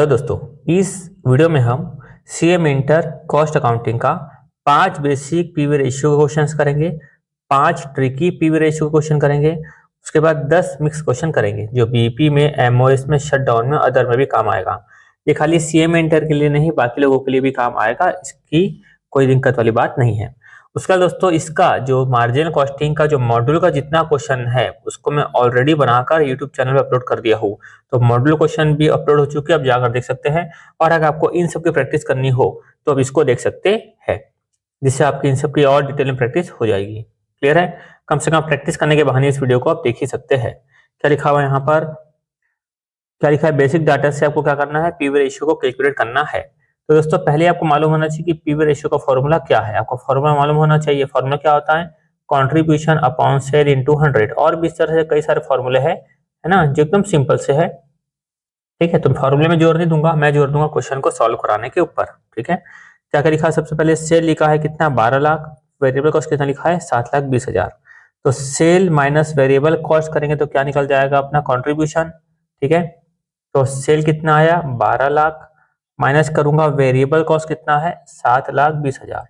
तो दोस्तों, इस वीडियो में हम सीएम इंटर कॉस्ट अकाउंटिंग का 5 बेसिक पीवी रेशियो क्वेश्चंस करेंगे, 5 ट्रिकी पीवी रेशियो क्वेश्चन करेंगे, उसके बाद 10 मिक्स क्वेश्चन करेंगे जो बीपी में, एमओएस में, शटडाउन में, अदर में भी काम आएगा। ये खाली सीएम इंटर के लिए नहीं, बाकी लोगों के लिए भी काम आएगा, इसकी कोई दिक्कत वाली बात नहीं है। उसका दोस्तों, इसका जो मार्जिनल कॉस्टिंग का जो मॉड्यूल का जितना क्वेश्चन है उसको मैं ऑलरेडी बनाकर यूट्यूब चैनल पे अपलोड कर दिया हूँ। तो मॉड्यूल क्वेश्चन भी अपलोड हो चुके हैं, आप जाकर देख सकते हैं। और अगर आपको इन सब की प्रैक्टिस करनी हो तो आप इसको देख सकते हैं, जिससे आपकी इन सब की और डिटेल में प्रैक्टिस हो जाएगी। क्लियर है? कम से कम प्रैक्टिस करने के बहाने इस वीडियो को आप देख ही सकते हैं। क्या लिखा हुआ है यहाँ पर? क्या लिखा है? बेसिक डाटा से आपको क्या करना है? पीवी रेशियो को कैलकुलेट करना है। तो दोस्तों, पहले आपको मालूम होना चाहिए कि पीवी रेशियो का फॉर्मूला क्या है। आपको फॉर्मूला मालूम होना चाहिए। फॉर्मूला क्या होता है? Contribution upon sale into 100। और भी इस तरह से कई सारे फॉर्मूले हैं, है ना, जो एकदम सिंपल से है। ठीक है, तो फॉर्मूले में जोर नहीं दूंगा, मैं जोर दूंगा क्वेश्चन को सॉल्व कराने के ऊपर। ठीक है, क्या क्या लिखा है? सबसे पहले सेल लिखा है कितना? 12 लाख। वेरिएबल कॉस्ट कितना लिखा है? 7,20,000। तो सेल माइनस वेरिएबल कॉस्ट करेंगे तो क्या निकल जाएगा? अपना कॉन्ट्रीब्यूशन। ठीक है, तो सेल कितना आया? 12 लाख। माइनस करूंगा वेरिएबल कॉस्ट कितना है? 7,20,000।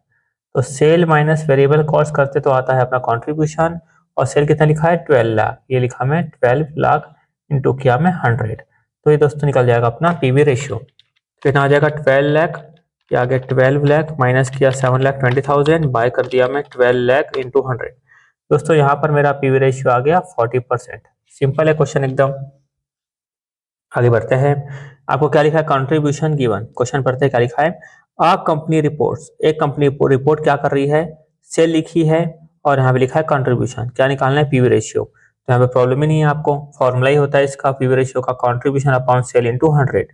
तो सेल माइनस वेरिएबल कॉस्ट करते तो आता है अपना कॉन्ट्रीब्यूशन। और सेल कितना लिखा है? 12 लाख। ये लिखा मैं 12 लाख इंटू किया मैं 100। तो ये दोस्तों निकल जाएगा अपना पीवी रेशियो। कितना आ जाएगा? 12 लाख। ये आ गया 12 लाख, माइनस किया 7,20,000, बाय कर दिया मैं 12 लाख इंटू 100। दोस्तों, यहाँ पर मेरा पीवी रेशियो आ गया 40%। सिंपल है क्वेश्चन एकदम। आगे बढ़ते हैं। आपको क्या लिखा है? Contribution given. क्वेश्चन पढ़ते हैं क्या लिखा है। आ कंपनी रिपोर्ट्स, एक कंपनी रिपोर्ट क्या कर रही है? सेल लिखी है और यहाँ पे लिखा है कंट्रीब्यूशन। क्या निकालना है? PV ratio. तो यहाँ पे प्रॉब्लम ही नहीं है, आपको फॉर्मूला ही होता है इसका पीवी रेशियो का, कंट्रीब्यूशन अपॉन सेल इंटू 100।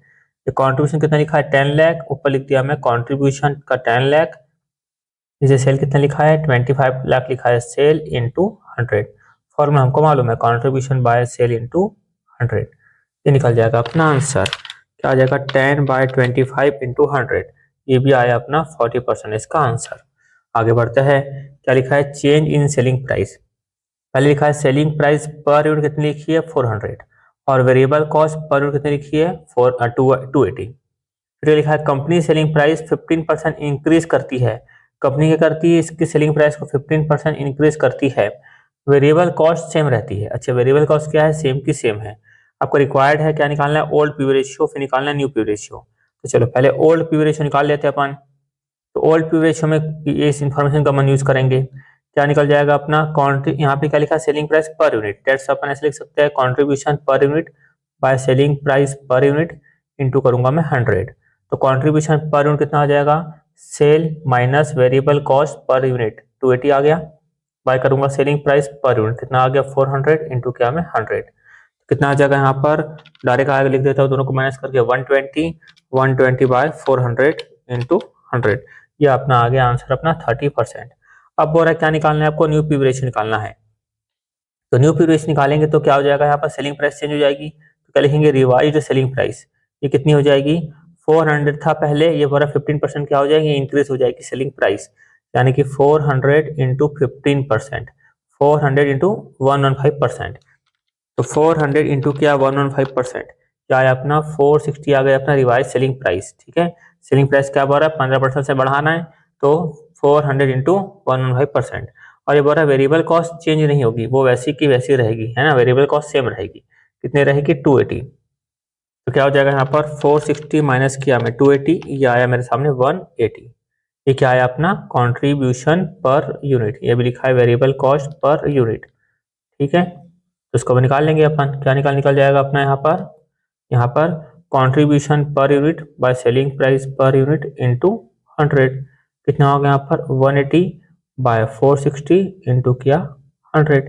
ये कंट्रीब्यूशन कितना लिखा है? 10 लाख। ऊपर लिख दिया मैं कंट्रीब्यूशन का 10 लाख। नीचे सेल कितना लिखा है? 25 लाख लिखा है, सेल इंटू 100। फॉर्मूला हमको मालूम है, कंट्रीब्यूशन बाय सेल इंटू 100। ये निकल जाएगा अपना आंसर। क्या आ जाएगा? 10/25 इंटू 100। ये भी आया अपना 40% इसका आंसर। आगे बढ़ते हैं। क्या लिखा है? Change in selling price. पहले लिखा है सेलिंग प्राइस पर यूनिट कितनी लिखी है? 400। और वेरिएबल कॉस्ट पर यूनिट कितनी लिखी है? 280। फिर लिखा है कंपनी सेलिंग प्राइस 15% इंक्रीज करती है। कंपनी क्या करती है? इसकी सेलिंग प्राइस को 15% इंक्रीज करती है। वेरिएबल कॉस्ट सेम रहती है। अच्छा, वेरिएबल कॉस्ट क्या है? सेम की सेम है। आपको रिक्वायर्ड है क्या निकालना है? ओल्ड पीवी रेशियो, फिर निकालना है न्यू पीवी रेशियो। तो चलो पहले ओल्ड पीवी रेशियो निकाल लेते हैं अपन। तो ओल्ड पीवी रेशियो में इस इंफॉर्मेशन का अपन यूज करेंगे। क्या निकल जाएगा अपना? यहाँ पे क्या लिखा है? Selling price per unit. That's अपन ऐसे लिख सकते हैं, contribution per unit by selling price per unit into करूंगा मैं 100। तो कॉन्ट्रीब्यूशन पर यूनिट कितना आ जाएगा? Sale minus variable cost per unit 280 आ गया। बाय करूंगा सेलिंग प्राइस पर यूनिट कितना आ गया? 400 इंटू क्या मैं 100। कितना आ जाएगा यहाँ पर? डायरेक्ट आगे लिख देता हूँ, दोनों को माइनस करके 120 बाय 400 इंटू 100। ये अपना आ गया आंसर अपना 30%। अब बोल रहा है क्या निकालना है आपको? न्यू पीवी रेशियो निकालना है। तो न्यू पीवी रेशियो निकालेंगे तो क्या हो जाएगा? यहाँ पर सेलिंग प्राइस चेंज हो जाएगी, तो क्या लिखेंगे? Revised selling price. ये कितनी हो जाएगी? 400 था पहले, ये बोला 15% क्या हो जाएगी? इंक्रीज हो जाएगी सेलिंग प्राइस। यानी कि 400 इंटू 15%, 400 इंटू 115%। तो 400 इंटू क्या? 115%। क्या है अपना? 460 आ गया अपना रिवाइज सेलिंग प्राइस। ठीक है, सेलिंग प्राइस क्या बोल रहा है? 15% से बढ़ाना है, तो 400 इंटू 115%। और ये बोल रहा है वेरिएबल कॉस्ट चेंज नहीं होगी, वो वैसी की वैसी रहेगी, है ना, वेरिएबल कॉस्ट सेम रहेगी। कितने रहेगी? 280। तो क्या हो जाएगा यहाँ पर? 460 माइनस किया मैं 280, ये आया मेरे सामने 180। ये क्या आया अपना? Contribution per unit. ये भी लिखा है वेरिएबल कॉस्ट पर यूनिट। ठीक है, तो इसको भी निकाल लेंगे अपन। क्या निकल जाएगा अपना यहाँ पर contribution per unit by selling price per unit into 100। कितना हो गया यहाँ पर? 180 बाय 460 इंटू किया 100।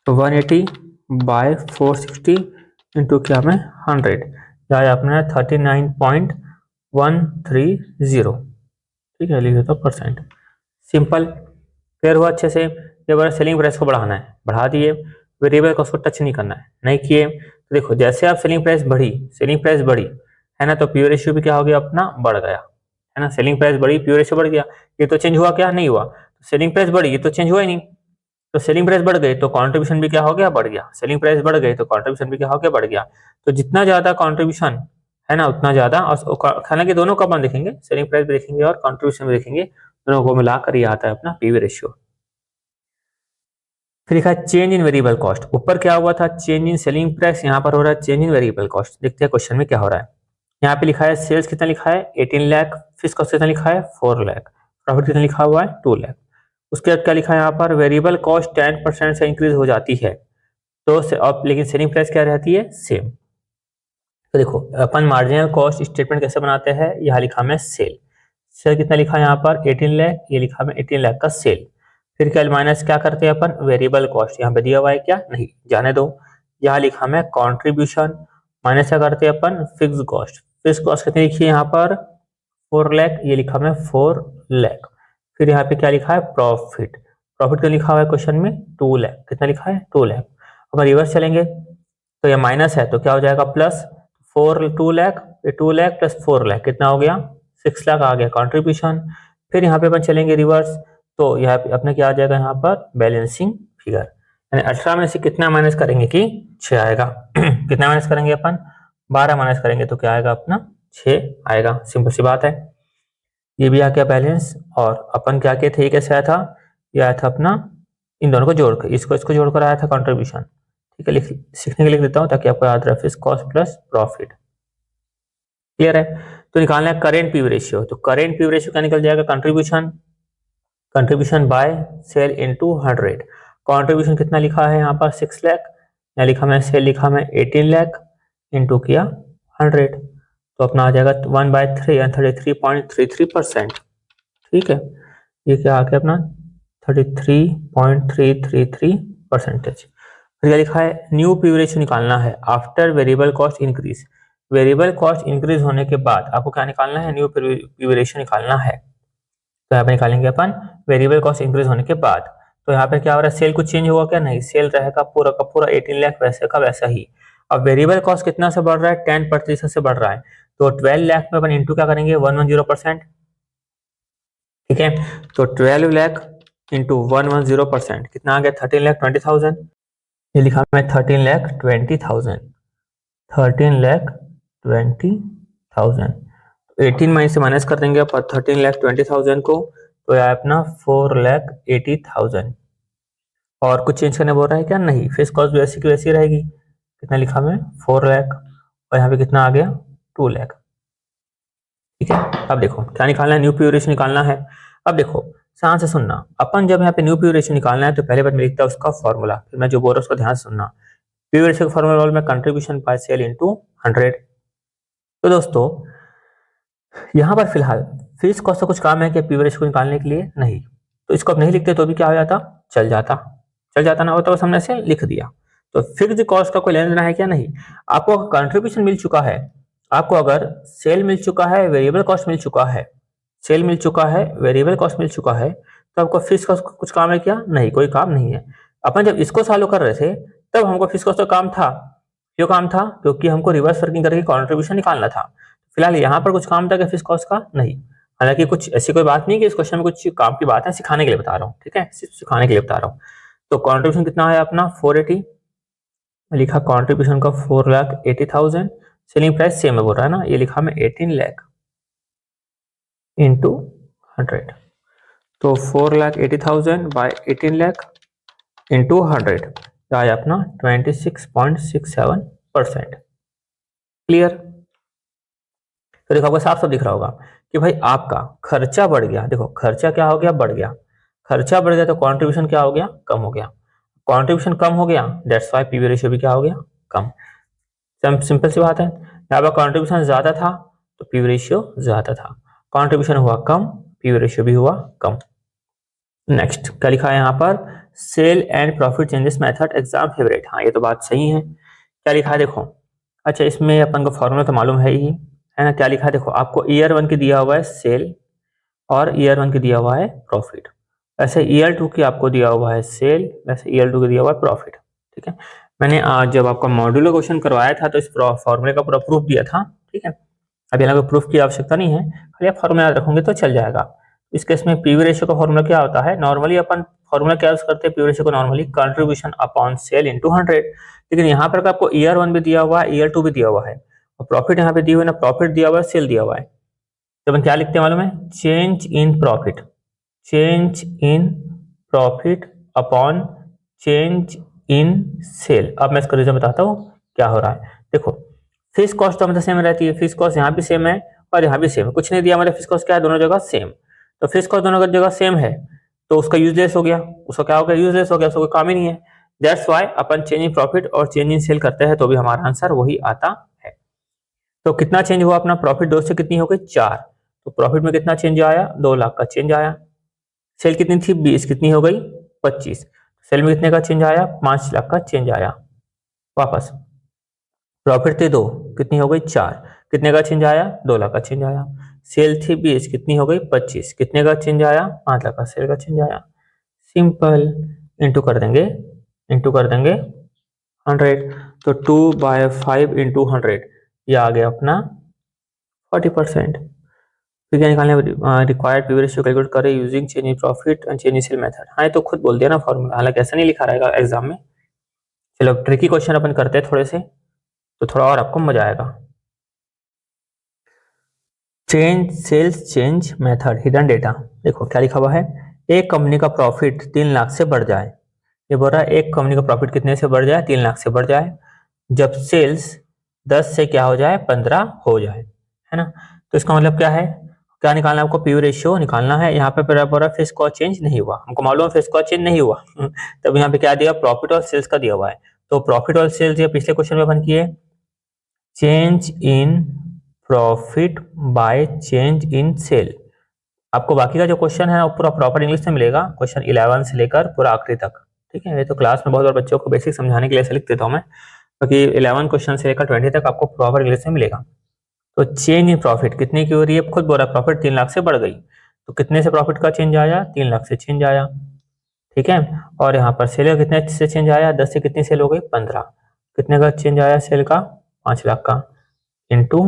तो 180 बाय 460 इंटू किया मैं 100। यह अपना 39.130। ठीक है, लिख देता हूँ परसेंट। सिंपल, क्लियर हुआ अच्छे से। ये बार सेलिंग प्राइस को बढ़ाना है, बढ़ा दिए। वेरिएबल कॉस्ट को टच नहीं करना है, नहीं किए। तो देखो, जैसे आप सेलिंग प्राइस बढ़ी है ना, तो पीवी रेशियो भी क्या हो गया अपना? बढ़ गया, है ना। सेलिंग प्राइस बढ़ी, पीवी रेशियो बढ़ गया। ये तो चेंज हुआ क्या? नहीं हुआ। सेलिंग प्राइस बढ़ी, ये तो चेंज हुआ ही नहीं। तो सेलिंग प्राइस बढ़ गई तो कॉन्ट्रीब्यूशन भी क्या हो गया? बढ़ गया। सेलिंग प्राइस बढ़ गई तो कॉन्ट्रीब्यूशन भी क्या हो गया? बढ़ गया। तो जितना ज्यादा कॉन्ट्रीब्यूशन, है ना, उतना ज्यादा। और हालांकि दोनों का अपन देखेंगे, सेलिंग प्राइस भी देखेंगे और कंट्रीब्यूशन भी देखेंगे, दोनों को मिलाकर ये आता है अपना पीवी रेशियो। फिर लिखा है चेंज इन वेरिएबल कॉस्ट। ऊपर क्या हुआ था, चेंज इन सेलिंग प्राइस, यहाँ पर हो रहा है चेंज इन वेरिएबल कॉस्ट। देखते हैं क्वेश्चन में क्या हो रहा है। यहाँ पे लिखा है सेल्स कितना लिखा है 18 लाख, फिक्स कॉस्ट कितना लिखा है 4 लाख, प्रॉफिट कितना लिखा हुआ है 2 लाख। उसके बाद क्या लिखा है यहाँ पर, वेरिएबल कॉस्ट 10% से इंक्रीज हो जाती है तो अब लेकिन सेलिंग प्राइस क्या रहती है, सेम। तो देखो अपन मार्जिनल कॉस्ट स्टेटमेंट कैसे बनाते हैं, यहाँ लिखा मैं सेल। सेल कितना लिखा है यहाँ पर 18 लाख, ये लिखा मैं 18 लाख का सेल। फिर क्या माइनस क्या करते हैं अपन, वेरिएबल कॉस्ट, यहाँ पे दिया हुआ है क्या, नहीं जाने दो। यहाँ लिखा मैं कंट्रीब्यूशन, माइनस क्या करते हैं अपन, फिक्स कॉस्ट। फिक्स कॉस्ट कितनी लिखी है यहाँ पर 4 लाख, ये लिखा मैं 4 लाख। फिर यहाँ पे क्या लिखा है, प्रॉफिट। प्रॉफिट क्या लिखा हुआ है क्वेश्चन में 2 लाख, कितना लिखा है 2 लाख। अब रिवर्स चलेंगे तो ये माइनस है तो क्या हो जाएगा प्लस, 2 लाख, 2 लाख प्लस 4 लाख कितना हो गया 6 लाख आ गया कंट्रीब्यूशन। फिर यहाँ पे अपन चलेंगे रिवर्स तो यहाँ पे अपने क्या आ जाएगा यहाँ पर बैलेंसिंग फिगर, यानी 18 में से कितना माइनस करेंगे कि 6 आएगा कितना माइनस करेंगे अपन 12 माइनस करेंगे तो क्या आएगा अपना 6 आएगा, सिंपल सी बात है। ये भी आ गया बैलेंस। और अपन क्या किए थे, ये कैसे आया था, ये आया था अपना इन दोनों को जोड़कर, इसको जोड़कर आया था कंट्रीब्यूशन। ठीक है, सीखने के लिए लिख देता हूँ ताकि आपको याद रहे, fix cost plus profit. Clear है। तो निकालना है करेंट पीवी रेशियो, तो करेंट पीवी रेशियो क्या निकल जाएगा, contribution by sale into 100। Contribution कितना लिखा है यहाँ पर 6 लाख, यहाँ लिखा मैं सेल लिखा मैं 18 लाख, इनटू किया 100 तो अपना आ जाएगा 1/3 यानी 33.33%। ठीक है, ये क्या आ गया अपना 33.333%। फिर लिखा है न्यू पीवी रेशियो निकालना है after variable cost increase. Variable cost increase होने के बाद आपको क्या निकालना है, न्यू पीवी रेशियो निकालना है। तो यहाँ पे निकालेंगे अपन वेरिएबल कॉस्ट इंक्रीज होने के बाद। तो यहाँ पे क्या हो रहा है, सेल कुछ चेंज हुआ क्या, नहीं, सेल रहेगा पूरा का पूरा 18 लाख वैसे का वैसा ही। अब वेरिएबल कॉस्ट कितना से बढ़ रहा है, 10% से बढ़ रहा है, तो 12 लाख में अपन इंटू क्या करेंगे 110%। ठीक है, तो 12 लाख इंटू 110% कितना आ गया 13,20,000। ये लिखा मैं 13,20,000, 13,20,000। 18 में से माइनस कर देंगे अपन 13,20,000 को, तो यह अपना 4,80,000। और कुछ चेंज करने बोल रहा है क्या, नहीं, फिक्स कॉस्ट भी वैसी की वैसी रहेगी। कितना लिखा मैं 4 लाख और यहाँ पे कितना आ गया 2 लाख। ठीक है, अब देखो क्या निकालना है, न्यू पीवी रेशियो निकालना है। अब देखो ध्यान से सुनना, अपन जब यहाँ पे न्यू पीवी रेशियो निकालना है तो पहले बार मैं लिखता हूँ उसका फॉर्मूला, फिर मैं जो बोल रहा हूँ उसको ध्यान से सुनना। पीवी रेशियो का फॉर्मूला में कंट्रीब्यूशन बाय सेल इनटू 100। तो दोस्तों यहाँ पर फिलहाल फिक्स कॉस्ट का कुछ काम है कि पीवी रेशियो को निकालने के लिए, नहीं, तो इसको अब नहीं लिखते तो भी क्या हो जाता, चल जाता ना होता, बस हमने ऐसे लिख दिया। तो फिक्स्ड कॉस्ट का कोई लेना देना है क्या, नहीं। आपको कंट्रीब्यूशन मिल चुका है, आपको अगर सेल मिल चुका है, वेरिएबल कॉस्ट मिल चुका है, सेल मिल चुका है, वेरिएबल कॉस्ट मिल चुका है, तो आपको फिक्स कॉस्ट का कुछ काम है क्या, नहीं, कोई काम नहीं है। अपन जब इसको सॉल्व कर रहे थे तब हमको फिक्स कॉस्ट का काम था, क्यों काम था, क्योंकि हमको रिवर्स वर्किंग करके कंट्रीब्यूशन निकालना था। फिलहाल यहाँ पर कुछ काम था कि फिक्स कॉस्ट का, नहीं। हालांकि कुछ ऐसी कोई बात नहीं कि इस क्वेश्चन में कुछ काम की बात है, सिखाने के लिए बता रहा हूँ, ठीक है, सिर्फ सिखाने के लिए बता रहा हूँ। तो कंट्रीब्यूशन कितना है अपना 480, लिखा कंट्रीब्यूशन का 4,80,000। सेलिंग प्राइस सेम है बोल रहा है ना, ये लिखा मैं 18 लाख इंटू 100, तो 4,80,000 बाय 18 लाख इंटू 100 आया अपना 26.67%। क्लियर। तो देखो आपको साफ साफ दिख रहा होगा कि भाई आपका खर्चा बढ़ गया, देखो खर्चा क्या हो गया, बढ़ गया, खर्चा बढ़ गया तो कंट्रीब्यूशन क्या हो गया, कम हो गया, कंट्रीब्यूशन कम हो गया, दैट्स व्हाई पीवी रेशियो भी क्या हो गया, कम। सिंपल सी बात है, यहाँ पर कंट्रीब्यूशन ज्यादा था तो पीवी रेशियो ज्यादा था, कंट्रीब्यूशन हुआ कम, पीवी रेशियो भी हुआ कम। नेक्स्ट क्या लिखा है यहाँ पर, sale and profit changes method exam favourite, हाँ ये तो बात सही है। क्या लिखा है देखो, अच्छा इसमें अपन को फॉर्मूला तो मालूम है ही, है ना। क्या लिखा है देखो, आपको ईयर 1 की दिया हुआ है सेल और ईयर 1 की दिया हुआ है प्रॉफिट, वैसे ईयर 2 की आपको दिया हुआ है सेल, वैसे ईयर 2 की दिया हुआ है प्रॉफिट। ठीक है, मैंने आज जब आपका मॉड्यूलर क्वेश्चन करवाया था तो इस फॉर्मूले का पूरा प्रूफ दिया था। ठीक है, अभी यहाँ प्रूफ की आवश्यकता नहीं है, खाली आप फॉर्मूला याद रखोगे तो चल जाएगा। इस केस में पीवी रेशियो का फॉर्मूला क्या होता है, नॉर्मली अपन फॉर्मूला क्या यूज करते हैं पीवी रेशियो को, normally contribution upon sale into 100, लेकिन यहाँ पर आपको ईयर 1 भी दिया हुआ है, ईयर 2 भी दिया हुआ है, और प्रॉफिट यहाँ पे दी हुई ना, प्रॉफिट दिया हुआ है, सेल दिया हुआ है, तो अपन क्या लिखते हैं मालूम है, change in profit, change in profit upon change in sale. अब मैं इसका रीजन बताता हूँ क्या हो रहा है। देखो फिक्स कॉस्ट तो हमेशा सेम रहती है, फिक्स कॉस्ट यहाँ भी सेम है और यहाँ भी सेम है, कुछ नहीं दिया हमारे, फिक्स कॉस्ट क्या है, दोनों जगह सेम। तो फिक्स कॉस्ट दोनों जगह सेम है तो उसका यूजलेस हो गया, उसका क्या हो गया, यूजलेस हो गया, उसका कोई काम ही नहीं है। That's why upon change in profit और चेंज इन सेल करते हैं तो भी हमारा आंसर वही आता है। तो कितना चेंज हुआ अपना, प्रॉफिट 2 से कितनी हो गई 4, तो प्रॉफिट में कितना चेंज आया, 2 लाख का चेंज आया। सेल कितनी थी 20, कितनी हो गई 25, सेल में कितने का चेंज आया, 5 लाख का चेंज आया। वापस प्रॉफिट थी 2, कितनी हो गई 4, कितने का चेंज आया, 2 लाख का चेंज आया। सेल थी 20, कितनी हो गई 25, कितने का चेंज आया, 5 लाख का सेल का चेंज आया। सिंपल, इंटू कर देंगे, इंटू कर देंगे 100, तो 2/5 इंटू 100, ये आ गया अपना 40%। फिर क्या निकालना है, रिक्वायर्ड पीवी रेशियो कैलकुलेट करें using change in profit and change in sale method. हाँ ये तो खुद बोल दिया ना फॉर्मूला, हालांकि ऐसा नहीं लिखा रहेगा एग्जाम में। चलो ट्रिकी क्वेश्चन अपन करते हैं थोड़े से, तो थोड़ा और आपको मजा आएगा। Change sales change method hidden data. देखो क्या लिखा हुआ है, एक कंपनी का प्रॉफिट 3 लाख से बढ़ जाए, ये बोल रहा है एक कंपनी का प्रॉफिट कितने से बढ़ जाए, 3 लाख से बढ़ जाए, जब सेल्स 10 से क्या हो जाए, 15 हो जाए, है ना। तो इसका मतलब क्या है, क्या निकालना है आपको, पीवी रेशियो निकालना है। यहाँ पे पूरा फिक्स कॉस्ट चेंज नहीं हुआ, हमको मालूम है फिक्स कॉस्ट चेंज नहीं हुआ तब यहाँ पे क्या दिया, प्रॉफिट और सेल्स का दिया हुआ है। तो प्रॉफिट और सेल्स ये पिछले क्वेश्चन में अपन किए, change in profit by change in sale. आपको बाकी का जो क्वेश्चन है वो पूरा प्रॉपर इंग्लिश में मिलेगा, क्वेश्चन 11 से लेकर पूरा आखिरी तक, ठीक है। ये तो क्लास में बहुत बार बच्चों को बेसिक समझाने के लिए ऐसे लिख देता हूँ मैं, क्योंकि 11 क्वेश्चन से लेकर 20 तक आपको प्रॉपर इंग्लिश में मिलेगा। तो चेंज इन प्रॉफिट कितने की हो रही है, खुद बोल रहा है प्रॉफिट 3 लाख से बढ़ गई, तो कितने से प्रॉफिट का चेंज आया, 3 लाख से चेंज आया, ठीक है। और यहाँ पर सेल का कितने से चेंज आया, 10 से कितनी सेल हो गई 15, कितने का चेंज आया सेल का, 5 लाख का, इंटू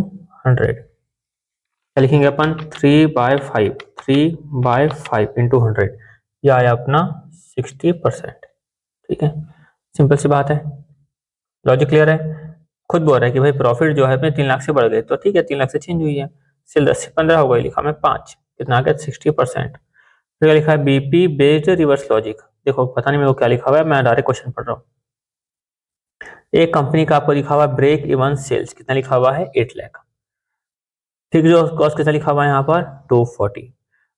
100, क्या लिखेंगे अपन 3/5, 3/5 इंटू 100, यह आया अपना 60%, ठीक है। सिंपल सी बात है, लॉजिक क्लियर है। खुद बोल रहा है कि भाई प्रॉफिट जो है अपने 3 लाख से बढ़ गए, तो ठीक है 3 लाख से चेंज हुई है, सेल 10 से 15 हो गई, लिखा मैं 5, कितना आ गया 60%। फिर लिखा है बीपी बेस्ड रिवर्स लॉजिक। देखो पता नहीं मेरे को क्या लिखा हुआ है, मैं डायरेक्ट क्वेश्चन पढ़ रहा हूँ। एक कंपनी का आपको लिखा हुआ है ब्रेक इवन सेल्स, कितना लिखा हुआ है 8 लाख, फिक्स जो कॉस्ट कितना लिखा हुआ है यहाँ पर 240।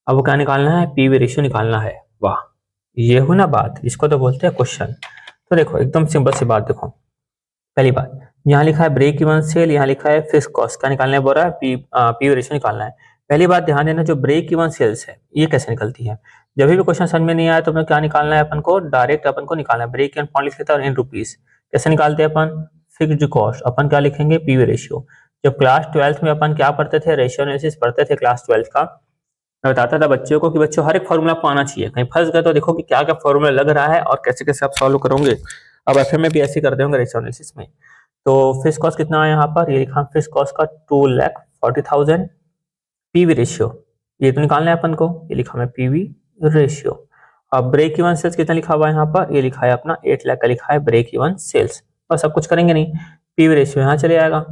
अब वो क्या निकालना है, पीवी रेशियो निकालना है। वाह, ये हुई ना बात, इसको तो बोलते हैं क्वेश्चन। तो देखो एकदम सिंपल सी बात, देखो पहली बात यहाँ लिखा है ब्रेक इवन सेल, यहाँ लिखा है फिक्स कॉस्ट, क्या निकालना है बोल रहा है, पीवी रेशियो निकालना है। पहली बात ध्यान देना, जो ब्रेक इवन सेल्स है ये कैसे निकलती है, जब भी क्वेश्चन समझ में नहीं आया तो अपने क्या निकालना है, अपन को डायरेक्ट अपन को निकालना है, ब्रेक इवन पॉइंट लिख लेता है और इन रुपीज, कैसे निकालते हैं अपन, फिक्स्ड कॉस्ट अपन क्या लिखेंगे, पीवी रेशियो। जब क्लास 12th में अपन क्या पढ़ते थे, रेशियो एनालिसिस पढ़ते थे क्लास 12th का, मैं बताता था बच्चों को कि बच्चों हर एक फॉर्मूला आपको आना चाहिए, कहीं फंस गए तो देखो कि क्या क्या फॉर्मूला लग रहा है और कैसे कैसे आप सॉल्व करोगे। अब एफए में भी ऐसे करते होंगे रेशियो एनालिसिस में। तो फिक्स कॉस्ट कितना है यहाँ पर, ये लिखा फिक्स कॉस्ट का 2,40,000, पीवी रेशियो ये तो निकालना है अपन को, ये लिखा है पीवी रेशियो। अब ब्रेक इवन सेल्स कितना लिखा हुआ है यहाँ पर, ये लिखा है अपना 8 लाख का लिखा है ब्रेक इवन सेल्स, बस सब कुछ करेंगे नहीं, पीवी रेशियो यहाँ चले आएगा,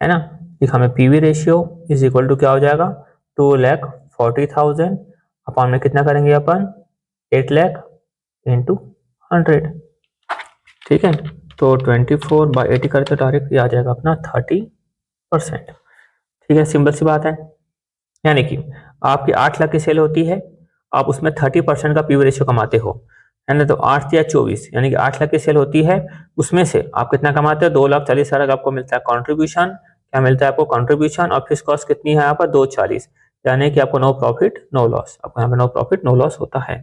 है ना। लिखा में PV ratio is equal to क्या हो जाएगा, 2,40,000 अपॉन में कितना करेंगे अपन 8 लाख इंटू 100, ठीक है। तो 24/80 करते डायरेक्ट ये आ जाएगा अपना 30%, ठीक है। सिंपल सी बात है, यानी कि आपकी 8 लाख की सेल होती है, आप उसमें 30% का पीवी रेशियो कमाते हो, है ना। तो 8 या 24 यानी कि 8 लाख की सेल होती है, उसमें से आप कितना कमाते हो, 2,40,000 का आपको मिलता है कॉन्ट्रीब्यूशन, क्या मिलता है आपको कॉन्ट्रीब्यूशन, और फिक्स कॉस्ट कितनी है यहाँ पर 240, यानी कि आपको नो प्रॉफिट नो लॉस, आपको यहाँ पे नो प्रॉफिट नो लॉस होता है।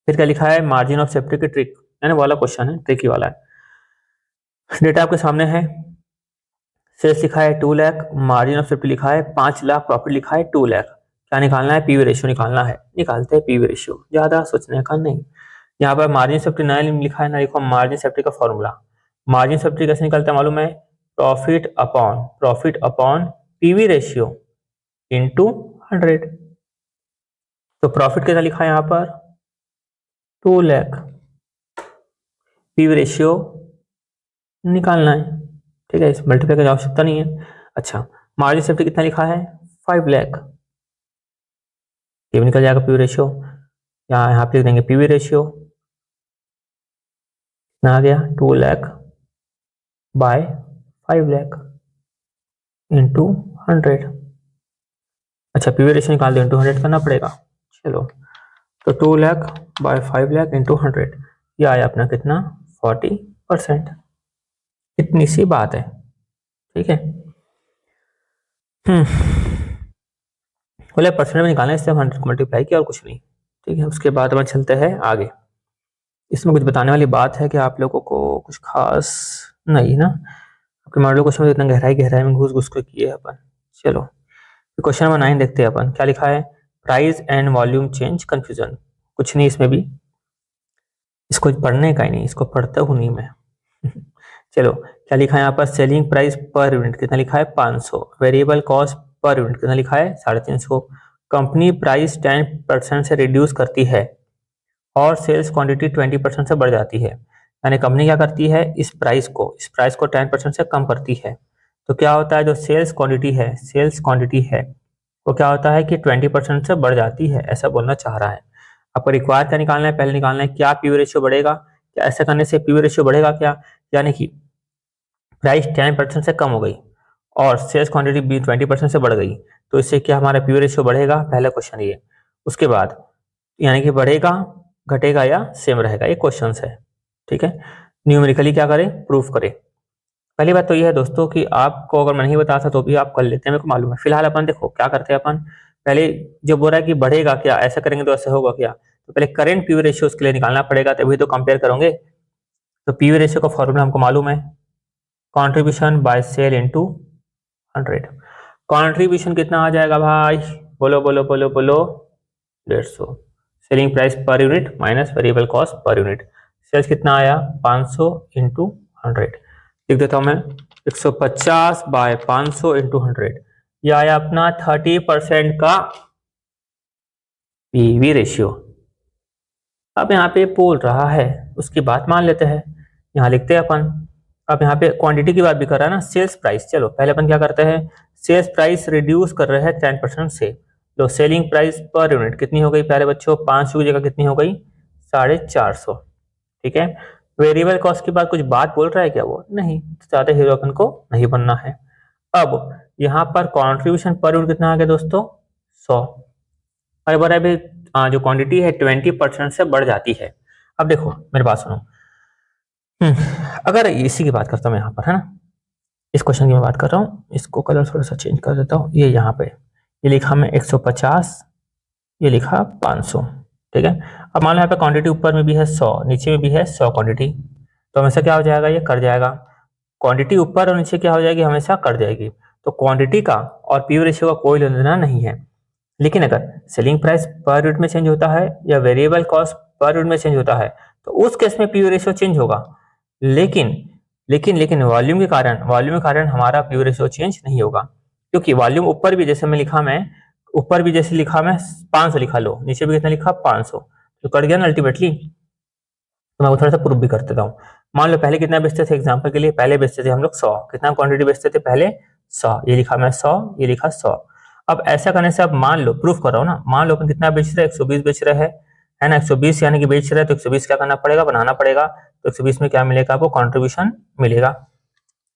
फिर क्या लिखा है, मार्जिन ऑफ सेफ्टी की ट्रिक, यानी वाला क्वेश्चन है, ट्रिकी वाला है। डेटा आपके सामने है, सेल्स लिखा है 2 लाख, मार्जिन ऑफ सेफ्टी लिखा है 5 लाख, प्रॉफिट लिखा है 2 लाख, क्या निकालना है, पीवी रेशियो निकालना है, निकालते हैं पीवी रेशियो, ज्यादा सोचने का नहीं। यहाँ पर मार्जिन सेफ्टी नया लिखा है ना, देखो मार्जिन सेफ्टी का फॉर्मूला, मार्जिन सेफ्टी कैसे निकलता है मालूम है, profit upon PV ratio into 100। तो प्रॉफिट कितना लिखा है यहाँ पर 2 लाख, पीवी रेशियो निकालना है, ठीक है, इस मल्टीप्लाई की आवश्यकता नहीं है। अच्छा, मार्जिन सेफ्टी कितना लिखा है 5 लाख, ये भी निकल जाएगा पीवी रेशियो। यहाँ पे लिख देंगे पीवी रेशियो कितना आ गया 2 लाख बाय 5 लाख इंटू 100। अच्छा, पीवी रेशियो निकाल दो, इंटू 100 करना पड़ेगा। चलो, तो 2 लाख बाय 5 लाख इंटू 100, ये आया अपना कितना 40%। इतनी सी बात है, ठीक है। बोले परसेंट में निकालना है, इससे 100 को मल्टीप्लाई किया और कुछ नहीं, ठीक है। उसके बाद हम चलते हैं आगे। इसमें कुछ बताने वाली बात है कि आप लोगों को कुछ खास नहीं ना, आपके मॉडल क्वेश्चन में इतना गहराई में घुस घुस के किए अपन। चलो, क्वेश्चन नंबर 9 देखते हैं अपन, क्या लिखा है, price and volume change confusion. कुछ नहीं इसमें भी, इसको पढ़ने का ही नहीं, इसको पढ़ता हूँ नहीं मैं। चलो, क्या लिखा है यहाँ पर, सेलिंग प्राइस पर यूनिट कितना लिखा है 500, वेरिएबल कॉस्ट पर यूनिट कितना लिखा है 350, कंपनी प्राइस 10% से रिड्यूस करती है और सेल्स क्वांटिटी 20% से बढ़ जाती है। यानी कंपनी क्या करती है, इस प्राइस को 10% से कम करती है, तो क्या होता है, जो सेल्स क्वांटिटी है वो क्या होता है कि 20% से बढ़ जाती है, ऐसा बोलना चाह रहा है। आपको रिक्वायर क्या निकालना है, पहले निकालना है क्या पीवी रेशियो बढ़ेगा, क्या ऐसा करने से पीवी रेशियो बढ़ेगा क्या, यानी कि प्राइस 10% से कम हो गई और सेल्स क्वांटिटी भी 20% से बढ़ गई, तो इससे क्या हमारा पीवी रेशियो बढ़ेगा, पहला क्वेश्चन ये। उसके बाद यानी कि बढ़ेगा, घटेगा या सेम रहेगा, ये क्वेश्चन है, ठीक है। न्यूमेरिकली क्या करें, प्रूफ करें। पहली बात तो यह है दोस्तों कि आपको अगर मैं नहीं बताता तो भी आप कर लेते हैं, मेरे को मालूम है। फिलहाल अपन देखो क्या करते हैं, अपन पहले जो बोल रहा है कि बढ़ेगा क्या, ऐसा करेंगे तो ऐसा होगा क्या, तो पहले करंट पीवी रेशियो उसके लिए निकालना पड़ेगा, तभी तो कंपेयर करोगे। तो पीवी रेशियो का फॉर्मूला हमको मालूम है, contribution by sale into 100। Contribution कितना आ जाएगा भाई, बोलो बोलो बोलो बोलो, 150। Selling price per unit minus variable cost per unit, sales कितना आया 500 इंटू 100, लिख देता हूं मैं 150 बाय 500 इंटू 100, ये आया अपना 30% का पीवी रेशियो। अब यहाँ पे बोल रहा है, उसकी बात मान लेते हैं, यहाँ लिखते हैं अपन। अब यहाँ पे क्वांटिटी की बात भी कर रहा है ना, सेल्स प्राइस। चलो पहले अपन क्या करते हैं, सेल्स प्राइस रिड्यूस कर रहे हैं 10% से, तो सेलिंग प्राइस पर यूनिट कितनी हो गई प्यारे बच्चों, 500 की जगह कितनी हो गई 450, ठीक है। वेरिएबल कॉस्ट के बाद कुछ बात बोल रहा है क्या, वो नहीं, ज्यादा हीरो अपन को नहीं बनना है। अब यहाँ पर कॉन्ट्रीब्यूशन पर यूनिट कितना आ गया दोस्तों 100, और बड़ा भी जो क्वांटिटी है 20% से बढ़ जाती है। अब देखो मेरे बात सुनो, अगर इसी की बात करता हूँ मैं यहाँ पर, है ना, इस क्वेश्चन की मैं बात कर रहा हूँ, इसको कलर थोड़ा सा चेंज कर देता हूँ। ये यहाँ पे ये लिखा मैं 150, ये लिखा 500, ठीक है। अब मान लो यहाँ पे क्वांटिटी ऊपर में भी है 100, नीचे में भी है 100 क्वांटिटी, तो हमेशा क्या हो जाएगा, ये कट जाएगा। क्वांटिटी ऊपर और नीचे क्या हो जाएगी, हमेशा कट जाएगी। तो क्वांटिटी का और पीवी रेशियो का कोई लेना देना नहीं है। लेकिन अगर सेलिंग प्राइस पर यूनिट में चेंज होता है या वेरिएबल कॉस्ट पर यूनिट में चेंज होता है, तो उस केस में पीवी रेशियो चेंज होगा। लेकिन लेकिन लेकिन वॉल्यूम के कारण हमारा पीवी रेशियो चेंज नहीं होगा, क्योंकि वॉल्यूम ऊपर भी जैसे मैं लिखा, मैं ऊपर भी जैसे लिखा मैं 500 लिखा, लो नीचे भी कितना लिखा 500, तो कट गया ना अल्टीमेटली। तो मैं थोड़ा सा प्रूफ भी कर देता हूँ। मान लो पहले कितना बेचते थे, एग्जांपल के लिए पहले बेचते थे हम लोग 100, कितना क्वांटिटी बेचते थे पहले 100, ये लिखा मैं 100, ये लिखा 100। अब ऐसा करने से अब मान लो, प्रूफ कर रहा हूँ ना, मान लो अपन कितना बेच रहे हैं 120 बेच रहे हैं, है ना, 120 यानी कि बेच रहे हैं, तो 120 क्या करना पड़ेगा, बनाना पड़ेगा। तो 120 में क्या मिलेगा, आपको कॉन्ट्रीब्यूशन मिलेगा।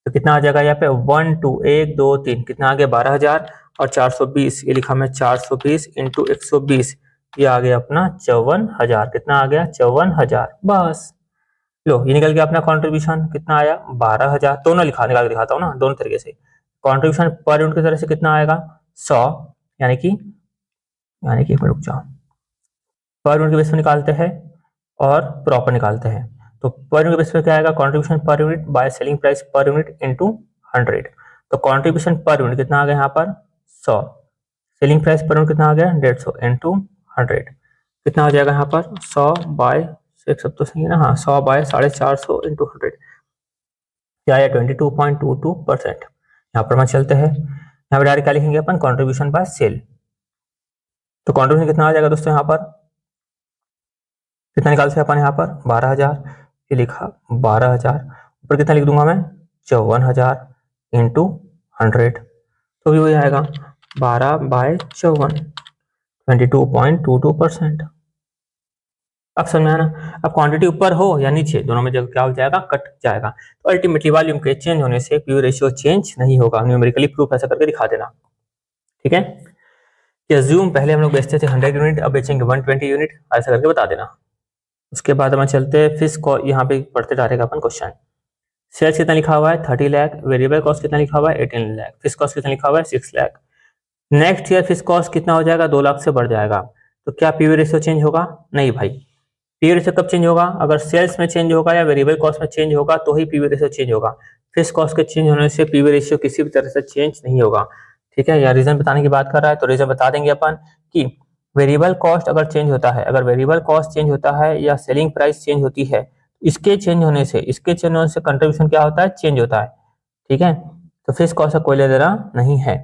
तो कितना आ जाएगा यहाँ पे 1 2 1 2 3, कितना आ गया 12,000, और 420 ये लिखा मैं 420 इंटू 120, ये आ गया अपना 54,000, कितना आ गया 54,000, बस। लो ये निकल गया अपना कॉन्ट्रीब्यूशन, कितना आया 12,000। दोनों निकाल के दिखाता हूँ ना, दोनों तरीके से। कॉन्ट्रीब्यूशन पर यूनिट की तरह से कितना आएगा 100, यानी कि एक मिनट रुक जाओ, पर यूनिट के बेस पे निकालते हैं और प्रॉपर निकालते हैं। तो पर यूनिट के बेस पे क्या आएगा, contribution per unit by selling price per unit into 100। तो कॉन्ट्रीब्यूशन पर यूनिट कितना आ गया यहाँ पर 100, सेलिंग प्राइस पर यूनिट कितना आ गया 150 इनटू 100, कितना हो जाएगा यहाँ पर 100 बाय, एक सब तो सही है ना, हाँ 100 बाय 450 इंटू 100, क्या आया 22.22%। यहाँ पर मैं चलते हैं, यहाँ पर डायरेक्ट क्या लिखेंगे अपन, कॉन्ट्रीब्यूशन बाय सेल। तो कॉन्ट्रीब्यूशन कितना आ जाएगा दोस्तों, यहाँ पर कितना निकालते हैं अपन, यहाँ पर 12,000, ये लिखा 12,000, ऊपर कितना लिख दूंगा मैं 54,000, इंटू 100, तो भी वही आएगा 12/54, 22.22%। अब समझ में आया ना। अब क्वांटिटी ऊपर हो या नीचे, दोनों में जगह क्या हो जाएगा, कट जाएगा। तो अल्टीमेटली वॉल्यूम के चेंज होने से पीवी रेशियो चेंज नहीं होगा। न्यूमेरिकली प्रूफ ऐसा करके दिखा देना, ठीक है। कि अज्यूम पहले हम लोग बेचते थे 100 यूनिट, अब बेचेंगे 120 यूनिट, ऐसा करके बता देना। उसके बाद हम चलते हैं फिक्स कॉस्ट, यहाँ पे पढ़ते जा रहेगा अपन क्वेश्चन। सेल्स कितना लिखा हुआ है 30 लाख, वेरिएबल कॉस्ट कितना लिखा हुआ है 18 लाख, फिक्स कॉस्ट कितना लिखा हुआ है 6 lakh. Next year fix cost कितना हो जाएगा 2 लाख से बढ़ जाएगा। तो क्या पीवी रेशियो चेंज होगा? नहीं भाई। पीवी रेशियो कब चेंज होगा? अगर सेल्स में चेंज होगा या वेरिएबल कॉस्ट में चेंज होगा तो ही पीवी रेशियो चेंज होगा। फिक्स कॉस्ट के चेंज होने से पीवी रेशियो किसी भी तरह से चेंज नहीं होगा, ठीक है। या रीजन बताने की बात कर रहा है तो रीजन बता देंगे अपन कि वेरिएबल कॉस्ट अगर चेंज होता है, अगर वेरिएबल कॉस्ट चेंज होता है या सेलिंग प्राइस चेंज होती है, इसके चेंज होने से कंट्रीब्यूशन क्या होता है, चेंज होता है, ठीक है। तो फिक्स कॉस्ट का कोई लेना देना नहीं है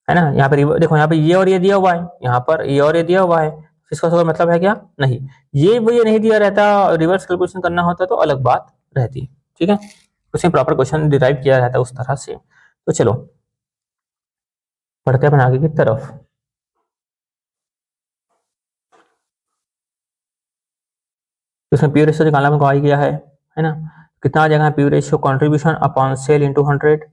ना। यहाँ पर देखो, यहाँ पे ये और ये दिया हुआ है, यहाँ पर ये और ये दिया हुआ है, फिक्स कॉस्ट का मतलब है क्या? नहीं। ये वो ये नहीं दिया रहता, रिवर्स कैलकुलेशन करना होता तो अलग बात रहती, ठीक है। उसमें प्रॉपर क्वेश्चन डिराइव किया रहता है उस तरह से। तो चलो पढ़ते हैं अपन आगे की तरफ। तो इसमें पी रेशियो निकालना हमको आ ही गया है ना। कितना आ जाएगा P ratio, contribution upon sale into 100।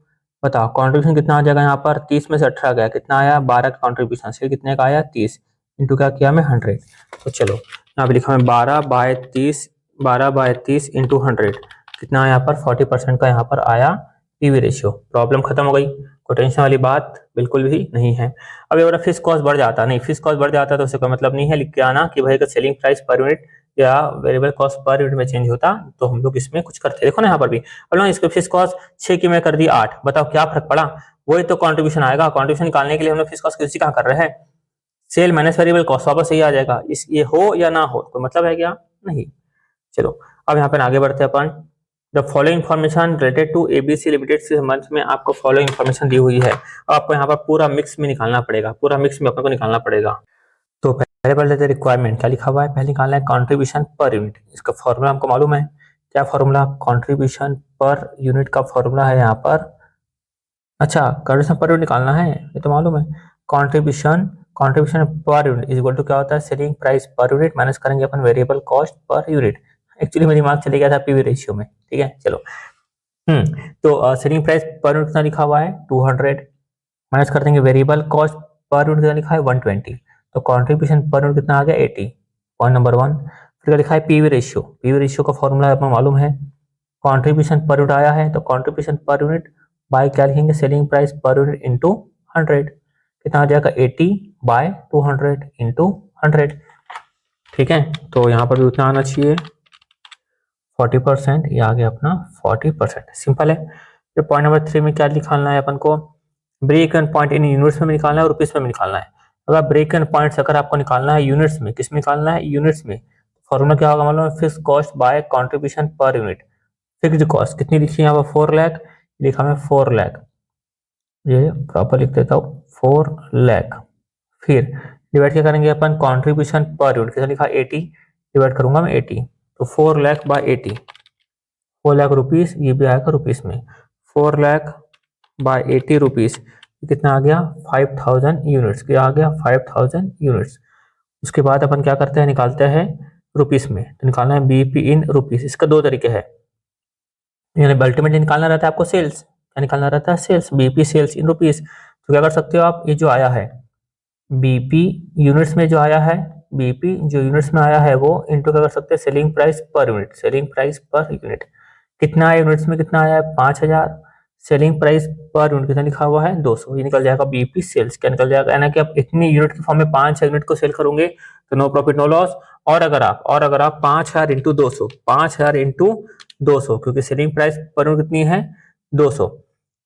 बताओ कॉन्ट्रीब्यूशन कितना आ जाएगा यहाँ पर, 30 में से 18 गया, कितना आया 12 का कॉन्ट्रीब्यूशन, सेल कितने का आया 30, इंटू क्या किया मैं 100। तो चलो यहाँ पे लिखा मैं 12/30, 12/30 इंटू 100, कितना आया यहाँ पर 40% का यहाँ पर आया पीवी रेशियो। प्रॉब्लम खत्म हो गई, कोई टेंशन वाली बात बिल्कुल भी नहीं है। अब अगर फिक्स कॉस्ट बढ़ जाता, नहीं फिक्स कॉस्ट बढ़ जाता तो उससे कोई मतलब नहीं है, लिख के आना कि भाई अगर सेलिंग प्राइस पर यूनिट या वेरिएबल कॉस्ट पर यूनिट में चेंज होता तो हम लोग इसमें कुछ करते। देखो ना यहाँ पर भी, अब ना इसको फिक्स कॉस्ट 6 की मैं कर दी 8, बताओ क्या फर्क पड़ा? वही तो कंट्रीब्यूशन आएगा। कंट्रीब्यूशन निकालने के लिए हम लोग फिक्स कॉस्ट किसी कहाँ कर रहे हैं, सेल माइनस वेरिएबल कॉस्ट, वापस यही आ जाएगा। इस ये हो या ना हो तो मतलब है क्या? नहीं। चलो अब यहाँ पर आगे बढ़ते हैं अपन। The following information related to ABC limited के संबंध में आपको फॉलोइंग इन्फॉर्मेशन दी हुई है। आपको यहाँ पर पूरा मिक्स में निकालना पड़ेगा, पूरा मिक्स में अपने को निकालना पड़ेगा। तो पहले पढ़ लेते हैं रिक्वायरमेंट क्या लिखा हुआ है। पहले निकालना है कंट्रीब्यूशन पर यूनिट, इसका फॉर्मूला हमको मालूम है। क्या फॉर्मूला? कंट्रीब्यूशन पर यूनिट का फॉर्मूला है यहाँ पर, अच्छा कंट्रीब्यूशन पर यूनिट निकालना है, ये तो मालूम है। Contribution contribution per unit is equal to क्या होता है, selling price per unit minus करेंगे अपन variable cost per unit. Actually मेरा दिमाग चले गया था पीवी रेशियो में, ठीक है चलो। तो सेलिंग प्राइस पर यूनिट कितना लिखा हुआ है 200, माइनस कर देंगे वेरिएबल कॉस्ट पर यूनिट कितना लिखा है 120, तो कंट्रीब्यूशन पर यूनिट कितना आ गया 80, पॉइंट नंबर 1। फिर लिखा है पीवी रेशियो, पीवी रेशियो का फॉर्मूला अपना मालूम है। कंट्रीब्यूशन पर यूनिट आया है तो कंट्रीब्यूशन पर यूनिट बाय क्या लिखेंगे, selling price per unit into 100, कितना आ जाएगा 80/200 इंटू 100, ठीक है। तो यहाँ पर भी उतना आना चाहिए 40%, ये आ गया अपना 40%, सिंपल है। फिर पॉइंट नंबर 3 में क्या निकालना है अपन को, break and point in units में निकालना है और रुपीस में निकालना है। अगर ब्रेक एंड पॉइंट्स अगर आपको निकालना है यूनिट्स में, किस में निकालना है, यूनिट्स में, फॉर्मूला क्या होगा मालूम है, fix cost by contribution per unit. Fixed cost कितनी लिखी है यहाँ पर 4 लाख, लिखा मैं 4 लाख, ये प्रॉपर लिख देता हूँ 4 लाख। फिर डिवाइड क्या करेंगे अपन, कंट्रीब्यूशन पर यूनिट कितना लिखा 80, डिवाइड करूंगा मैं 80, तो 4 लाख बाय 80, 4 लाख रुपीस, ये भी आएगा रुपीस में, 4 लाख बाय 80 रुपीस, कितना आ गया 5000 यूनिट्स, क्या आ गया 5000 यूनिट्स। उसके बाद अपन क्या करते हैं, निकालते हैं रुपीस में, तो निकालना है बीपी इन रुपीस। इसका दो तरीके है, यानी अल्टीमेटली निकालना रहता है आपको सेल्स, क्या निकालना रहता है सेल्स, बीपी सेल्स इन रुपीस। तो क्या कर सकते हो आप, ये जो आया है बीपी यूनिट्स में जो आया है, बीपी जो यूनिट्स में आया है वो इंटू क्या कर सकते हैं selling price per unit, selling price per unit कितना आया यूनिट्स में, कितना आया है 5000, सेलिंग प्राइस पर यूनिट कितना लिखा हुआ है 200, ये निकल जाएगा बीपी सेल्स। क्या निकल जाएगा, यानी कि आप इतनी यूनिट के फॉर्म में 5000 यूनिट को सेल करोगे तो नो प्रॉफिट नो लॉस। और अगर आप 5000 इंटू 200, 5000 इंटू 200, क्योंकि सेलिंग प्राइस पर यूनिट कितनी है 200,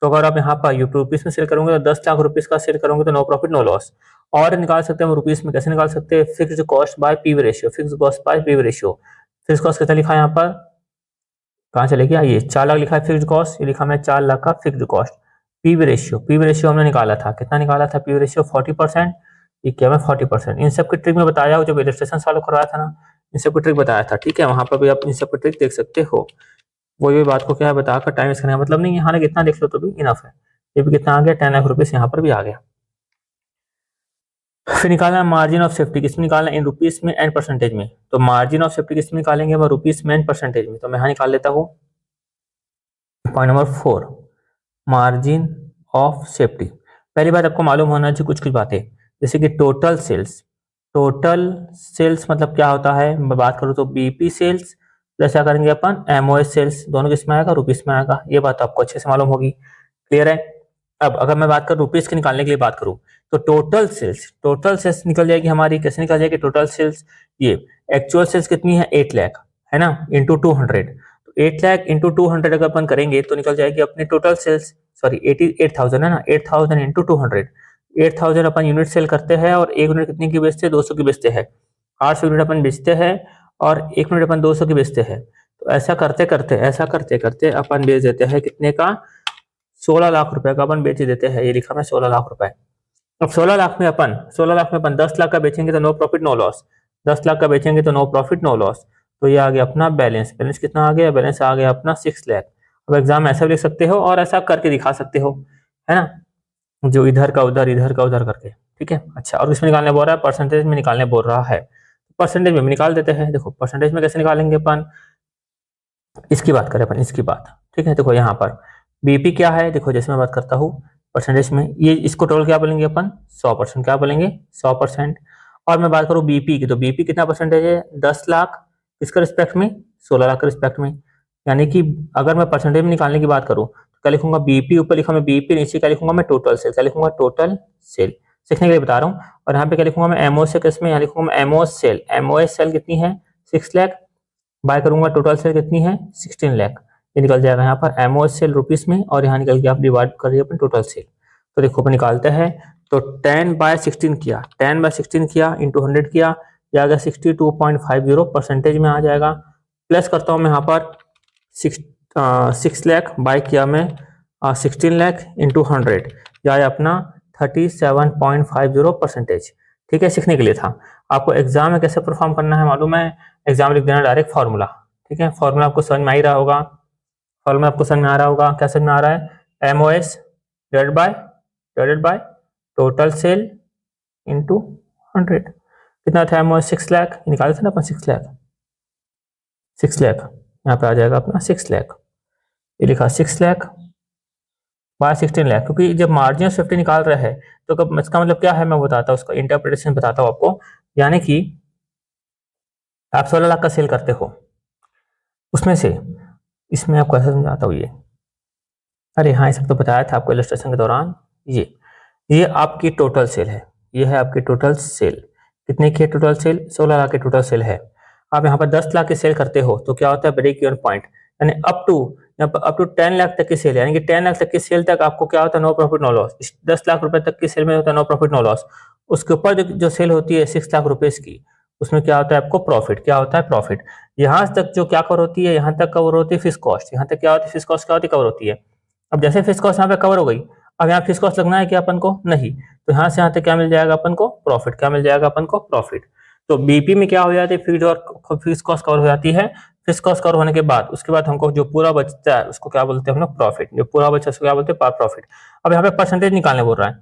तो अगर आप यहाँ पर रुपीस में सेल करोगे तो 10 लाख रुपीस का सेल करोगे तो नो प्रॉफिट नो लॉस। और निकाल सकते हैं हम रुपीस में, कैसे निकाल सकते हैं, fixed cost by PV ratio, fixed cost by PV ratio. Fixed cost कितना लिखा है यहाँ पर, कहाँ चले गया, ये 4 लाख लिखा है फिक्स्ड कॉस्ट, ये लिखा मैं 4 लाख का फिक्स्ड कॉस्ट। पीवी रेशियो हमने निकाला था, कितना निकाला था पीवी रेशियो 40%, ये क्या मैं 40%। इन सब की ट्रिक में बताया हो, जब इलस्ट्रेशन सॉल्व करवाया था ना, इन सब की ट्रिक बताया था, ठीक है, वहां पर भी आप इन सब की ट्रिक देख सकते हो। वही बात को क्या है बताकर टाइम वेस्ट करने का मतलब नहीं है। हालांकि इतना देख लो तो भी इनफ है। ये भी कितना आ गया, 10 लाख रुपीज यहाँ पर भी आ गया। फिर निकालना मार्जिन ऑफ सेफ्टी, किसमें निकालना, इन रुपीस में एंड परसेंटेज में। तो मार्जिन ऑफ सेफ्टी किसमें निकालेंगे, वो रुपीस में एंड परसेंटेज में। तो मैं यहाँ निकाल लेता हूँ point number 4, margin of safety. पहली बात आपको मालूम होना चाहिए कुछ कुछ बातें, जैसे कि टोटल सेल्स। टोटल सेल्स मतलब क्या होता है, मैं बात करूँ तो बीपी सेल्स प्लस क्या करेंगे अपन, एमओएस सेल्स, दोनों किसमें आएगा, रुपीस में आएगा। ये बात आपको अच्छे से मालूम होगी, क्लियर है। अब अगर मैं बात करूँ रुपीस के निकालने के लिए बात करूँ, तो टोटल सेल्स निकल जाएगी हमारी, कैसे निकल जाएगी टोटल सेल्स, ये एक्चुअल सेल्स कितनी है 8 लाख है ना, इंटू 200। तो 8 लाख इंटू 200 अगर अपन करेंगे तो निकल जाएगी अपनी टोटल सेल्स, सॉरी 88,000 है ना, 8,000 इंटू 200। 8,000 अपन यूनिट सेल करते हैं और एक यूनिट कितने की बेचते हैं, 200 की बेचते हैं। 800 यूनिट अपन बेचते हैं और एक यूनिट अपन 200 की बेचते हैं। तो ऐसा करते करते अपन बेच देते हैं कितने का, 16 लाख रुपए का अपन बेच देते हैं। ये लिखा मैं 16 लाख रुपए। अब 16 लाख में अपन 10 लाख का बेचेंगे तो no profit no loss, 10 lakh का बेचेंगे तो नो प्रॉफिट नो लॉस। तो ये आ गया अपना बैलेंस कितना आ गया, बैलेंस आ गया अपना 6 लाख। अब एग्जाम ऐसा भी लिख सकते हो और ऐसा करके दिखा सकते हो, है ना, जो इधर का उधर करके, ठीक है। अच्छा, और इसमें निकालने बोल रहा है, परसेंटेज में निकालने बोल रहा है, परसेंटेज में निकाल देते हैं। देखो परसेंटेज में कैसे निकालेंगे अपन, इसकी बात करें अपन, इसकी बात, ठीक है। देखो यहाँ पर बीपी क्या है, देखो जैसे मैं बात करता हूँ परसेंटेज में, ये इसको टोटल क्या बोलेंगे अपन, 100%, क्या बोलेंगे 100%। और मैं बात करूँ बीपी की, तो बीपी कितना परसेंटेज है, 10 लाख किसके रिस्पेक्ट में, 16 लाख के रिस्पेक्ट में। यानी कि अगर मैं परसेंटेज में निकालने की बात करूँ तो क्या लिखूंगा, बीपी ऊपर लिखा मैं बीपी, नीचे क्या लिखूंगा मैं टोटल सेल, क्या लिखूंगा टोटल सेल, सीखने के लिए बता रहा हूँ। और यहाँ पे क्या लिखूंगा मैं एमओ से, किसमें यहाँ लिखूंगा मैं एमओएस सेल कितनी है 6 लाख, बाय करूंगा टोटल सेल कितनी है 16 लाख। ये निकल जाएगा यहाँ पर एमओएस सेल रुपीस में, और यहाँ निकल के आप डिवाइड कर रही है अपन टोटल सेल। तो देखो अपन निकालते हैं, तो 10/16 किया, 10/16 किया इंटू 100 किया, ये आ गया 62.50 परसेंटेज में आ जाएगा। प्लस करता हूँ मैं यहाँ पर 6 लाख, बाय किया मैं 16 लाख इंटू 100, यह अपना 37.50 परसेंटेज। ठीक है, सीखने के लिए था। आपको एग्जाम में कैसे परफॉर्म करना है मालूम है, एग्जाम लिख देना डायरेक्ट फार्मूला, ठीक है। फार्मूला आपको समझ में आ ही रहा होगा, फार्मूला आपको समझ में आ रहा होगा, क्या समझ में आ रहा है, MOS divided by total sale into 100। कितना था एमओएस, 6 लाख, निकाले थे ना अपन 6 लाख, 6 लाख यहाँ पे आ जाएगा अपना 6 लाख। ये लिखा 6 लाख बाय 16 लाख, क्योंकि जब मार्जिन ऑफ सेफ्टी निकाल रहे हैं तो इसका मतलब क्या है मैं बताता हूँ, उसका इंटरप्रिटेशन बताता हूँ आपको। यानी कि आप 16 लाख का सेल करते हो, उसमें से, इसमें आपको ऐसा समझाता हूँ ये, अरे हाँ ये सब तो बताया था आपको इलस्ट्रेशन के दौरान। ये आपकी टोटल सेल है, ये है आपकी टोटल सेल। कितने की टोटल सेल, 16 लाख की टोटल सेल है। आप यहाँ पर 10 लाख की सेल करते हो तो क्या होता है ब्रेक इवन पॉइंट, यानी अप टू 10 लाख तक की सेल, यानी कि 10 लाख तक की सेल तक आपको क्या होता है, no profit no loss. 10 lakh रुपए तक की सेल में होता है नो प्रॉफिट नो लॉस। उसके ऊपर जो सेल होती है 6 लाख रुपए की, उसमें क्या होता है आपको प्रॉफिट, क्या होता है प्रॉफिट। यहाँ तक जो क्या कवर होती है, यहाँ तक कवर होती है फिक्स कॉस्ट, यहाँ तक क्या होती है फिक्स कॉस्ट, क्या होती है कवर होती है। अब जैसे फिक्स कॉस्ट यहाँ पे कवर हो गई, अब यहाँ फिक्स कॉस्ट लगना है क्या अपन को, नहीं, तो यहाँ से यहाँ तक क्या मिल जाएगा अपन को, प्रॉफिट, क्या मिल जाएगा अपन को, प्रॉफिट। तो बीपी में क्या हो जाती है, फिक्स और फिक्स कॉस्ट कवर हो जाती है। फिक्स कॉस्ट कवर होने के बाद उसके बाद हमको जो पूरा बचता है उसको क्या बोलते हैं हम लोग, प्रॉफिट। जो पूरा बचा उसको क्या बोलते हैं, प्रॉफिट। अब यहाँ पे परसेंटेज निकालने बोल रहा है,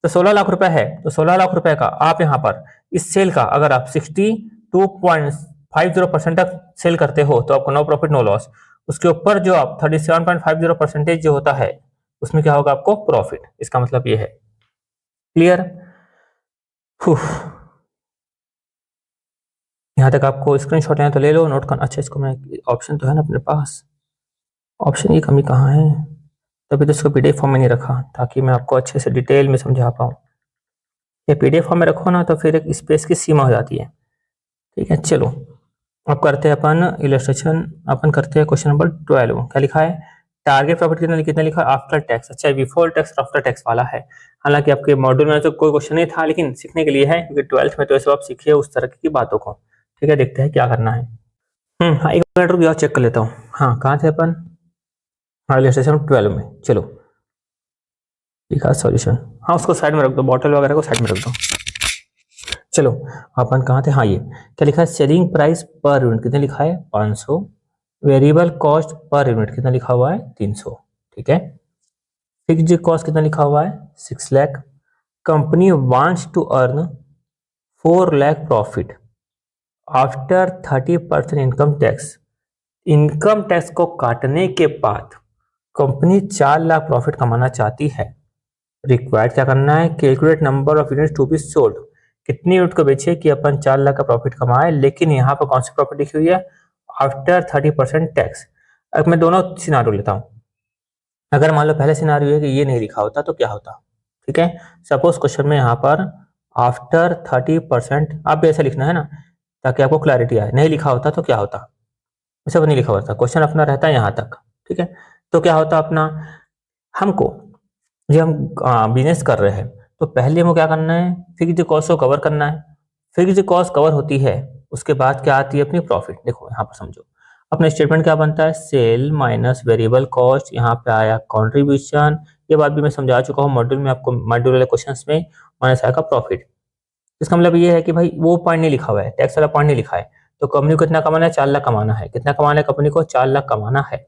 तो 16 लाख रुपए है, तो 16 लाख रुपए का आप यहाँ पर इस सेल का अगर आप 62.50% तक सेल करते हो तो आपको नो प्रॉफिट नो लॉस। उसके ऊपर जो आप 37.50% जो होता है उसमें क्या होगा आपको प्रॉफिट। इसका मतलब ये है, क्लियर। यहाँ तक आपको स्क्रीनशॉट लेना तो ले लो, नोट करना। अच्छा इसको मैं, ऑप्शन तो है ना अपने पास, ऑप्शन की कमी कहाँ है, तभी तो इसको पीडीएफ फॉर्म में नहीं रखा ताकि मैं आपको अच्छे से डिटेल में समझा पाऊँ। ये पीडीएफ फॉर्म में रखो ना तो फिर एक स्पेस की सीमा हो जाती है, ठीक है। चलो अब करते हैं अपन इलस्ट्रेशन, अपन करते हैं क्वेश्चन नंबर 12। क्या लिखा है, टारगेट प्रॉफिट कितना लिखा है आफ्टर टैक्स। अच्छा बिफोर टैक्स और आफ्टर टैक्स वाला है। हालांकि आपके मॉड्यूल में तो कोई क्वेश्चन नहीं था, लेकिन सीखने के लिए है क्योंकि 12th में तो ऐसे आप सीखिए उस तरह की बातों को, ठीक है। देखते हैं क्या करना है। हाँ एक मिनट रुक जाओ, चेक कर लेता हूँ। हाँ कहाँ थे अपन, हाँ इलस्ट्रेशन 12 में, चलो लिखा सॉल्यूशन, हाँ उसको साइड में रख दो, बॉटल वगैरह को साइड में रख दो। चलो अपन कहाँ थे, हाँ ये क्या लिखा है, सेलिंग प्राइस पर यूनिट कितने लिखा है 500, वेरिएबल कॉस्ट पर यूनिट कितना लिखा हुआ है 300, ठीक है। फिक्स्ड कॉस्ट कितना लिखा हुआ है 6 lakh. Company wants to earn 4 lakh profit after 30% income tax. Income tax को काटने के बाद कंपनी 4 लाख प्रॉफिट कमाना चाहती है। रिक्वायर्ड क्या करना है, calculate number of units to be sold. कितनी यूनिट को बेचे कि अपन 4 लाख का प्रॉफिट कमाए, लेकिन यहाँ पर कौन सी प्रॉफिट लिखी हुई है, आफ्टर 30% टैक्स। अब मैं दोनों सिनारियो लेता हूँ। अगर मान लो पहले सिनारियो है कि ये नहीं लिखा होता तो क्या होता, ठीक है। सपोज क्वेश्चन में यहाँ पर आफ्टर 30%, आप भी ऐसा लिखना है ना ताकि आपको क्लैरिटी आए। नहीं लिखा होता तो क्या होता, ऐसा नहीं लिखा होता, क्वेश्चन अपना रहता है यहाँ तक, ठीक है। तो क्या होता अपना, हमको जो हम बिजनेस कर रहे हैं तो पहले हमको क्या करना है, फिक्स्ड कॉस्ट को कवर करना है। फिक्स्ड कॉस्ट कवर होती है, उसके बाद क्या आती है अपनी प्रॉफिट। देखो यहाँ पर समझो, अपना स्टेटमेंट क्या बनता है, सेल माइनस वेरिएबल कॉस्ट, यहाँ पे आया कॉन्ट्रीब्यूशन। ये बात भी मैं समझा चुका हूँ मॉड्यूल में, आपको मॉड्यूल वाले क्वेश्चन में माइनस आएगा प्रॉफिट। इसका मतलब ये है कि भाई वो पॉइंट नहीं लिखा हुआ है, टैक्स वाला पॉइंट नहीं लिखा है, तो कंपनी को कितना कमाना है, 4 लाख कमाना है। कितना कमाना है कंपनी को, 4 लाख कमाना है।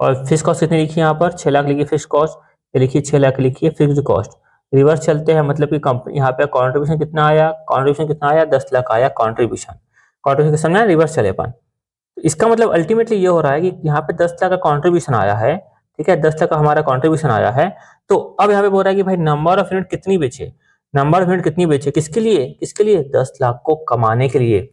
और फिक्स कॉस्ट कितनी लिखी है यहाँ पर, 6 लाख लिखी फिक्स कॉस्ट, ये लिखिए 6 लाख लिखी है फिक्स्ड कॉस्ट। रिवर्स चलते हैं, मतलब कि कंपनी यहाँ पे कॉन्ट्रीब्यूशन कितना आया, कॉन्ट्रीब्यूशन कितना आया, 10 लाख आया कॉन्ट्रीब्यूशन। कॉन्ट्रीब्यूशन समझना, रिवर्स चले अपन। तो इसका मतलब अल्टीमेटली ये हो रहा है कि यहाँ पे 10 लाख का कॉन्ट्रीब्यूशन आया है, ठीक है, 10 लाख का हमारा कॉन्ट्रीब्यूशन आया है। तो अब यहाँ पे बोल रहा है कि भाई नंबर ऑफ यूनिट कितनी बेचे, नंबर ऑफ यूनिट कितनी बेचे, किसके लिए, किसके लिए, 10 लाख को कमाने के लिए।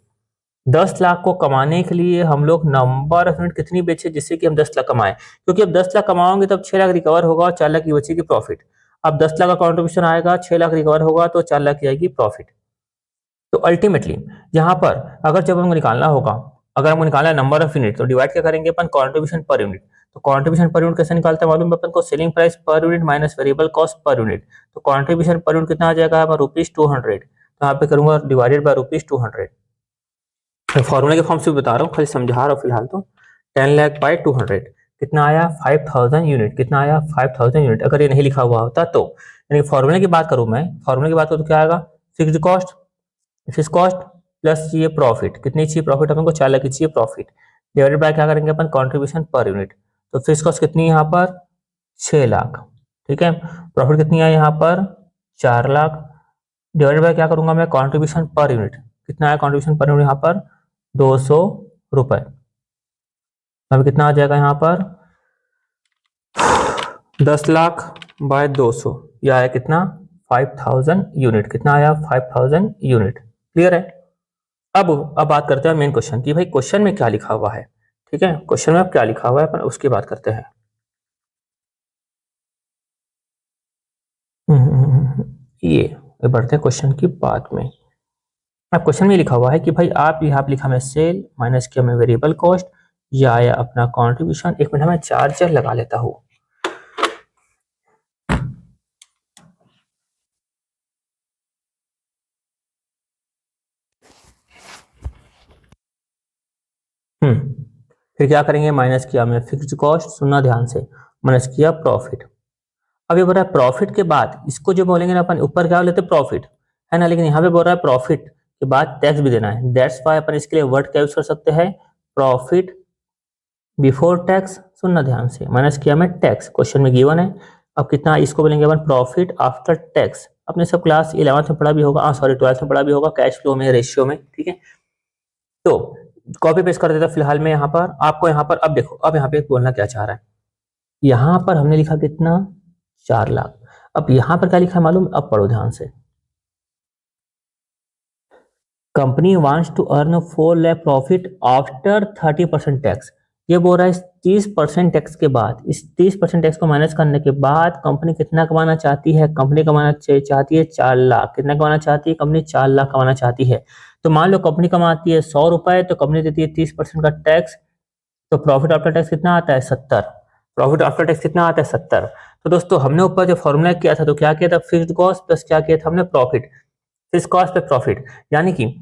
10 लाख को कमाने के लिए हम लोग नंबर ऑफ यूनिट कितनी बेचे जिससे कि हम 10 लाख कमाएं, क्योंकि अब 10 लाख कमाओगे तब 6 लाख रिकवर होगा और 4 लाख की बचेगी प्रॉफिट। अब 10 लाख का कॉन्ट्रीब्यूशन आएगा, 6 लाख रिकवर होगा तो 4 लाख की आएगी प्रॉफिट। तो अल्टीमेटली यहाँ पर अगर जब हमको निकालना होगा, अगर हमको निकालना है नंबर ऑफ यूनिट, तो डिवाइड क्या करेंगे अपन, कॉन्ट्रीब्यूशन पर यूनिट। तो कॉन्ट्रीब्यूशन पर यूनिट कैसे निकालते हैं मालूम है अपन को, selling price per unit minus variable cost per unit. तो कॉन्ट्रीब्यूशन पर यूनिट कितना आ जाएगा, ₹200। तो यहाँ पे करूंगा डिवाइडेड बाय ₹200। फॉर्मूला के फॉर्म से बता रहा हूँ, खाली समझा रहा हूँ फिलहाल तो। 10 लाख बाय 200 कितना आया, 5000 यूनिट। कितना आया, 5000 यूनिट। अगर ये नहीं लिखा हुआ होता तो, यानी फॉर्मूले की बात करूँ मैं, फॉर्मूले की बात करूँ तो क्या आएगा, fixed cost, fix cost plus ये प्रॉफिट। कितनी चाहिए प्रॉफिट अपन को, 4 लाख की चाहिए प्रॉफिट, डिवाइडेड बाय क्या करेंगे अपन, कॉन्ट्रीब्यूशन पर यूनिट। तो फिक्स कॉस्ट कितनी है यहाँ पर, 6 लाख, ठीक है। प्रॉफिट कितनी है यहाँ पर, 4 लाख, डिवाइडेड बाय क्या करूंगा मैं, कॉन्ट्रीब्यूशन पर यूनिट। कितना है कॉन्ट्रीब्यूशन पर यूनिट यहाँ पर, 200 रुपए। अब कितना आ जाएगा यहाँ पर, 10 लाख बाय 200, यह आया कितना, 5000 यूनिट। कितना आया, 5000 यूनिट। क्लियर है। अब बात करते हैं मेन क्वेश्चन की, भाई क्वेश्चन में क्या लिखा हुआ है, ठीक है। क्वेश्चन में अब क्या लिखा हुआ है अपन उसकी बात करते हैं। ये बढ़ते हैं क्वेश्चन की बात में। अब क्वेश्चन में लिखा हुआ है कि भाई आप यहाँ पे लिखा मैं सेल माइनस किया मैं वेरिएबल कॉस्ट, या आया अपना कॉन्ट्रीब्यूशन। एक मिनट मैं चार्जर लगा लेता हूँ। फिर क्या करेंगे, माइनस किया मैं फिक्स्ड कॉस्ट, सुनना ध्यान से, माइनस किया प्रॉफिट। अब ये बोल रहा है प्रॉफिट के बाद इसको जो बोलेंगे ना अपन, ऊपर क्या लेते प्रॉफिट, है ना, लेकिन यहाँ पे बोल रहा है प्रॉफिट के बाद टैक्स भी देना है। दैट्स वाई अपन इसके लिए वर्ड क्या यूज कर सकते हैं, प्रॉफिट बिफोर टैक्स। सुनना ध्यान से, माइनस किया मैं टैक्स, क्वेश्चन में गिवन है। अब कितना, इसको बोलेंगे अपन प्रॉफिट आफ्टर टैक्स। अपने सब क्लास 11th में पढ़ा भी होगा, सॉरी 12th में पढ़ा भी होगा, कैश फ्लो में, रेशियो में, ठीक है। तो कॉपी पेस्ट कर देता फिलहाल में यहाँ पर आपको। यहाँ पर अब देखो, अब यहाँ पे बोलना क्या चाह रहा है, यहाँ पर हमने लिखा कितना, 4 लाख। अब यहाँ पर क्या लिखा है मालूम, अब पढ़ो ध्यान से, company wants to earn 4 lakh profit after 30% tax. ये बोल रहा है इस 30% टैक्स के बाद, इस 30% टैक्स को माइनस करने के बाद कंपनी कितना कमाना चाहती है, कंपनी कमाना चाहती है 4 लाख। कितना कमाना चाहती है कंपनी, 4 लाख कमाना चाहती है। तो मान लो कंपनी कमाती है 100 रुपए, तो कंपनी देती है 30% का टैक्स, तो प्रॉफिट आफ्टर टैक्स कितना आता है, 70। प्रॉफिट आफ्टर टैक्स कितना आता है, 70। तो दोस्तों हमने ऊपर जो फॉर्मूला किया था तो क्या किया था, फिक्स्ड कॉस्ट प्लस क्या किया था हमने, प्रॉफिट, फिक्स कॉस्ट पे प्रॉफिट। यानी कि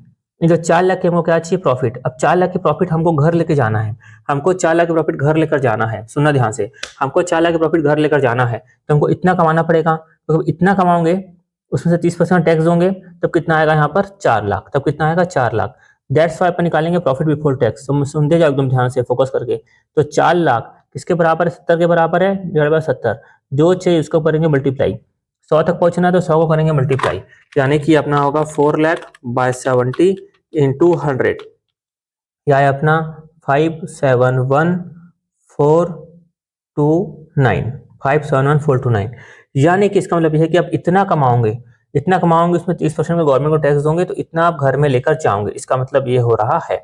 जो 4 लाख के हमको क्या चाहिए, प्रॉफिट। अब 4 लाख की प्रॉफिट हमको घर लेके जाना है, हमको 4 लाख की प्रॉफिट घर लेकर जाना है। सुनना ध्यान से, हमको 4 लाख की प्रॉफिट घर लेकर जाना है तो हमको इतना कमाना पड़ेगा। तो इतना कमाओगे उसमें से 30% टैक्स दोगे, तब कितना आएगा यहाँ पर, 4 लाख। तब कितना आएगा, 4 लाख। दैट्स वाई अपन निकालेंगे प्रॉफिट बिफोर टैक्स। सुनते जाओ एकदम ध्यान से फोकस करके। तो 4 लाख किसके बराबर है, 70 के बराबर है, डिवाइड बाय 70। जो चाहिए उसको करेंगे मल्टीप्लाई, 100 तक पहुंचना है तो 100 को करेंगे मल्टीप्लाई, यानी कि अपना होगा 4 लाख बाय 70 इंटू 100, या है अपना 571429, 571429। यानी कि इसका मतलब यह है कि आप इतना कमाओगे, उसमें 30% में गवर्नमेंट को टैक्स दोगे तो इतना आप घर में लेकर जाओगे। इसका मतलब ये हो रहा है।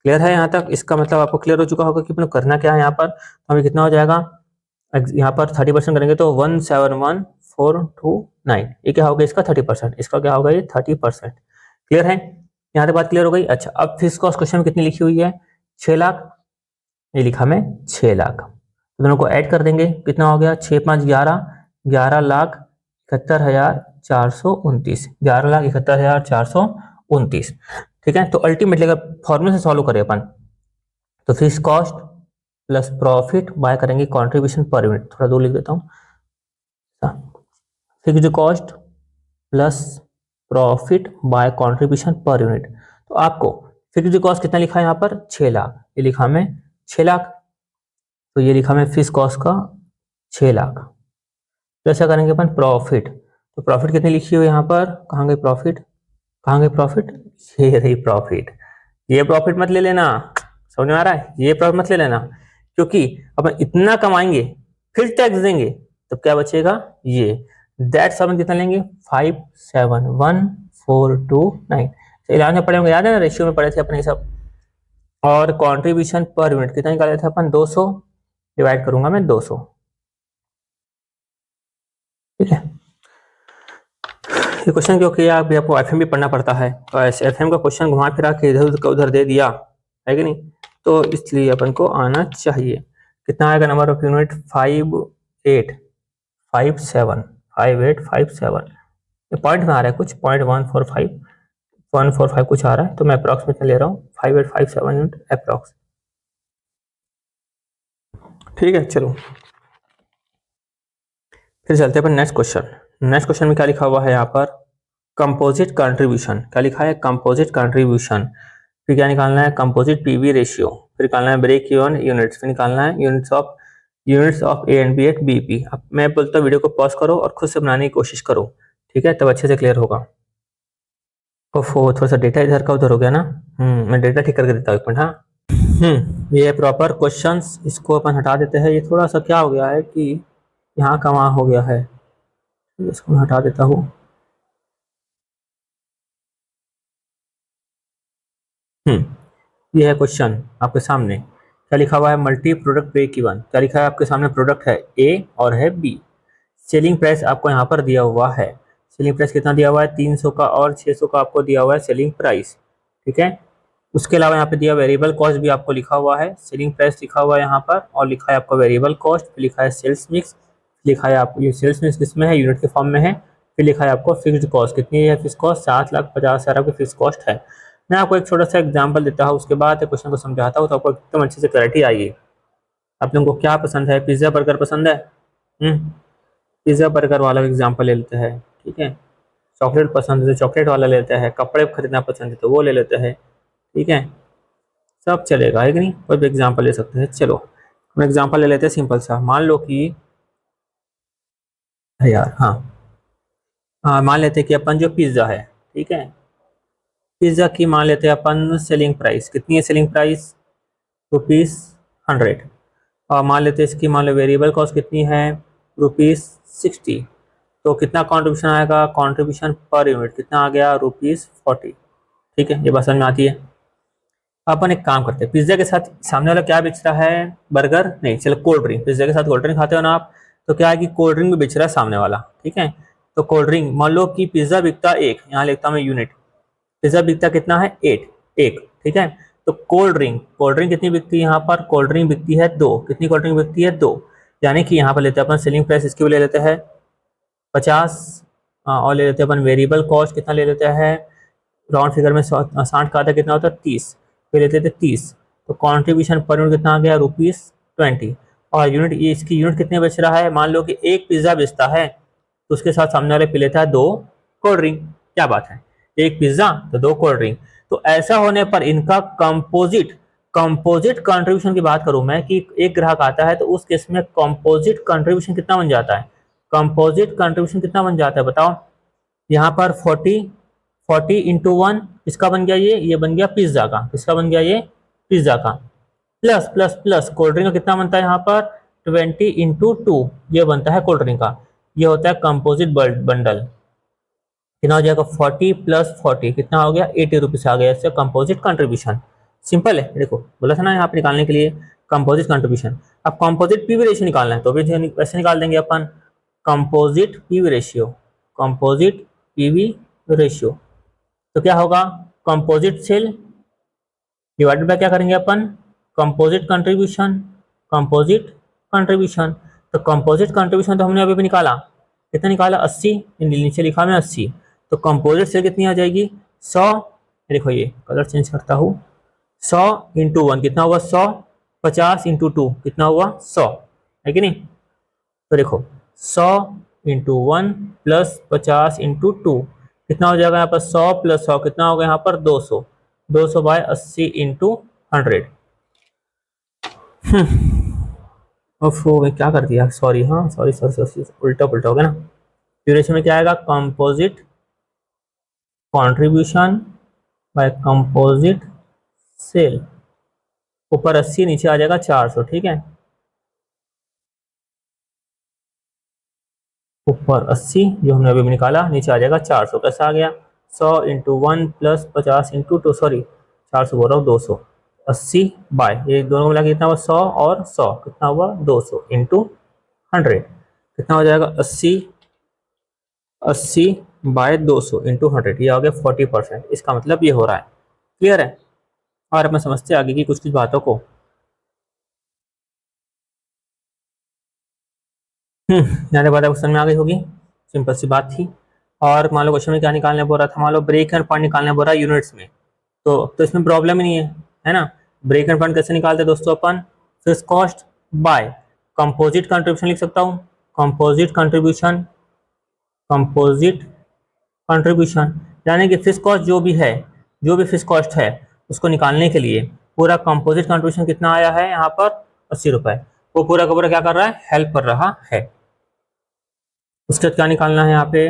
क्लियर है यहाँ तक? इसका मतलब आपको क्लियर हो चुका होगा कि अपने करना क्या है यहाँ पर। हमें कितना हो जाएगा, यहाँ पर 30% करेंगे तो 171429, ये क्या होगा इसका 30%, इसका क्या होगा ये 30%। क्लियर है? यहाँ तक बात क्लियर हो गई। अच्छा, अब फिक्स कॉस्ट क्वेश्चन में कितनी लिखी हुई है, 6 लाख, ये लिखा मैं 6 लाख। तो दोनों को ऐड कर देंगे, कितना हो गया 6 5 11, 11,71,429, 11,71,429। ठीक है, तो अल्टीमेटली अगर फॉर्मूले से सॉल्व करें अपन तो fix cost plus profit by करेंगे कंट्रीब्यूशन पर यूनिट, थोड़ा दूर लिख देता हूँ, fixed cost plus profit by contribution per unit. तो आपको फिक्स्ड कॉस्ट कितना लिखा है यहाँ पर 6 लाख, ये लिखा मैं 6 लाख, तो ये लिखा मैं फिक्स कॉस्ट का 6 लाख। तो ऐसा करेंगे अपन प्रॉफिट, तो प्रॉफिट कितनी लिखी हुई यहाँ पर, कहाँ गई प्रॉफिट, कहाँ गई प्रॉफिट, ये रही प्रॉफिट। ये प्रॉफिट मत ले लेना, समझ में आ रहा है, ये प्रॉफिट मत ले लेना, क्योंकि अपन इतना कमाएंगे फिर टैक्स देंगे तो क्या बचेगा ये, दैट्स अपन कितना लेंगे 571429। इलाज में पढ़े होंगे, याद है ना, रेशियो में पढ़े थे अपने सब। और कंट्रीब्यूशन पर यूनिट कितना निकाले थे अपन 200, डिवाइड करूंगा मैं 200। ठीक है, ये क्वेश्चन क्योंकि अभी आपको एफएम भी पढ़ना पड़ता है, तो ऐसे एफएम का क्वेश्चन घुमा फिरा के इधर उधर दे दिया है कि नहीं, तो इसलिए अपन को आना चाहिए। कितना आएगा नंबर ऑफ यूनिट 5857, ये पॉइंट में आ रहा है कुछ 0.145 कुछ आ रहा है, तो मैं अप्रॉक्स में ले रहा हूँ 5857 यूनिट अप्रॉक्स। ठीक है, चलो फिर चलते हैं अपन नेक्स्ट क्वेश्चन। नेक्स्ट क्वेश्चन में क्या लिखा हुआ है यहाँ पर, कंपोजिट कंट्रीब्यूशन। क्या लिखा है, कंपोजिट कंट्रीब्यूशन। फिर क्या निकालना है, कंपोजिट पीवी रेशियो, फिर निकालना है ब्रेक इवन यूनिट्स, फिर निकालना है units of A and B at BP. अब मैं बोलता हूँ वीडियो को पॉज करो और खुद से बनाने की कोशिश करो, ठीक है, तब अच्छे से क्लियर होगा। ओफो, थोड़ा सा डेटा इधर का उधर हो गया ना, मैं डेटा ठीक करके देता हूँ एक मिनट। हाँ, ये प्रॉपर क्वेश्चंस, इसको अपन हटा देते हैं। ये थोड़ा सा क्या हो गया है कि यहाँ का वहाँ हो गया है, इसको मैं हटा देता हूँ। ये है क्वेश्चन आपके सामने, क्या लिखा हुआ है, मल्टी प्रोडक्ट ब्रेक इवन। क्या लिखा है आपके सामने, प्रोडक्ट है ए और है बी, सेलिंग प्राइस आपको यहाँ पर दिया हुआ है। सेलिंग प्राइस कितना दिया हुआ है 300 का और 600 का आपको दिया हुआ है सेलिंग प्राइस। ठीक है, उसके अलावा यहाँ पे दिया वेरिएबल कॉस्ट भी आपको लिखा हुआ है, सेलिंग प्राइस लिखा हुआ है यहाँ पर, और लिखा है आपको वेरिएबल कॉस्ट, फिर लिखा है सेल्स मिक्स, लिखा है आपको ये सेल्स मिक्स किसमें है, यूनिट के फॉर्म में है, फिर लिखा है आपको फिक्स्ड कॉस्ट कितनी है, फिक्स कॉस्ट 7,50,000 की फिक्स कॉस्ट है। मैं आपको एक छोटा सा एग्जाम्पल देता हूँ, उसके बाद क्वेश्चन को समझाता हूँ, तो आपको एकदम अच्छे से क्लैरिटी आएगी। आप लोगों को क्या पसंद है, पिज्ज़ा बर्गर पसंद है, पिज्ज़ा बर्गर वाला एग्जाम्पल ले लेते हैं। ठीक है, चॉकलेट पसंद है तो चॉकलेट वाला लेते हैं, कपड़े खरीदना पसंद है तो वो ले लेते हैं। ठीक है, सब चलेगा है कि नहीं, कोई भी एग्जाम्पल ले सकते हैं। चलो हम एग्जाम्पल ले लेते हैं सिंपल सा, मान लो कि यार, हाँ मान लेते हैं कि अपन जो पिज्ज़ा है, ठीक है, पिज्ज़ा की मान लेते हैं अपन सेलिंग प्राइस कितनी है, सेलिंग प्राइस ₹100, और मान लेते हैं इसकी मान लो वेरिएबल कॉस्ट कितनी है ₹60। तो कितना कंट्रीब्यूशन आएगा, कंट्रीब्यूशन पर यूनिट कितना आ गया ₹40। ठीक है, ये बात समझ में आती है। अपन एक काम करते हैं, पिज्जा के साथ सामने वाला क्या बेच रहा है, बर्गर नहीं, चलो कोल्ड ड्रिंक, पिज्जा के साथ कोल्ड ड्रिंक खाते हो ना आप, तो क्या है कि कोल्ड ड्रिंक भी बेच रहा है सामने वाला। ठीक है, तो कोल्ड ड्रिंक मान लो कि पिज्जा बिकता एक, यहाँ लिखता हूँ मैं यूनिट, पिज्जा बिकता कितना है एक। ठीक है, तो कोल्ड ड्रिंक कितनी बिकती है यहाँ पर, कोल्ड ड्रिंक बिकती है 2, कितनी कोल्ड ड्रिंक बिकती है 2, यानी कि यहाँ पर लेते हैं अपन सेलिंग प्राइस, इसकी भी ले लेते हैं 50, और ले लेते हैं अपन वेरिएबल कॉस्ट कितना ले लेते हैं, राउंड फिगर में 60 का आधा कितना होता है 30, फिर लेते थे 30, तो कंट्रीब्यूशन पर यूनिट कितना आ गया ₹20। और यूनिट, ये इसकी यूनिट कितने बेच रहा है, मान लो कि एक पिज्ज़ा बेचता है तो उसके साथ सामने वाले पी लेता है 2 कोल्ड ड्रिंक। क्या बात है, एक पिज्ज़ा तो 2 कोल्ड ड्रिंक, तो ऐसा होने पर इनका कंपोजिट कंपोजिट कंट्रीब्यूशन की बात करूं मैं कि एक ग्राहक आता है तो उस केस में कंपोजिट कंट्रीब्यूशन कितना बन जाता है, कंपोजिट कंट्रीब्यूशन कितना बन जाता है बताओ। यहाँ पर 40 इंटू 1 इसका बन गया, ये बन गया पिज्जा का, किसका बन गया ये पिज्जा का, plus plus plus cold drink का कितना बनता है यहाँ पर 20 इंटू 2 ये बनता है कोल्ड ड्रिंक का। ये होता है कंपोजिट बंडल। कितना हो जाएगा 40 प्लस 40 कितना हो गया 80 रुपीज आ गया, इससे कंपोजिट कंट्रीब्यूशन। सिंपल है, देखो बोला था ना यहाँ पे निकालने के लिए कंपोजिट कंट्रीब्यूशन। अब कंपोजिट पीवी रेशियो निकालना है तो भी वैसे निकाल देंगे अपन, composite PV ratio, composite PV ratio. तो क्या होगा कंपोजिट सेल डिवाइडेड बाय क्या करेंगे अपन कंपोजिट कंट्रीब्यूशन, कंपोजिट कंट्रीब्यूशन। तो कंपोजिट कंट्रीब्यूशन तो हमने अभी भी निकाला, कितना निकाला 80, नीचे लिखा मैं 80। तो कंपोजिट सेल कितनी आ जाएगी 100। देखो ये कलर चेंज करता हूँ, 100 इंटू 1 कितना हुआ 100, 50 इंटू 2 कितना हुआ 100, है कि नहीं। तो देखो 100 इंटू 1 प्लस 50 इंटू 2 कितना हो जाएगा यहाँ पर 100 प्लस 100 कितना होगा यहाँ पर 200, 200 बाय 80 इंटू 100। ओफो मैं क्या कर दिया, सॉरी, हाँ सॉरी सॉरी सॉरी उल्टा पुल्टा हो गया ना। ड्यूरेशन में क्या आएगा composite contribution by composite sale, ऊपर 80 नीचे आ जाएगा 400, ठीक है। ऊपर 80 जो हमने अभी भी निकाला, नीचे आ जाएगा 400, कैसा आ गया 100 इंटू 1 प्लस 50 इंटू 2, सॉरी 400 बोल रहा हूँ 200, 80 बाय ये दोनों मिला के कितना हुआ 100 और 100 कितना हुआ 200 इंटू 100 कितना हो जाएगा 80 बाय 200 इंटू 100, ये आ गया 40%। इसका मतलब ये हो रहा है, क्लियर है। और अपन समझते आगे की कुछ कुछ बातों को। यहाँ बात क्वेश्चन में आ गई होगी, सिंपल सी बात थी। और मान लो क्वेश्चन में क्या निकालने बोल रहा था, मान लो ब्रेक एंड पॉइंट निकालने बोल रहा है यूनिट्स में, तो इसमें प्रॉब्लम ही नहीं है ना। ब्रेक एंड पॉइंट कैसे निकालते हैं दोस्तों अपन, fix cost by composite contribution लिख सकता हूँ, कंपोजिट कंट्रीब्यूशन, कंपोजिट कंट्रीब्यूशन यानी कि फिक्स कॉस्ट जो भी है, जो भी फिक्स कॉस्ट है उसको निकालने के लिए पूरा कंपोजिट कंट्रीब्यूशन कितना आया है यहाँ पर 80 रुपए, वो पूरा का पूरा क्या कर रहा है हेल्प कर रहा है। उसके बाद क्या निकालना है यहाँ पे,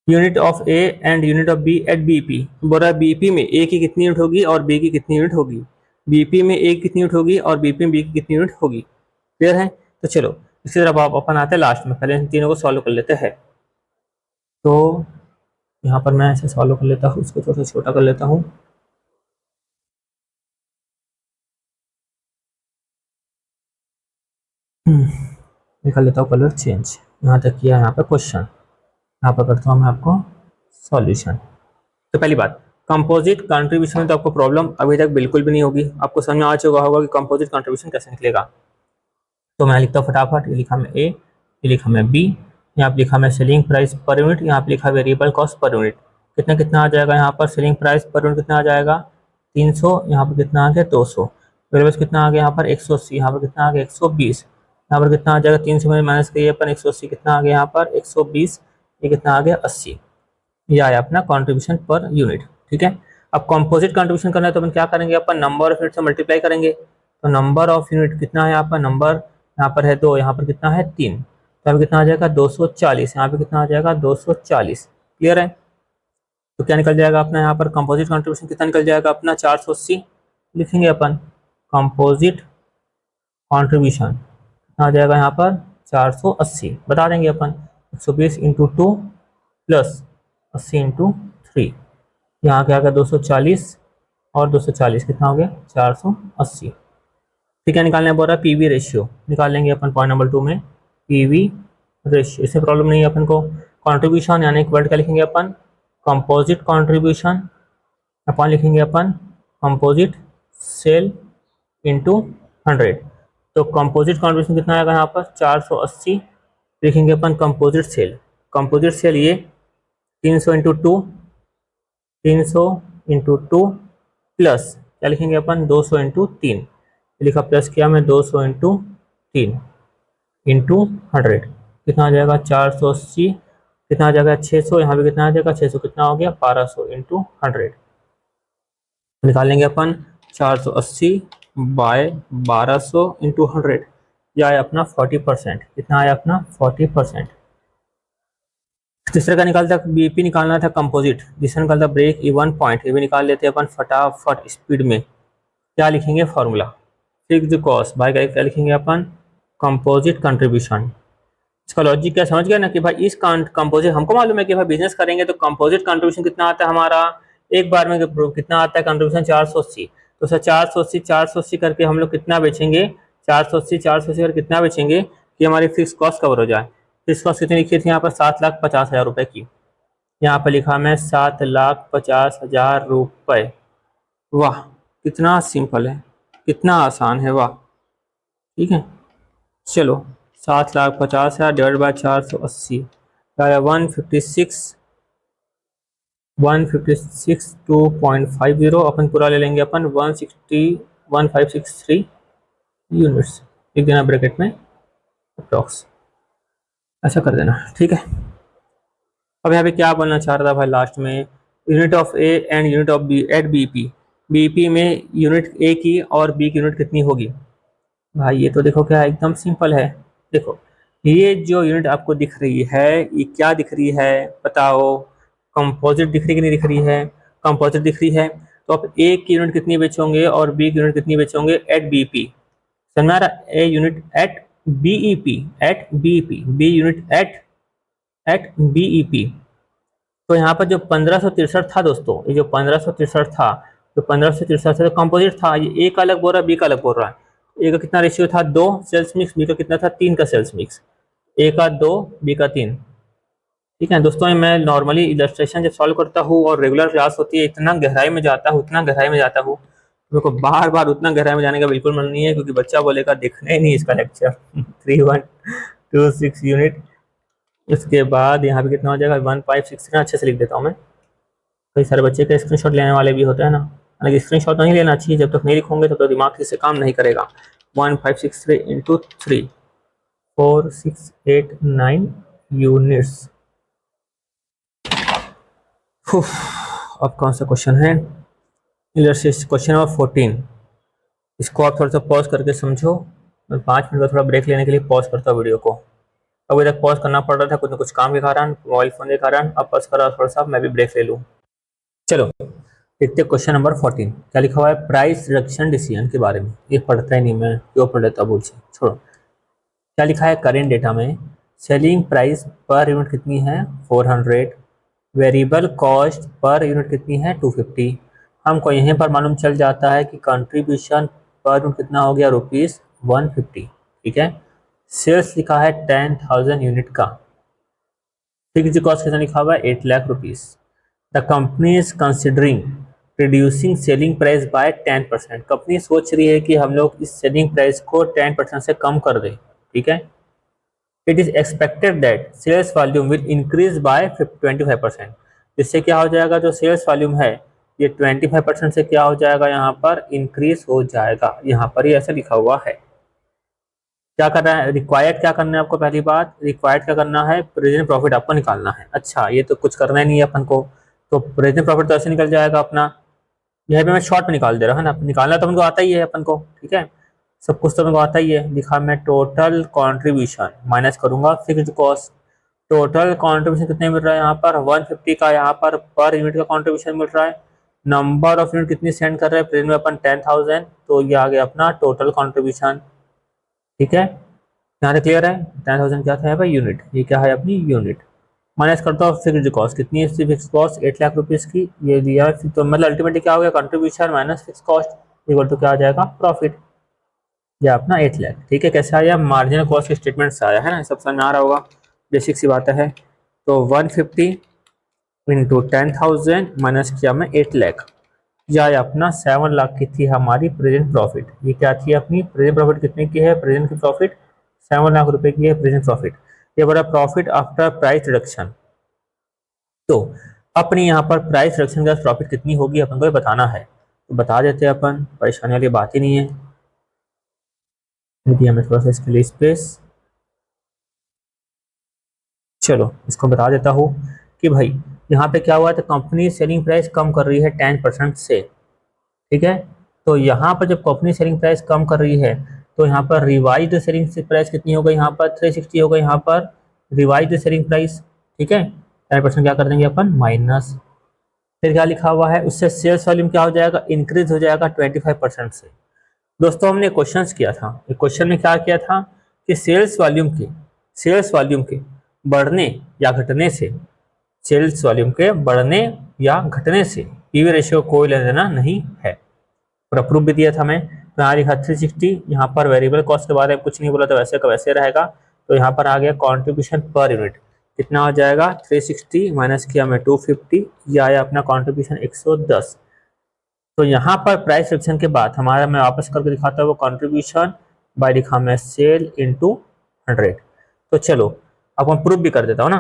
unit of A and unit of B at BP. बोल रहा है बीपी में ए की कितनी यूनिट होगी और बी की कितनी यूनिट होगी, बीपी में ए की कितनी यूनिट होगी और बीपी में बी की कितनी यूनिट होगी, क्लियर है। तो चलो इसी तरह आप अपन आते हैं लास्ट में, पहले इन तीनों को सॉल्व कर लेते हैं। तो यहाँ पर मैं ऐसे सॉल्व कर लेता हूँ, उसको थोड़ा सा छोटा कर लेता हूँ। निकाल लेता हूँ कलर चेंज, यहाँ तक किया यहाँ पे क्वेश्चन, यहाँ पर करता हूँ मैं आपको सॉल्यूशन। तो पहली बात कंपोजिट कंट्रीब्यूशन में तो आपको प्रॉब्लम अभी तक बिल्कुल भी नहीं होगी, आपको समझ में आ चुका होगा कि कंपोजिट कंट्रीब्यूशन कैसे निकलेगा। तो मैं लिखता हूँ फटाफट, ये लिखा मैं ए, ये लिखा मैं बी, यहाँ पे लिखा मैं सेलिंग प्राइस पर यूनिट, यहाँ पे लिखा वेरिएबल कॉस्ट पर यूनिट। कितना कितना आ जाएगा यहाँ पर सेलिंग प्राइस पर यूनिट कितना आ जाएगा 300, यहाँ पर कितना आ गया 200, वेरिएबल कितना आ गया यहाँ पर 180, यहाँ पर कितना आ गया 120, यहाँ पर कितना आ जाएगा 300 में माइनस करिए अपन 180 कितना आ गया यहाँ पर 120, ये कितना आ गया 80, ये आया अपना कंट्रीब्यूशन पर यूनिट, ठीक है। अब कंपोजिट कंट्रीब्यूशन करना है तो अपन क्या करेंगे, अपन नंबर ऑफ यूनिट से मल्टीप्लाई करेंगे। तो नंबर ऑफ यूनिट कितना है यहाँ पर, नंबर यहाँ पर है 2, यहाँ पर कितना है 3, तो अभी कितना आ जाएगा 240, यहाँ पे कितना आ जाएगा 240, क्लियर है। तो क्या निकल जाएगा अपना यहाँ पर कंपोजिट कंट्रीब्यूशन कितना निकल जाएगा अपना 480 लिखेंगे अपन, कंपोजिट कंट्रीब्यूशन कितना आ जाएगा यहाँ पर 480 बता देंगे अपन, 120 इंटू 2 प्लस 80 इंटू 3, यहाँ क्या आ गया 240 और 240 कितना हो गया 480, ठीक है। निकालने बोल रहा है पीवी रेशियो, निकाल लेंगे अपन पॉइंट नंबर 2 में पीवी रेशियो, इससे प्रॉब्लम नहीं है अपन को। कंट्रीब्यूशन यानी एक वर्ड क्या लिखेंगे अपन कंपोजिट कंट्रीब्यूशन, अपन लिखेंगे अपन कंपोजिट सेल इंटू 100। तो कंपोजिट कंट्रीब्यूशन कितना आएगा यहाँ पर 480, लिखेंगे अपन कंपोजिट सेल, कंपोजिट सेल ये 300 इंटू 2, 300 इंटू 2 प्लस क्या लिखेंगे अपन 200 इंटू 3, लिखा प्लस किया मैं 200 इंटू 3 इंटू 100 कितना आ जाएगा 480, कितना आ जाएगा 600, यहाँ पे कितना आ जाएगा 600 कितना हो गया 1200 इंटू 100, निकाल लेंगे अपन 480 बाय 1200 इंटू 100, यह आया अपना 40%। कितना आया अपना 40%। तीसरे का निकालता बीपी निकालना था कंपोजिट, जिससे निकालता ब्रेक इवन पॉइंट, ये भी निकाल लेते हैं अपन फटाफट स्पीड में। क्या लिखेंगे फॉर्मूला, फिक्स्ड कॉस्ट बाय क्या लिखेंगे अपन कंपोजिट कंट्रीब्यूशन। इसका लॉजिक क्या समझ गया ना कि भाई इस कंपोजिट, हमको मालूम है कि भाई बिजनेस करेंगे तो कंपोजिट कंट्रीब्यूशन कितना आता है हमारा, एक बार में कितना आता है कंट्रीब्यूशन 480। तो सर 480 करके हम लोग कितना बेचेंगे, 480 करके कितना बेचेंगे कि हमारी फिक्स कॉस्ट कवर हो जाए। फिक्स कॉस्ट कितनी लिखी थी यहाँ पर 7,50,000 रुपए की, यहाँ पर लिखा मैं 7,50,000 रुपए। वाह कितना सिंपल है, कितना आसान है, वाह। ठीक है चलो 7,50,000 डिवाइड बाय 480, 156 2.50, अपन पूरा ले लेंगे अपन 160 1563 यूनिट्स, लिख देना ब्रैकेट में अप्रॉक्स, ऐसा कर देना। ठीक है अब यहाँ पे क्या बोलना चाह रहा था भाई लास्ट में, unit of A and unit of B at BP, BP में यूनिट ए की और बी की यूनिट कितनी होगी। भाई ये तो देखो क्या एकदम सिंपल है, देखो ये जो यूनिट आपको दिख रही है ये क्या दिख रही है बताओ, कंपोजिट दिख रही कि नहीं दिख रही है, कंपोजिट दिख रही है। तो आप ए की यूनिट कितनी बेचोगे और बी की यूनिट कितनी बेचोगे एट बीपी, समझ आ रहा, A unit at BEP, at BEP, B unit at BEP. तो यहाँ पर जो 1563 था दोस्तों, ये जो 1563 था, जो 1563 था कंपोजिट था, ये ए का अलग बोल रहा है बी का अलग बोल रहा है। ए का कितना रेशियो था 2 सेल्स मिक्स, बी का कितना था 3 का सेल्स मिक्स, ए का 2 बी का 3। ठीक है दोस्तों मैं नॉर्मली इलस्ट्रेशन जब सॉल्व करता हूँ और रेगुलर क्लास होती है इतना गहराई में जाता हूँ, इतना गहराई में जाता हूँ, मेरे को बार बार उतना गहराई में जाने का बिल्कुल मन नहीं है, क्योंकि बच्चा बोलेगा देखना ही नहीं इसका लेक्चर 3126 यूनिट। उसके बाद यहाँ पे कितना हो जाएगा 156, अच्छे से लिख देता हूँ मैं, कई सारे बच्चे का स्क्रीनशॉट लेने वाले भी होते हैं ना, हालांकि स्क्रीनशॉट नहीं लेना चाहिए, जब तक नहीं लिखोगे तब तक दिमाग ठीक से काम नहीं करेगा। 1563 इंटू 3 4689 यूनिट्स। अब कौन सा क्वेश्चन है, क्वेश्चन नंबर 14, इसको आप थोड़ा सा पॉज करके समझो, मैं 5 मिनट का थोड़ा ब्रेक लेने के लिए पॉज करता हूँ वीडियो को। अभी तक पॉज करना पड़ रहा था कुछ न कुछ काम के कारण, मोबाइल फोन के कारण, अब पॉज करा थोड़ा सा मैं भी ब्रेक ले लूँ। चलो देखते क्वेश्चन नंबर 14 क्या लिखा हुआ है, प्राइस रिडक्शन डिसीजन के बारे में। ये पढ़ता ही नहीं मैं, क्यों पढ़ लेता बोल से, छोड़ो। क्या लिखा है करेंट डेटा में सेलिंग प्राइस पर यूनिट कितनी है 400, वेरिएबल कॉस्ट पर यूनिट कितनी है 250। हमको यहीं पर मालूम चल जाता है कि कंट्रीब्यूशन पर यूनिट कितना हो गया ₹150। ठीक है सेल्स लिखा है 10,000 यूनिट का, फिक्स्ड कॉस्ट कितना लिखा हुआ है 8 lakh rupees. The company is considering reducing selling price by 10%, company सोच रही है कि हम लोग इस सेलिंग प्राइस को 10% से कम कर दें। ठीक है it is expected that sales volume will increase by 25%, इससे क्या हो जाएगा जो सेल्स वॉल्यूम है ये 25% से क्या हो जाएगा यहाँ पर इंक्रीज हो जाएगा, यहाँ पर ही ऐसा लिखा हुआ है। क्या करना है रिक्वायर्ड, क्या करना है आपको, पहली बात रिक्वायर्ड क्या करना है प्रेजेंट प्रॉफिट आपको निकालना है। अच्छा ये तो कुछ करना ही नहीं है अपन को, तो प्रेजेंट प्रॉफिट तो ऐसे निकल जाएगा अपना, यह भी मैं शॉर्ट में निकाल दे रहा है ना, निकालना तो अपन को आता ही है अपन को। ठीक है सब कुछ तो अपन को आता ही है, लिखा मैं टोटल कॉन्ट्रीब्यूशन माइनस करूंगा फिक्स्ड कॉस्ट। टोटल कॉन्ट्रीब्यूशन कितने मिल रहा है यहाँ पर 150 का, यहाँ पर यूनिट का कॉन्ट्रीब्यूशन मिल रहा है। नंबर ऑफ यूनिट कितनी सेंड कर रहे हैं प्रेजेंट में अपन 10,000, तो ये आ गया अपना टोटल कॉन्ट्रीब्यूशन। ठीक है यहाँ से क्लियर है 10,000 क्या था भाई यूनिट, ये क्या है अपनी यूनिट। माइनस करता हूँ फिक्स्ड कॉस्ट, कितनी है इसकी फिक्स कॉस्ट 8 लाख रुपीस की, ये दिया तो मतलब अल्टीमेटली क्या हो गया contribution minus fix cost equal to क्या आ जाएगा प्रॉफिट, या अपना 8 लाख। ठीक है कैसे आया मार्जिनल कॉस्ट के स्टेटमेंट से आया है ना, सब समझ में आ रहा होगा, बेसिक सी बात है। तो 150 इंटू 10,000 माइनस किया मैं 8 लाख, या अपना 7 लाख की थी हमारी प्रेजेंट प्रॉफिट। ये क्या थी अपनी प्रेजेंट प्रॉफिट कितने की है, प्रेजेंट की प्रॉफिट 7 लाख रुपए की है प्रेजेंट प्रॉफिट, ये बड़ा प्रॉफिट आफ्टर प्राइस रिडक्शन। तो अपनी यहाँ पर प्राइस रिडक्शन का प्रॉफिट कितनी होगी अपन को ये बताना है, तो बता देते हैं अपन, परेशानी वाली बात ही नहीं है। यदि हमें थोड़ा सा इसके लिए स्पेस, चलो इसको बता देता हूँ कि भाई यहाँ पे क्या हुआ है, तो कंपनी सेलिंग प्राइस कम कर रही है 10% से। ठीक है। तो यहाँ पर जब कंपनी सेलिंग प्राइस कम कर रही है तो यहाँ पर रिवाइज्ड सेलिंग प्राइस कितनी हो गई, यहाँ पर 360 हो गई, यहाँ पर रिवाइज्ड सेलिंग प्राइस। ठीक है, 10% क्या कर देंगे अपन माइनस। फिर क्या लिखा हुआ है, उससे सेल्स वॉल्यूम क्या हो जाएगा, इंक्रीज हो जाएगा 25% से। दोस्तों हमने क्वेश्चन किया था, क्वेश्चन में क्या किया था कि सेल्स वॉल्यूम के बढ़ने या घटने से, सेल्स वॉल्यूम के बढ़ने या घटने से पीवी रेशियो कोई लेना देना नहीं है। और अप्रूव भी दिया था मैं। तो यहाँ लिखा 360, यहाँ पर वेरिएबल कॉस्ट के बारे में कुछ नहीं बोला, तो वैसे का वैसे रहेगा। तो यहाँ पर आ गया कॉन्ट्रीब्यूशन पर यूनिट कितना हो जाएगा, 360 माइनस किया मैं 250, ये आया अपना कॉन्ट्रीब्यूशन 110। तो यहाँ पर प्राइस रिडक्शन के बाद हमारा, मैं वापस करके दिखाता हूँ, वो कॉन्ट्रीब्यूशन बाय लिखा मैं सेल इंटू 100। तो चलो अब हम प्रूफ भी कर देता हूँ ना।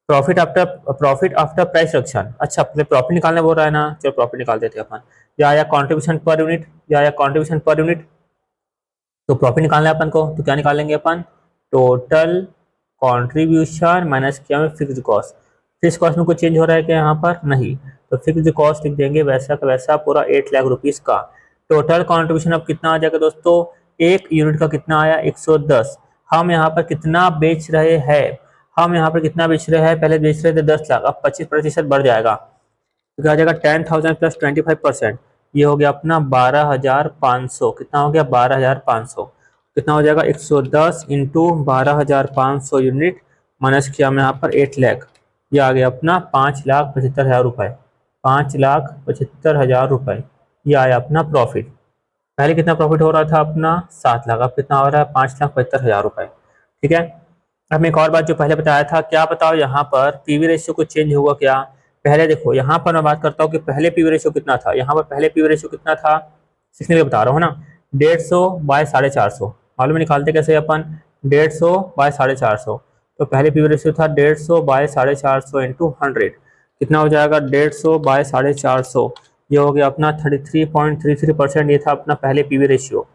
प्रॉफिट आफ्टर प्राइस रिडक्शन, अच्छा पहले प्रॉफिट निकालने बोल रहा है ना, चलो प्रॉफिट निकाल देते हैं अपन। या आया कॉन्ट्रीब्यूशन पर यूनिट, या आया कॉन्ट्रीब्यूशन पर यूनिट। तो प्रॉफिट निकालना है अपन को, तो क्या निकालेंगे अपन, टोटल कॉन्ट्रीब्यूशन माइनस किया में फिक्स्ड कॉस्ट। फिक्स्ड कॉस्ट में कुछ चेंज हो रहा है क्या यहाँ पर, नहीं। तो फिक्स्ड कॉस्ट लिख देंगे वैसा का वैसा पूरा 8 लाख रुपीस का। टोटल कॉन्ट्रीब्यूशन अब कितना आ जाएगा दोस्तों, एक यूनिट का कितना आया 110। हम यहाँ पर कितना बेच रहे हैं, हम यहाँ पर कितना बेच रहे हैं, पहले बेच रहे थे 10 लाख, अब 25% बढ़ जाएगा। तो क्या हो जाएगा 10,000 प्लस 25%, ये हो गया अपना 12,500। कितना हो गया 12,500। कितना हो जाएगा 110 इंटू 12,500 यूनिट माइनस किया मैं यहाँ पर 8 लाख, ये आ गया अपना 5,75,000 रुपये। 5,75,000 रुपये ये आया अपना प्रॉफिट। पहले कितना प्रॉफिट हो रहा था अपना 7 लाख, अब कितना हो रहा है 5,75,000 रुपये। ठीक है। अब एक और बात जो पहले बताया था, क्या बताओ यहाँ पर पीवी रेशियो को चेंज होगा क्या। पहले देखो यहाँ पर मैं बात करता हूँ कि पहले पीवी रेशियो कितना था, यहाँ पर पहले पीवी रेशियो कितना था, सीखने के बता रहा हूँ ना, 150 बाय 450। मालूम है निकालते कैसे अपन, 150 बाय 450। तो पहले पीवी रेशियो था 150 बाय 450 इंटू 100। कितना हो जाएगा 150 बाय 450, ये हो गया अपना 33.33%। ये था अपना पहले पीवी रेशियो।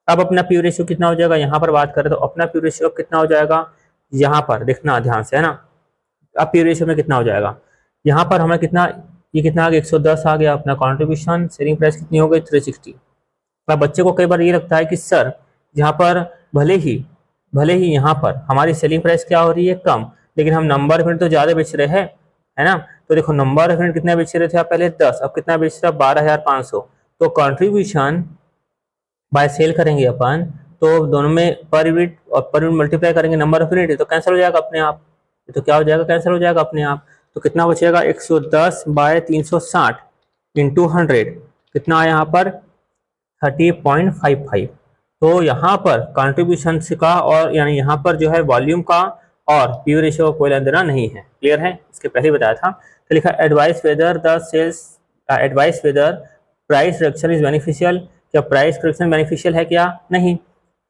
अब अपना पीवी रेशियो कितना हो जाएगा, यहाँ पर बात करें तो अपना पीवी रेशियो कितना हो जाएगा, यहाँ पर देखना ध्यान से है ना। अब पीवी रेशियो में कितना हो जाएगा, यहाँ पर हमें कितना, ये कितना आ गया 110 आ गया अपना कॉन्ट्रीब्यूशन, सेलिंग प्राइस कितनी हो गई 360। अब बच्चे को कई बार ये लगता है कि सर यहाँ पर भले ही यहाँ पर हमारी सेलिंग प्राइस क्या हो रही है कम, लेकिन हम नंबर ऑफ यूनिट तो ज़्यादा बेच रहे हैं, है ना। तो देखो नंबर ऑफ यूनिट कितना बेच रहे थे आप पहले 10, अब कितना बेच रहे 12,500। तो कॉन्ट्रीब्यूशन बाय सेल करेंगे अपन, तो दोनों में पर यूनिट और पर यूनिट मल्टीप्लाई करेंगे नंबर ऑफ यूनिट, तो कैंसिल हो जाएगा अपने आप। तो क्या हो जाएगा, कैंसिल हो जाएगा अपने आप। तो कितना बचेगा 110 बाय 360 इंटू 100, कितना आया यहाँ पर 30.55। तो यहाँ पर कॉन्ट्रीब्यूशन का और यानी यहाँ पर जो है वॉल्यूम का और पीवी रेशियो का कोई लेना देना नहीं है। क्लियर है, इसके पहले ही बताया था। तो लिखा advice whether the sales, advice whether price reduction is beneficial. क्या प्राइस रिडक्शन बेनिफिशियल है क्या, नहीं।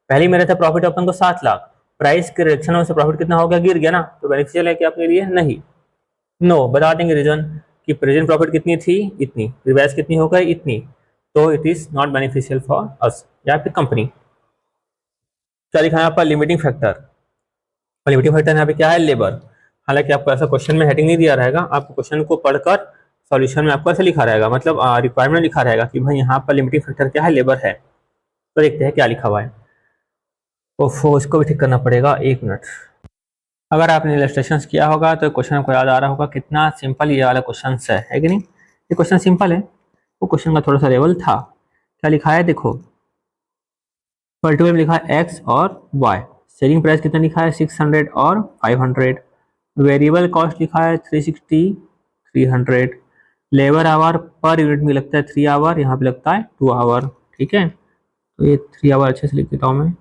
पहले मेरा था प्रॉफिट अपन को 7 लाख, प्राइस के रिडक्शन से प्रॉफिट कितना हो गया, गिर गया ना, तो बेनिफिशियल है क्या अपने लिए, नहीं। नो, बता देंगे रीजन कि प्रेजेंट प्रॉफिट कितनी थी, इतनी, रिवाइज कितनी हो गई, इतनी, तो it is not beneficial for us या फिर कंपनी। क्या लिखा है यहाँ पर, लिमिटिंग फैक्टर। लिमिटिंग फैक्टर यहाँ पे क्या है, लेबर। हालांकि आपको ऐसा क्वेश्चन में हेडिंग नहीं दिया रहेगा, आपको क्वेश्चन को पढ़कर सॉल्यूशन में आपको ऐसे लिखा रहेगा, मतलब रिक्वायरमेंट लिखा रहेगा कि भाई यहाँ पर लिमिटिंग फैक्टर क्या है, लेबर है। तो देखते हैं क्या लिखा हुआ है। ओफो, इसको भी ठीक करना पड़ेगा, 1 मिनट। अगर आपने इलस्ट्रेशन किया होगा तो क्वेश्चन आपको याद आ रहा होगा, कितना सिंपल ये वाला क्वेश्चन है कि नहीं। ये क्वेश्चन सिंपल है, वो क्वेश्चन का थोड़ा सा लेवल था। क्या लिखा है देखो, पर्टिकुलर में लिखा है एक्स और वाई, सेलिंग प्राइस कितना लिखा है 600 और 500, वेरिएबल कॉस्ट लिखा है 360 300, लेबर आवर पर यूनिट में लगता है 3 आवर, यहाँ पे लगता है 2 आवर। ठीक है, तो ये 3 आवर अच्छे से लिख देता हूँ मैं,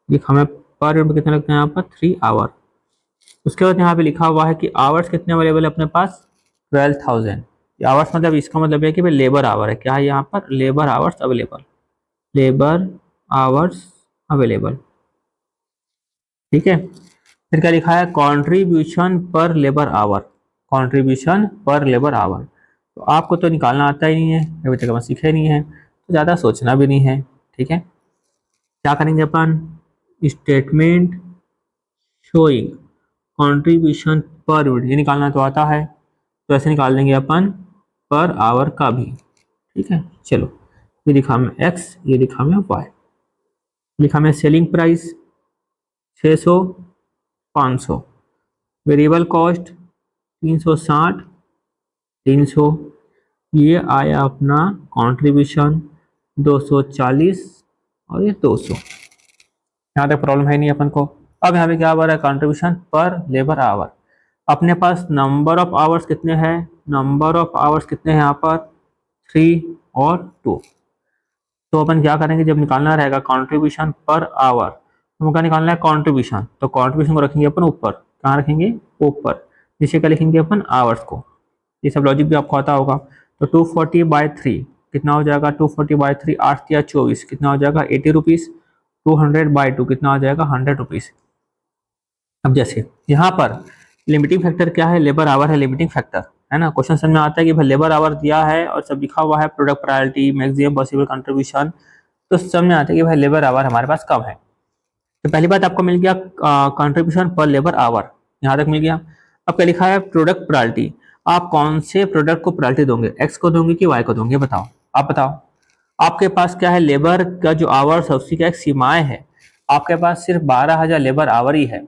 ये हमें पर यूनिट कितने लगते हैं यहाँ पर 3 आवर। उसके बाद यहाँ पे लिखा हुआ है कि आवर्स कितने अवेलेबल है अपने पास 12,000। आवर्स मतलब इसका मतलब है कि भाई लेबर आवर है, क्या है यहाँ पर, labour hours available, labour hours available. ठीक है, फिर क्या लिखा है, कंट्रीब्यूशन पर लेबर आवर, कंट्रीब्यूशन पर लेबर आवर। तो आपको तो निकालना आता ही नहीं है, अभी तक हम सीखे नहीं है, तो ज़्यादा सोचना भी नहीं है। ठीक है, क्या करेंगे अपन, statement showing contribution per unit, ये निकालना तो आता है, तो ऐसे निकाल देंगे अपन पर आवर का भी। ठीक है, चलो ये लिखा मैं एक्स, ये लिखा मैं वाई। लिखा मैं सेलिंग प्राइस 600 500, वेरिएबल कॉस्ट 360 300, ये आया अपना कंट्रीब्यूशन 240 और ये 200। यहाँ तक प्रॉब्लम है नहीं अपन को। अब यहाँ पे क्या आ रहा है, कंट्रीब्यूशन पर लेबर आवर। अपने पास नंबर ऑफ आवर्स कितने हैं, नंबर ऑफ आवर्स कितने हैं यहाँ पर 3 और 2। तो अपन क्या करेंगे, जब निकालना रहेगा कंट्रीब्यूशन पर आवर, तो क्या निकालना है कंट्रीब्यूशन, तो कंट्रीब्यूशन को रखेंगे अपन ऊपर, कहाँ रखेंगे ऊपर, नीचे क्या लिखेंगे अपन आवर्स को। ये सब लॉजिक भी आपको आता होगा। तो 240/3 कितना हो जाएगा, 240/3 8 या 24 कितना हो जाएगा 80 रुपीज़। 200/2 कितना हो जाएगा 100 रुपीज़। अब जैसे यहाँ पर लिमिटिंग फैक्टर क्या है, लेबर आवर है लिमिटिंग फैक्टर, है ना। क्वेश्चन समझ में आता है कि भाई लेबर आवर दिया है और सब लिखा हुआ है product priority maximum possible contribution, तो समझ में आता है कि भाई लेबर आवर हमारे पास कम है। तो पहली बात आपको मिल गया कंट्रीब्यूशन पर लेबर आवर, यहाँ तक मिल गया। अब क्या लिखा है प्रोडक्ट प्रायोरिटी, आप कौन से प्रोडक्ट को प्रायोरिटी दोगे, एक्स को दोगे कि वाई को दोगे, बताओ आप बताओ। आपके पास क्या है, लेबर का जो आवर्स है उसकी क्या एक सीमाएं है। आपके पास सिर्फ 12,000 लेबर आवर ही है,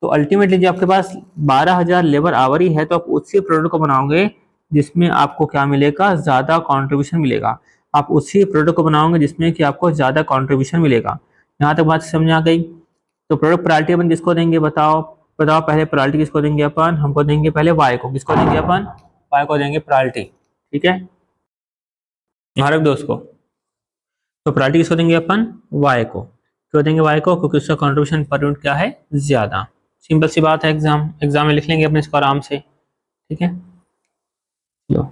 तो अल्टीमेटली जब आपके पास 12,000 लेबर आवर ही है तो आप उसी प्रोडक्ट को बनाओगे जिसमें आपको क्या मिलेगा, ज्यादा कंट्रीब्यूशन मिलेगा। आप उसी प्रोडक्ट को बनाओगे जिसमें कि आपको ज्यादा कंट्रीब्यूशन मिलेगा। यहाँ तक बात समझ आ गई। तो प्रोडक्ट प्रायोरिटी अपन किसको देंगे, बताओ बताओ, पहले प्रायोरिटी किसको देंगे अपन, हमको देंगे पहले वाई को। किसको देंगे अपन, वाई को देंगे प्रायोरिटी, ठीक है हमारे दोस्त को। तो प्रायोरिटी किसको देंगे अपन, वाई को। क्यों देंगे वाई को, क्योंकि उसका कंट्रीब्यूशन पर यूनिट क्या है, ज्यादा। सिंपल सी बात है, एग्जाम में लिख लेंगे अपने इसको आराम से, ठीक है। लो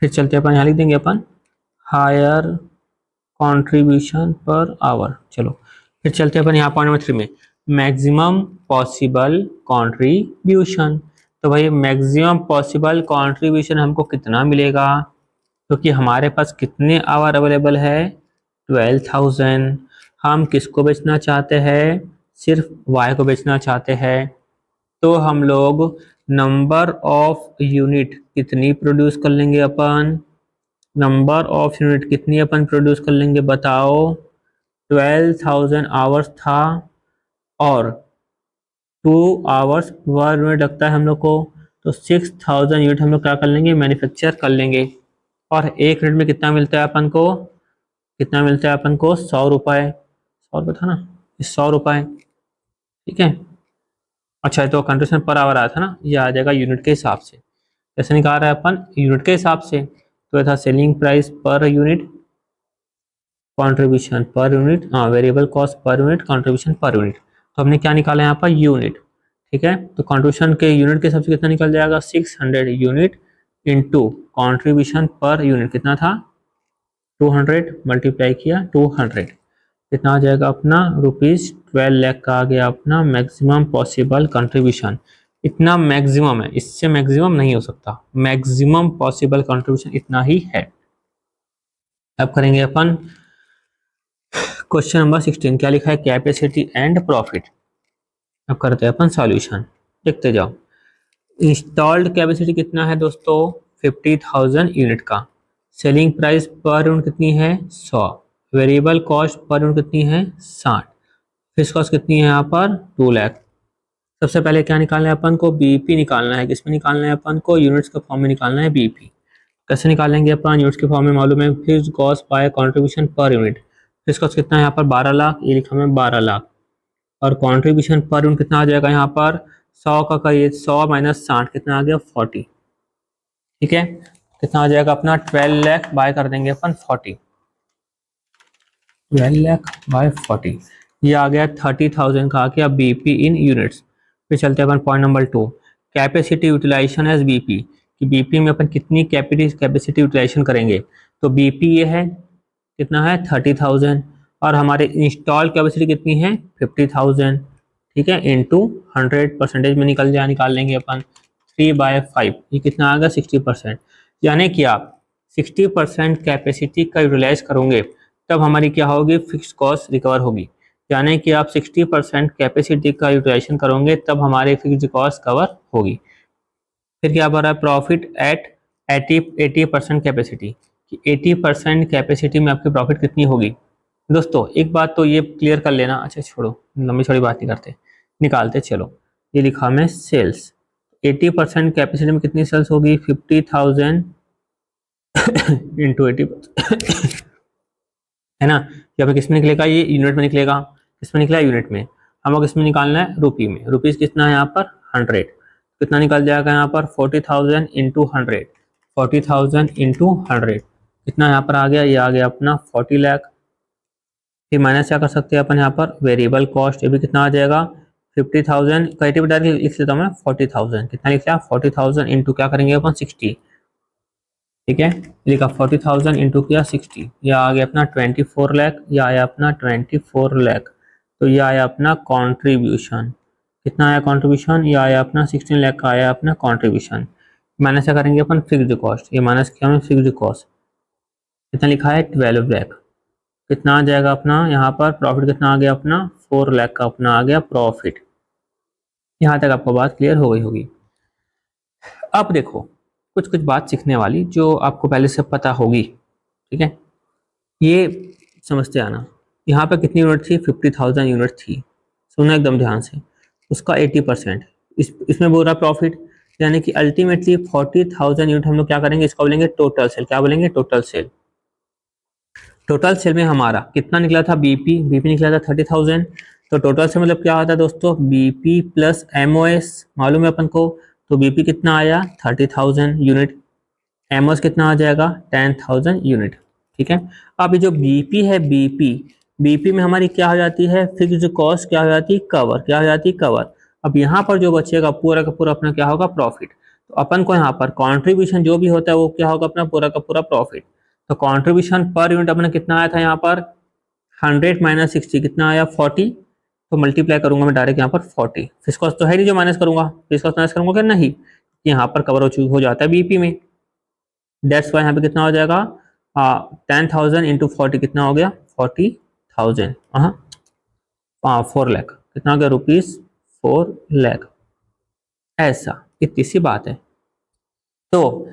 फिर चलते अपन, यहाँ लिख देंगे अपन हायर कंट्रीब्यूशन पर आवर। चलो फिर चलते अपन यहाँ पॉइंट नंबर 3 में, मैक्सिमम पॉसिबल कंट्रीब्यूशन। तो भाई मैक्सिमम पॉसिबल कंट्रीब्यूशन हमको कितना मिलेगा, क्योंकि हमारे पास कितने आवर अवेलेबल है 12,000। हम किसको बेचना चाहते हैं, सिर्फ वाई को बेचना चाहते हैं। तो हम लोग नंबर ऑफ यूनिट कितनी प्रोड्यूस कर लेंगे अपन, नंबर ऑफ यूनिट कितनी अपन प्रोड्यूस कर लेंगे बताओ। 12,000 आवर्स था और 2 आवर्स पर यूनिट लगता है हम लोग को, तो 6,000 यूनिट हम लोग क्या कर लेंगे, मैन्युफैक्चर कर लेंगे। और एक यूनिट में कितना मिलता है अपन को, कितना मिलता है अपन को 100 रुपये, 100 रुपये था ना, 100 रुपये, ठीक है। अच्छा तो कंट्रीब्यूशन पर आवर आया था ना, ये आ जाएगा यूनिट के हिसाब से। कैसे निकाल रहे हैं अपन, यूनिट के हिसाब से। तो ये था selling price per unit, contribution per unit, हाँ variable cost per unit, contribution per unit. तो हमने क्या निकाला यहाँ पर, यूनिट, ठीक है। तो कंट्रीब्यूशन के यूनिट के हिसाब से कितना निकल जाएगा, 600 unit into contribution per unit कितना था 200, मल्टीप्लाई किया 200, कितना आ जाएगा अपना ₹12 लाख का आ गया अपना मैक्सिमम पॉसिबल कंट्रीब्यूशन। इतना मैक्सिमम है, इससे मैक्सिमम नहीं हो सकता, मैक्सिमम पॉसिबल कंट्रीब्यूशन इतना ही है। अब करेंगे अपन क्वेश्चन नंबर 16, क्या लिखा है, कैपेसिटी एंड प्रॉफिट। अब करते हैं अपन सॉल्यूशन, देखते जाओ। इंस्टॉल्ड कैपेसिटी कितना है दोस्तों 50,000 यूनिट का, सेलिंग प्राइस पर यूनिट कितनी है 100, वेरिएबल कॉस्ट पर यूनिट कितनी है 60, फिक्स कॉस्ट कितनी है यहाँ पर 2 लाख। सबसे पहले क्या निकालना है अपन को, बीपी निकालना है। किसमें निकालना है अपन को, यूनिट्स के फॉर्म में निकालना है बीपी। कैसे निकालेंगे अपन, यूनिट्स के फॉर्म में मालूम है fixed cost by contribution per unit. Fix cost कितना है यहाँ पर 12 लाख, ये लिखा मैं 12 लाख, और कंट्रीब्यूशन पर यूनिट कितना आ जाएगा यहाँ पर 100 का करिए 100 माइनस 60 कितना आ गया 40, ठीक है। कितना आ जाएगा अपना 12 लाख बाय कर देंगे अपन 40, 12 लाख बाय 40, ये आ गया 30,000 का आ गया बीपी इन यूनिट्स। फिर चलते हैं अपन point number 2, capacity utilization as BP, कि बीपी में अपन कितनी कैपेसिटी यूटिलाइजेशन करेंगे। तो बीपी ये है कितना है 30,000, और हमारे इंस्टॉल कैपेसिटी कितनी है 50,000, ठीक है, इंटू 100% में निकाल लेंगे अपन 3/5, ये कितना आ गया 60%। यानी कि आप 60% कैपेसिटी का यूटिलाइज करोगे तब हमारी क्या होगी, फिक्स कॉस्ट रिकवर होगी। यानी कि आप 60% कैपेसिटी का यूटिलाइजेशन करोगे तब हमारे फिक्स कॉस्ट कवर होगी। फिर क्या बढ़ रहा है, प्रॉफिट एट 80% कैपेसिटी, कि 80% कैपेसिटी में आपकी प्रॉफिट कितनी होगी। दोस्तों एक बात तो ये क्लियर कर लेना, अच्छा छोड़ो लंबी चौड़ी बात नहीं करते, निकालते चलो। ये लिखा मैं सेल्स, 80% कैपेसिटी में कितनी सेल्स होगी, 50,000 इंटू 80 है ना। यहाँ पे किस में निकलेगा, ये यूनिट में निकलेगा, किस में निकला यूनिट में। हमको किस में निकालना है, रुपी में। रुपीज कितना है यहाँ पर 100, कितना निकल जाएगा यहाँ पर 40,000 इंटू 100, 40,000 इंटू 100 कितना यहाँ पर आ गया, ये आ गया अपना 40 लाख। फिर माइनस क्या कर सकते हैं अपन यहाँ पर, वेरिएबल कॉस्ट, ये भी कितना आ जाएगा 50,000 का 80 डायरेक्ट लिख लेता हूँ मैं 40,000, कितना लिख लिया 40,000 इंटू क्या करेंगे अपन 60, ठीक है। लिखा 40,000 इंटू किया 60, यह आ गया अपना 24 लाख, यह आया अपना 24 लाख। तो यह आया अपना कॉन्ट्रीब्यूशन, कितना आया कॉन्ट्रीब्यूशन, यह आया अपना 16 लाख का आया अपना कॉन्ट्रीब्यूशन। माइनस क्या करेंगे अपन फिक्स्ड कॉस्ट, ये माइनस किया हमने फिक्स्ड कॉस्ट, कितना लिखा है 12 लाख। कितना आ जाएगा अपना यहाँ पर प्रॉफिट, कितना आ गया अपना 4 लाख का अपना आ गया प्रॉफिट। यहाँ तक आपको बात क्लियर हो गई होगी। अब देखो कुछ कुछ बात सीखने वाली जो आपको पहले से पता होगी, ठीक है, ये समझते आना। यहाँ पर कितनी यूनिट थी, 50,000 यूनिट थी, सुना एकदम ध्यान से। उसका 80% इसमें बोल रहा प्रॉफिट, यानी कि अल्टीमेटली 40,000 यूनिट हम लोग क्या करेंगे, इसको बोलेंगे टोटल सेल। क्या बोलेंगे, टोटल सेल। टोटल सेल में हमारा कितना निकला था, बीपी, बीपी निकला था 30,000। तो टोटल से मतलब क्या होता है दोस्तों, बीपी प्लस एमओएस, मालूम है अपन को। तो बीपी कितना आया 30,000 यूनिट, एमओएस कितना आ जाएगा 10,000 यूनिट, ठीक है। अब ये जो बीपी है, बीपी बीपी में हमारी क्या हो जाती है, फिक्स्ड कॉस्ट क्या हो जाती है, कवर, क्या हो जाती है, कवर। अब यहाँ पर जो बचेगा पूरा का पूरा अपना क्या होगा, प्रॉफिट। तो अपन को यहाँ पर कॉन्ट्रीब्यूशन जो भी होता है वो क्या होगा, अपना पूरा का पूरा प्रॉफिट। तो कॉन्ट्रीब्यूशन पर यूनिट अपना कितना आया था यहाँ पर 100 माइनस 60 कितना आया 40। तो मल्टीप्लाई करूंगा मैं डायरेक्ट यहाँ पर 40, फिक्स कॉस्ट तो है नहीं जो माइनस करूंगा, फिक्स कॉस्ट माइनस करूंगा क्या, नहीं, यहाँ पर कवर हो जाता है बीपी में। दैट्स वाई यहाँ पे कितना हो जाएगा 10,000 इंटू 40 कितना हो गया 40,000, हाँ 4 लाख, कितना हो गया रुपीज 4 लाख। ऐसा इतनी सी बात है। तो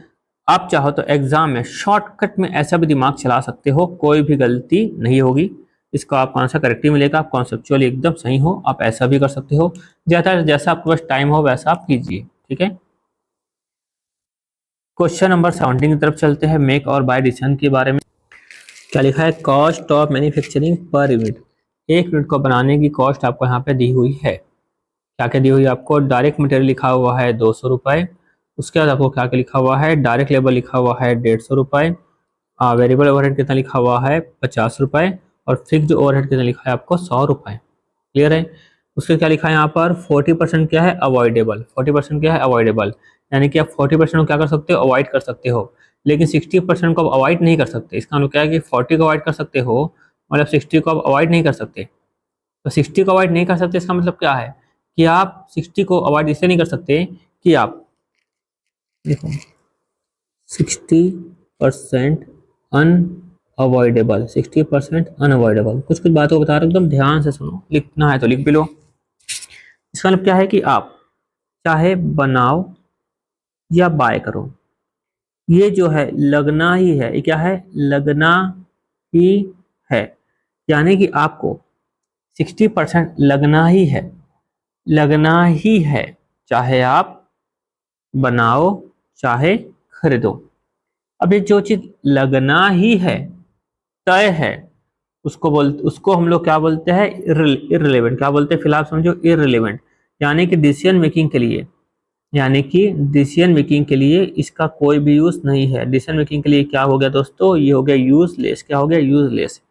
आप चाहो तो एग्जाम में शॉर्टकट में ऐसा भी दिमाग चला सकते हो, कोई भी गलती नहीं होगी, इसका आपको आंसर करेक्ट ही मिलेगा। आप कॉन्सेप्चुअली एकदम सही हो, आप ऐसा भी कर सकते हो, जैसा आपके पास टाइम हो वैसा आप कीजिए, ठीक है। क्वेश्चन नंबर 17 की तरफ चलते हैं, मेक और बाय डिसीजन के बारे में। क्या लिखा है, cost of manufacturing per unit, एक यूनिट को बनाने की कॉस्ट आपको यहाँ पे दी हुई है। क्या क्या दी हुई है आपको, डायरेक्ट मटेरियल लिखा हुआ है 200 रुपये, उसके बाद आपको क्या क्या लिखा हुआ है, डायरेक्ट लेबर लिखा हुआ है 150 रुपये, वेरिएबल ओवरहेड कितना लिखा हुआ है 50 रुपये, और फिक्स्ड ओवरहेड कितना लिखा है आपको 100 रुपये। क्लियर है। उसके क्या लिखा है यहाँ पर 40% क्या है अवॉइडेबल, 40% क्या है अवॉइडेबल, यानी कि आप 40% को क्या कर सकते हो, अवॉइड कर सकते हो, लेकिन 60% को आप अवॉइड नहीं कर सकते। इसका मतलब क्या है कि 40 को अवॉइड कर सकते हो, मतलब 60 को आप अवॉइड नहीं कर सकते। तो 60 को अवॉइड नहीं कर सकते इसका मतलब क्या है कि आप 60 को अवॉइड इससे नहीं कर सकते कि आप देखो 60% अनअवॉइडेबल, 60% अनअवॉइडेबल। कुछ कुछ बातों को बता रहा हूँ, एकदम ध्यान से सुनो, लिखना है तो लिख भी लो। इसका मतलब क्या है कि आप चाहे बनाओ या बाय करो, ये जो है लगना ही है, ये क्या है, लगना ही है, यानी कि आपको 60% लगना ही है, लगना ही है, चाहे आप बनाओ चाहे खरीदो। अब ये जो चीज लगना ही है, तय है, उसको हम लोग क्या बोलते हैं, इररिलेवेंट। क्या बोलते हैं, फिलहाल समझो इररिलेवेंट, यानी कि डिसीजन मेकिंग के लिए, यानी कि डिसीजन मेकिंग के लिए इसका कोई भी यूज नहीं है। डिसीजन मेकिंग के लिए क्या हो गया दोस्तों, ये हो गया यूजलेस। क्या हो गया, यूजलेस।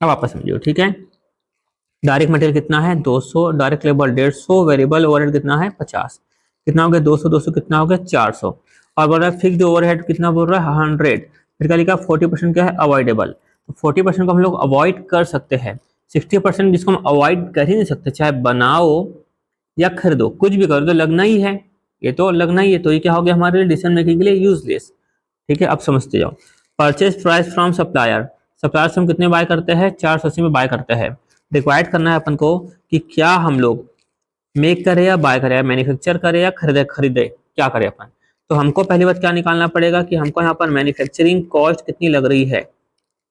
अब आप समझिए, ठीक है। डायरेक्ट मटेरियल कितना है 200, डायरेक्ट लेबर 150, वेरिएबल ओवरहेड कितना है 50, कितना हो गया 200 200 कितना हो गया 400, और बोल रहा है फिक्स्ड ओवरहेड कितना बोल रहा है 100। फिर क्या लिखा 40% क्या है अवॉइडेबल, तो 40% को हम लोग अवॉइड कर सकते हैं। 60% जिसको हम अवॉइड कर ही नहीं सकते, चाहे बनाओ या खरीदो, कुछ भी करो तो लगना ही है, ये तो लगना ही है। तो ये क्या हो गया हमारे लिए डिसीजन मेकिंग के लिए यूजलेस, ठीक है। अब समझते जाओ। Purchase price from supplier, supplier से हम कितने बाय करते हैं 480 में बाय करते हैं। रिक्वायर्ड करना है अपन को कि क्या हम लोग मेक करें या बाय करें, या मैन्युफैक्चर करें या खरीदे, क्या करें अपन। तो हमको पहली बात क्या निकालना पड़ेगा कि हमको यहाँ पर मैन्युफैक्चरिंग कॉस्ट कितनी लग रही है।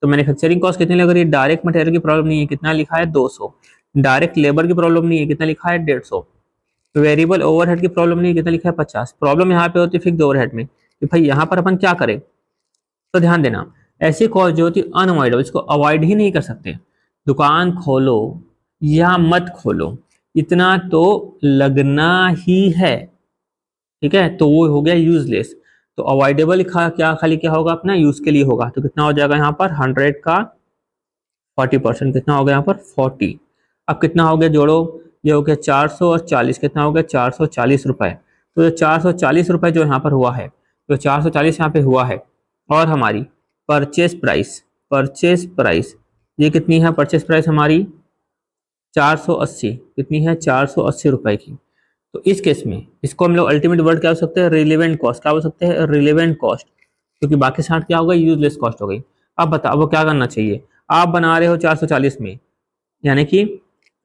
तो मैन्युफैक्चरिंग कॉस्ट कितनी लग रही है, डायरेक्ट मटेरियल की प्रॉब्लम नहीं है, कितना लिखा है 200, डायरेक्ट लेबर की प्रॉब्लम नहीं है, कितना लिखा है 150, वेरिएबल ओवरहेड की प्रॉब्लम नहीं है, कितना लिखा है 50। प्रॉब्लम यहाँ पे होती है फिक्स्ड ओवरहेड में कि भाई यहाँ पर अपन क्या करें। तो ध्यान देना, ऐसी कॉस्ट जो होती है अनअवॉइडेबल, इसको अवॉइड ही नहीं कर सकते। दुकान खोलो या मत खोलो, इतना तो लगना ही है, ठीक है, तो वो हो गया यूजलेस। तो अवॉइडेबल क्या खाली क्या होगा अपना यूज के लिए होगा, तो कितना हो जाएगा यहाँ पर 100 का 40%, कितना हो गया यहाँ पर 40। अब कितना हो गया जोड़ो, ये हो गया 400 और 40, कितना हो गया 440 रुपए। तो ये 440 रुपए जो यहाँ पर हुआ है, तो 440 यहाँ पे हुआ है। और हमारी परचेस प्राइस ये कितनी है, परचेस प्राइस हमारी 480, कितनी है 480 रुपए की। तो इस केस में इसको हम लोग अल्टीमेट वर्ड क्या हो सकते हैं, रिलेवेंट कॉस्ट, क्या हो सकते हैं रिलेवेंट कॉस्ट, क्योंकि बाकी 60 क्या होगा यूजलेस कॉस्ट हो गई। अब बताओ वो क्या करना चाहिए, आप बना रहे हो 440 में, यानी कि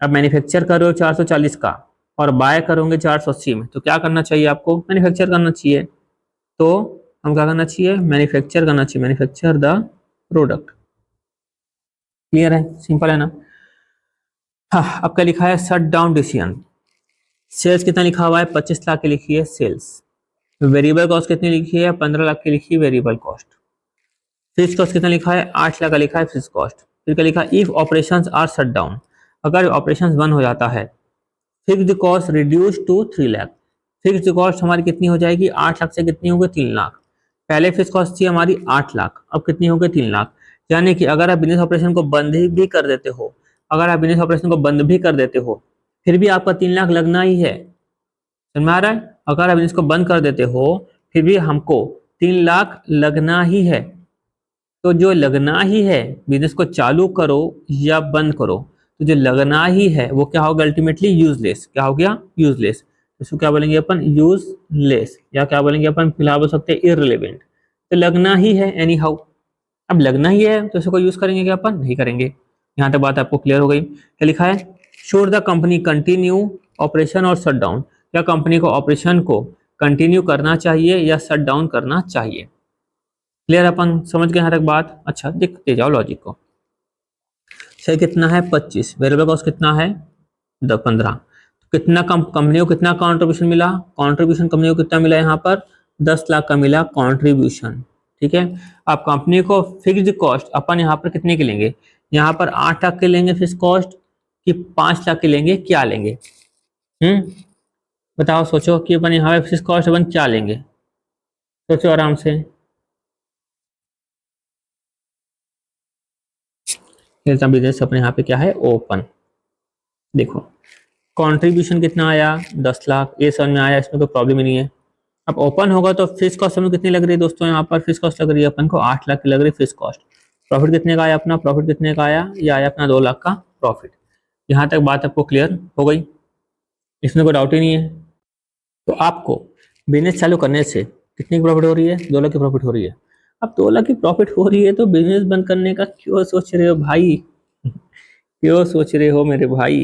अब मैन्युफैक्चर कर रहे हो 440 का और बाय करोगे 480 में, तो क्या करना चाहिए आपको, मैन्युफैक्चर करना चाहिए। तो हम क्या करना चाहिए, मैन्युफैक्चर करना चाहिए, मैन्युफैक्चर द प्रोडक्ट। क्लियर है, सिंपल है ना। हाँ, अब क्या लिखा है, शट डाउन डिसीजन। सेल्स कितना लिखा हुआ है, 25 लाख की लिखी है सेल्स। वेरिएबल कॉस्ट कितनी लिखी है, 15 लाख की लिखी है वेरिएबल कॉस्ट। फिक्स कॉस्ट कितना लिखा है, 8 लाख का लिखा है फिक्स कॉस्ट। फिर क्या लिखा, if operations are shut down, अगर ऑपरेशंस बंद हो जाता है, fixed cost reduce to 3 lakh. Fixed cost हमारी कितनी हो जाएगी, 8 लाख से कितनी होगी 3 लाख। पहले फिक्स कॉस्ट थी हमारी 8 लाख, अब कितनी हो गई 3 लाख। यानी कि अगर आप बिजनेस ऑपरेशन को बंद भी कर देते हो, अगर आप बिजनेस ऑपरेशन को बंद भी कर देते हो, फिर भी आपका 3 लाख लगना ही है। समझ में आ रहा है, अगर आप बिजनेस को बंद कर देते हो फिर भी हमको 3 लाख लगना ही है। तो जो लगना ही है, बिजनेस को चालू करो या बंद करो, तो जो लगना ही है वो क्या होगा, अल्टीमेटली यूजलेस। क्या हो गया, यूजलेस। इसको क्या बोलेंगे अपन, यूजलेस, या क्या बोलेंगे अपन, फिलहाल बोल सकते हैं इररिलेवेंट। तो लगना ही है एनी हाउ, अब लगना ही है तो इसको यूज करेंगे क्या अपन, नहीं करेंगे। यहाँ तक बात आपको क्लियर हो गई। क्या लिखा है, should the company continue operation और शट डाउन, या कंपनी को ऑपरेशन को कंटिन्यू करना चाहिए या शट डाउन करना चाहिए। क्लियर, अपन समझ गए यहाँ तक बात। अच्छा देखते जाओ लॉजिक को। सही कितना है 25, वेरिएबल कॉस्ट कितना है 15, कितना कंपनी को कितना कंट्रीब्यूशन मिला, कंट्रीब्यूशन कंपनी को कितना मिला यहाँ पर 10 लाख का मिला कंट्रीब्यूशन। ठीक है, अब कंपनी को फिक्स्ड कॉस्ट अपन यहाँ पर कितने के लेंगे, यहाँ पर 8 लाख के लेंगे फिक्स कॉस्ट कि 5 लाख के लेंगे, क्या लेंगे। बताओ सोचो कि अपन यहाँ पे फिक्स कॉस्ट अपन क्या लेंगे, सोचो आराम से। बिजनेस अपने यहाँ पे क्या है, ओपन। देखो कंट्रीब्यूशन कितना आया 10 लाख, ये समझ में आया, इसमें कोई प्रॉब्लम ही नहीं है। अब ओपन होगा तो फिक्स कॉस्ट हमें कितनी लग रही है दोस्तों, यहाँ पर फिक्स कॉस्ट लग रही है अपन को 8 लाख की लग रही है फिक्स कॉस्ट। प्रॉफिट कितने का आया अपना, प्रॉफिट कितने का आया, ये आया अपना 2 लाख का प्रॉफिट। यहाँ तक बात आपको क्लियर हो गई, इसमें कोई डाउट ही नहीं है। तो आपको बिजनेस चालू करने से कितनी की प्रॉफिट हो रही है, 2 लाख की प्रॉफिट हो रही है। अब 2 लाख की प्रॉफिट हो रही है तो बिजनेस बंद करने का क्यों सोच रहे हो भाई, क्यों सोच रहे हो मेरे भाई।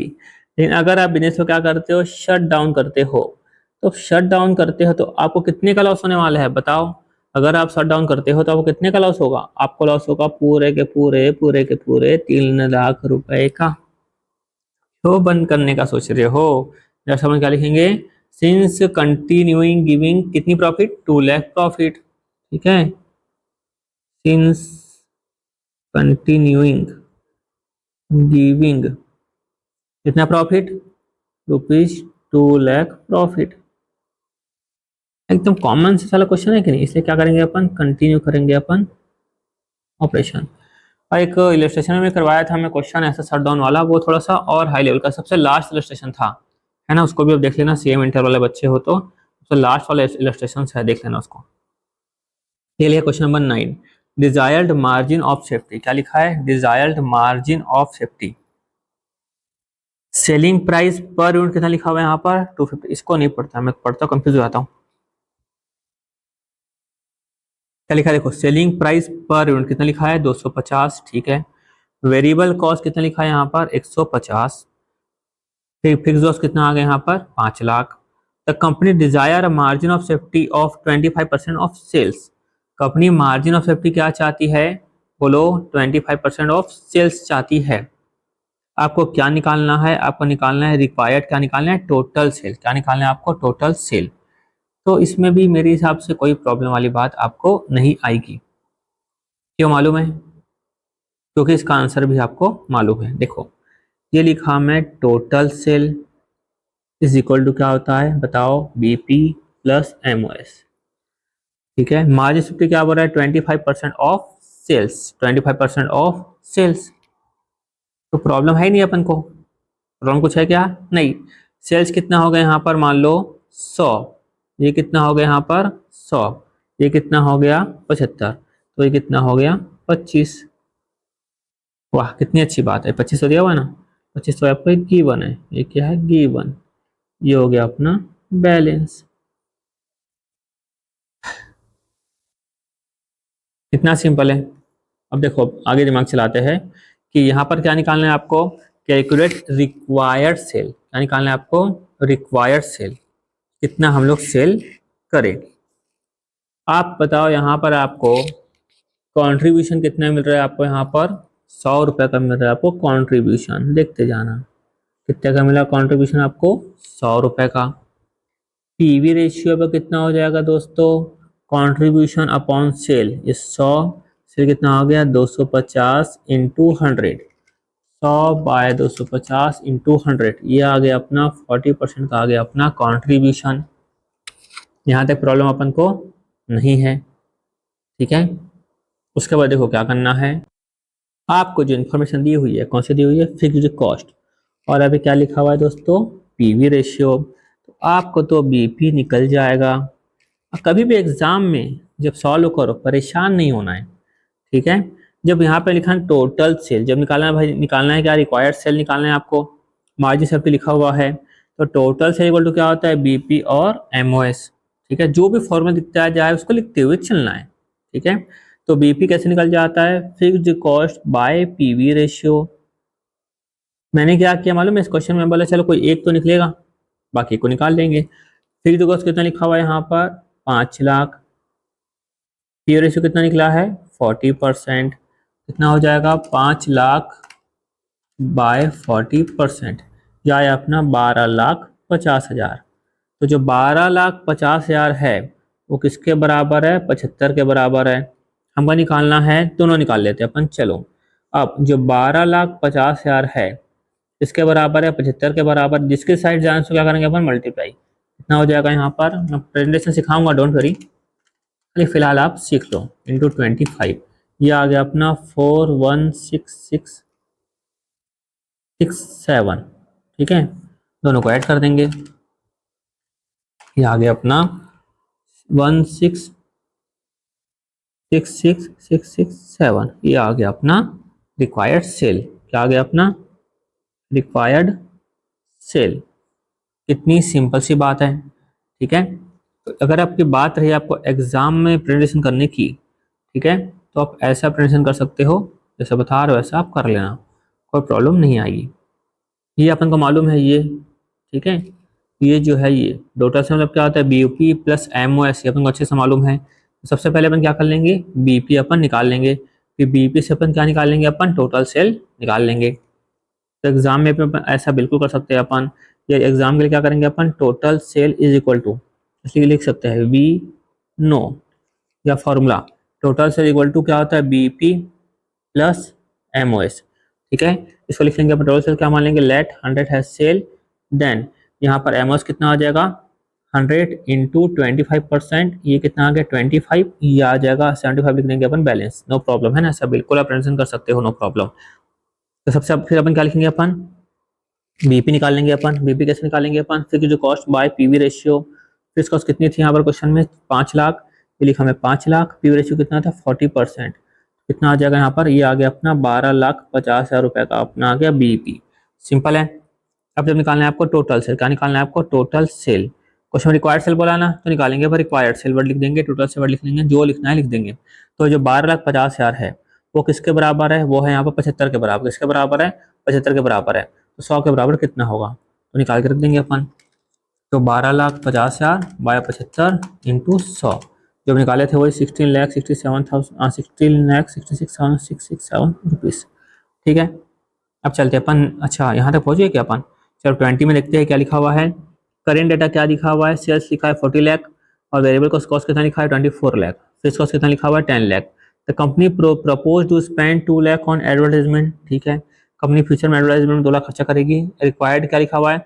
लेकिन अगर आप बिजनेस को क्या करते हो, शट डाउन करते हो, तो शट डाउन करते हो तो आपको कितने का लॉस होने वाला है बताओ। अगर आप शट डाउन करते हो तो आपको कितने का लॉस होगा, आपको लॉस होगा पूरे 3 लाख रुपए का। तो बंद करने का सोच रहे हो, जब समझ क्या लिखेंगे, सिंस कंटिन्यूइंग गिविंग कितनी प्रॉफिट, 2 लाख प्रॉफिट। ठीक है, सिंस कंटिन्यूइंग गिविंग कितना प्रॉफिट, ₹2 लाख प्रॉफिट। एकदम कॉमन से सारा क्वेश्चन है कि नहीं, इसलिए क्या करेंगे अपन, कंटिन्यू करेंगे अपन ऑपरेशन। और एक इलस्ट्रेशन में करवाया था मैं क्वेश्चन ऐसा शट डाउन वाला, वो थोड़ा सा और हाई लेवल का, सबसे लास्ट इलस्ट्रेशन था, है ना, उसको भी अब देख लेना, सेम इंटर वाले बच्चे हो तो लास्ट वाला इलस्ट्रेशन है, देख लेना उसको। ये लिया question number 9, desired margin of safety. क्या लिखा है, desired margin of safety. Selling price per unit कितना लिखा हुआ है यहाँ पर 250, इसको नहीं पढ़ता मैं, पढ़ता कंफ्यूज हो जाता हूँ। क्या लिखा है देखो, सेलिंग प्राइस पर यूनिट कितना लिखा है 250, ठीक है। वेरिएबल कॉस्ट कितना लिखा है यहाँ पर 150, फिर फिक्स कॉस्ट कितना आ गया यहाँ पर 5 lakh. The company desire a margin of safety of 25% of sales. Company margin of safety क्या चाहती है, बोलो 25% ऑफ सेल्स चाहती है। आपको क्या निकालना है, आपको निकालना है रिक्वायर्ड, क्या निकालना है, टोटल सेल। क्या निकालना है आपको, टोटल सेल। तो इसमें भी मेरे हिसाब से कोई प्रॉब्लम वाली बात आपको नहीं आएगी। क्यों मालूम है, क्योंकि इसका आंसर भी आपको मालूम है। देखो ये लिखा मैं, total sale is equal to क्या होता है बताओ, बीपी प्लस एमओएस। ठीक है, मार्जिन सेफ्टी क्या बोल रहा है, 25% ऑफ सेल्स, 25% ऑफ सेल्स। तो प्रॉब्लम है ही नहीं अपन को, प्रॉब्लम कुछ है क्या, नहीं। सेल्स कितना हो गया यहाँ पर, मान लो 100, ये कितना हो गया यहाँ पर 100, ये कितना हो गया 75, तो ये कितना हो गया 25। वाह कितनी अच्छी बात है, 25 तो दिया हुआ है ना, 25 तो आपको गिवन है, ये क्या है गिवन, ये हो गया अपना बैलेंस। कितना सिंपल है। अब देखो आगे दिमाग चलाते हैं कि यहाँ पर क्या निकालना है आपको, कैलकुलेट रिक्वायर्ड सेल। क्या निकालना है आपको, रिक्वायर्ड सेल, कितना हम लोग सेल करें। आप बताओ यहाँ पर आपको कंट्रीब्यूशन कितना मिल रहा है आपको, यहाँ पर 100 रुपये का मिल रहा है आपको कंट्रीब्यूशन, देखते जाना कितने का मिला कंट्रीब्यूशन आपको, 100 रुपये का। पीवी रेशियो पर कितना हो जाएगा दोस्तों, कंट्रीब्यूशन अपॉन सेल, ये 100 सेल कितना हो गया 250 इंटू 100, 100/250 इंटू 100, ये आ गया अपना 40% का आ गया अपना कंट्रीब्यूशन। यहाँ तक प्रॉब्लम अपन को नहीं है। ठीक है, उसके बाद देखो क्या करना है, आपको जो इन्फॉर्मेशन दी हुई है, कौन सी दी हुई है, फिक्स्ड कॉस्ट, और अभी क्या लिखा हुआ है दोस्तों, पीवी रेशियो। तो आपको तो बीपी निकल जाएगा। कभी भी एग्जाम में जब सॉल्व करो परेशान नहीं होना है। ठीक है, जब यहाँ पे लिखा है टोटल सेल, जब निकालना है भाई, निकालना है क्या, रिक्वायर्ड सेल निकालना है आपको, मार्जिन सेफ्टी लिखा हुआ है, तो टोटल सेल इक्वल टू क्या होता है, बीपी और एमओएस। ठीक है, जो भी फॉर्मूला दिखता है जाए उसको लिखते हुए चलना है। ठीक है, तो बीपी कैसे निकल जाता है, fixed cost by PV ratio. मैंने क्या किया मालूम है, इस क्वेश्चन में बोला चलो कोई एक तो निकलेगा, बाकी को निकाल लेंगे। फिक्स्ड कॉस्ट कितना लिखा हुआ है यहाँ पर 5 लाख, पीवी रेशियो कितना निकला है 40%, कितना हो जाएगा 5 लाख बाय 40%, या है अपना 12,50,000। तो जो 12,50,000 है वो किसके बराबर है, 75 के बराबर है। हमको निकालना है, दोनों निकाल लेते हैं अपन, चलो। अब जो 12,50,000 है इसके बराबर है 75 के बराबर, जिसके साइड जाने से क्या करेंगे अपन, मल्टीप्लाई। कितना हो जाएगा यहाँ पर, मैं प्रेजेंटेशन सिखाऊंगा डोंट वरी, फिलहाल आप सीख लो, इंटू 25, ये आ गया अपना 416667। ठीक है, दोनों को ऐड कर देंगे, ये आ गया अपना 1666667, ये आ गया अपना रिक्वायर्ड सेल। क्या आ गया अपना रिक्वायर्ड सेल। कितनी सिंपल सी बात है। ठीक है, तो अगर आपकी बात रही आपको एग्जाम में प्रेजेंटेशन करने की, ठीक है, तो आप ऐसा प्रेजेंटेशन कर सकते हो, जैसा बता रहे हो वैसा आप कर लेना, कोई प्रॉब्लम नहीं आएगी। ये अपन को मालूम है ये, ठीक है, ये जो है ये टोटल से मतलब क्या होता है, बीपी प्लस एमओएस, ये अपन को अच्छे से मालूम है। तो सबसे पहले अपन क्या कर लेंगे, बीपी अपन निकाल लेंगे, फिर बीपी से अपन क्या निकाल लेंगे, अपन टोटल सेल निकाल लेंगे। तो एग्जाम में अपन ऐसा बिल्कुल कर सकते हैं अपन, ये एग्जाम के लिए क्या करेंगे अपन, total sale is equal to, इसलिए लिख सकते हैं वी नो, या formula total sale equal to क्या होता है, बीपी प्लस एमओएस। ठीक है, इसको लिख लेंगे अपन, टोटल सेल क्या मान लेंगे, लेट 100 हैज सेल, देन यहाँ पर एमओएस कितना आ जाएगा 100 इंटू 25%, ये कितना आ गया 25, ये आ जाएगा 75, लिख देंगे अपन बैलेंस, नो प्रॉब्लम है ना, ऐसा बिल्कुल आप टेंशन कर सकते हो, नो प्रॉब्लम। तो सबसे फिर अपन क्या लिखेंगे, अपन बीपी निकाल लेंगे अपन, बीपी कैसे निकालेंगे अपन, फिर जो कॉस्ट बाय पीवी रेशियो, फिर कॉस्ट कितनी थी यहाँ पर क्वेश्चन में 5 लाख, ये लिखा हमें 5 लाख, पीवी रेशियो कितना था 40%, कितना आ जाएगा यहाँ पर, ये आ गया अपना 12,50,000 रुपए का अपना आ गया बीपी। सिंपल है। अब जब निकालना है आपको टोटल सेल, क्या निकालना है आपको, total sale. Question required sale बोला ना, तो निकालेंगे पर रिक्वायर्ड सेल वर्ड लिख देंगे, टोटल सेल वर्ड लिख देंगे, जो लिखना है लिख देंगे। तो जो 12,50,000 है वो किसके बराबर है, वो है यहाँ पर 75 के बराबर, किसके बराबर है 75 के बराबर है, तो 100 के बराबर कितना होगा, तो निकाल के रख देंगे अपन। तो 12,50,000 बाय 75 इंटू 100, जो निकाले थे वही 16,67,667 रुपीज़। ठीक है, अब चलते अपन, अच्छा यहाँ तक पहुँचे क्या अपन? चलो 20 में देखते हैं क्या लिखा हुआ है। करेंट डेटा क्या लिखा हुआ है? सेल्स लिखा है 40 लाख और वेरिएबल कॉस्ट कितना लिखा है? 24 लाख। फिक्स कॉस्ट कितना लिखा हुआ है? 10 lakh. The company propose to spend 2 lakh on advertisement. ठीक है, कंपनी फ्यूचर में एडवर्टाइजमेंट 2 लाख खर्चा करेगी। रिक्वायर्ड क्या लिखा हुआ है?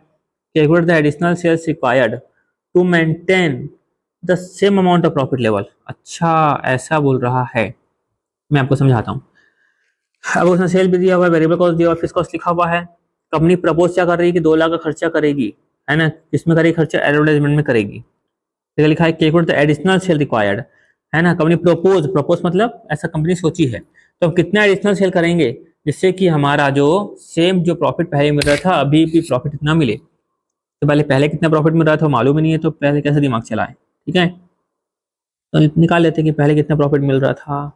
Calculate the additional sales required to maintain the same amount of profit level. अच्छा, ऐसा बोल रहा है, मैं आपको समझाता हूँ। अब उसने सेल भी दिया हुआ है, वेरिएबल कॉस्ट दिया हुआ है, फिक्स कॉस्ट लिखा हुआ है। कंपनी प्रपोज क्या कर रही है कि 2 लाख का खर्चा करेगी, है ना? किसमें करेगी खर्चा? एडवर्टाइजमेंट में करेगी। ठीक है, लिखा है calculate the additional sale required, है ना? कंपनी प्रपोज मतलब ऐसा कंपनी सोची है, तो हम कितना एडिशनल सेल करेंगे जिससे कि हमारा जो सेम जो प्रॉफिट पहले मिल रहा था अभी भी प्रॉफिट इतना मिले। तो पहले कितना प्रॉफिट मिल रहा था मालूम ही नहीं है, तो पहले कैसे दिमाग चलाए? ठीक है, तो निकाल लेते हैं कि पहले कितना प्रॉफिट मिल रहा था।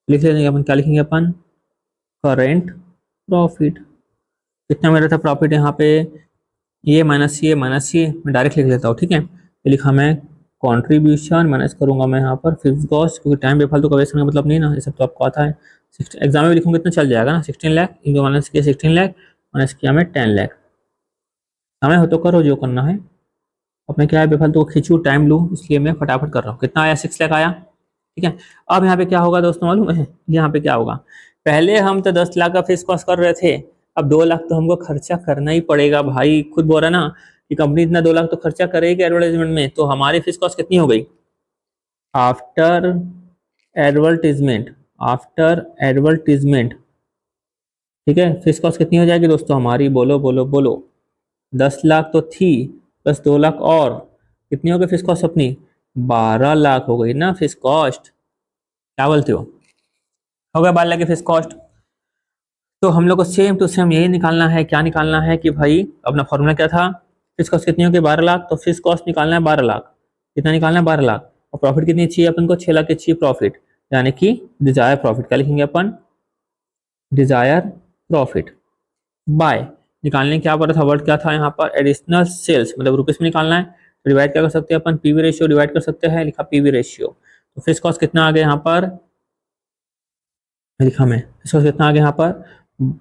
लिख लेंगे अपन, क्या लिखेंगे अपन? Current profit. कितना मिल रहा था प्रॉफिट यहाँ पे? ये माइनस ये मैं डायरेक्ट लिख लेता हूँ। ठीक है, ये लिखा मैं कंट्रीब्यूशन माइनस करूंगा मैं यहाँ पर फिक्स कॉस्ट, क्योंकि टाइम बेफालतू का वेस्ट करने का मतलब नहीं ना, ये सब तो आपको आता है। एग्जाम में लिखूंगा कितना चल जाएगा ना, 16 लाख इनको माइनस किया 16 लाख माइनस किया मैं 10 लाख। हमें हो तो करो जो करना है, अपने क्या है बेफालतू को खींचू टाइम लूँ, इसलिए मैं फटाफट कर रहा हूँ। कितना आया? 6 लाख आया। ठीक है, अब यहाँ पे क्या होगा दोस्तों मालूम है? यहाँ पे क्या होगा? पहले हम तो 10 लाख का फिक्स कॉस्ट कर रहे थे, अब 2 लाख तो हमको खर्चा करना ही पड़ेगा भाई। खुद बोल रहा ना कि कंपनी इतना 2 लाख तो खर्चा करेगी एडवर्टाइजमेंट में, तो हमारी फिक्स कॉस्ट कितनी हो गई? आफ्टर एडवर्टीजमेंट, आफ्टर एडवर्टीजमेंट, ठीक है, फिक्स कॉस्ट कितनी हो जाएगी दोस्तों हमारी? बोलो बोलो बोलो। 10 लाख तो थी, प्लस 2 लाख और कितनी हो गई फिक्स कॉस्ट अपनी? 12 लाख हो गई ना फिक्स कॉस्ट। क्या बोलते हो गया 12 लाख की फिक्स कॉस्ट। तो हम लोग को सेम टू सेम यही निकालना है। क्या निकालना है कि भाई अपना फॉर्मूला क्या था? फिक्स कॉस्ट कितनी होगी? 12 लाख। तो फिक्स कॉस्ट निकालना है 12 लाख। कितना निकालना है? 12 लाख। और प्रॉफिट कितनी चाहिए अपन को? 6 लाख की चाहिए प्रॉफिट, यानी कि डिजायर प्रॉफिट। क्या लिखेंगे अपन? डिजायर प्रॉफिट बाय, निकालने क्या पड़ा था? वर्ड क्या था यहाँ पर? एडिशनल सेल्स, मतलब रुपीस में निकालना है। तो डिवाइड क्या कर सकते हैं अपन? पीवी रेशियो डिवाइड कर सकते हैं, लिखा पीवी रेशियो। तो फिक्स कॉस्ट कितना आ गया यहाँ पर? लिखा मैं फिक्स कॉस्ट कितना आ गया यहाँ पर?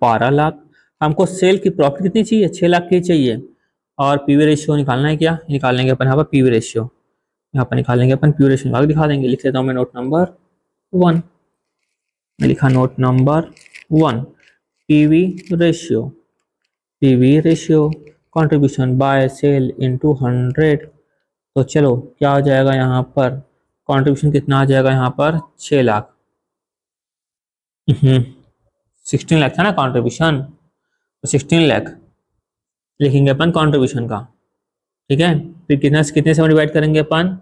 12 लाख। हमको सेल की प्रॉफिट कितनी चाहिए? 6 लाख की चाहिए। और पीवी रेशियो निकालना है, क्या निकाल लेंगे अपन यहाँ पर? पीवी रेशियो यहाँ पर निकाल लेंगे अपन, पीवी रेशियो दिखा देंगे। लिख लेता हूँ मैं नोट नंबर 1, मैं लिखा note number 1, PV ratio. PV ratio contribution by sale into 100। तो चलो क्या हो जाएगा यहाँ पर? कंट्रीब्यूशन कितना आ जाएगा यहाँ पर? 6 लाख। 16 लाख था ना कंट्रीब्यूशन, तो 16 लाख लिखेंगे अपन कंट्रीब्यूशन का। ठीक है, फिर कितने से डिवाइड करेंगे अपन?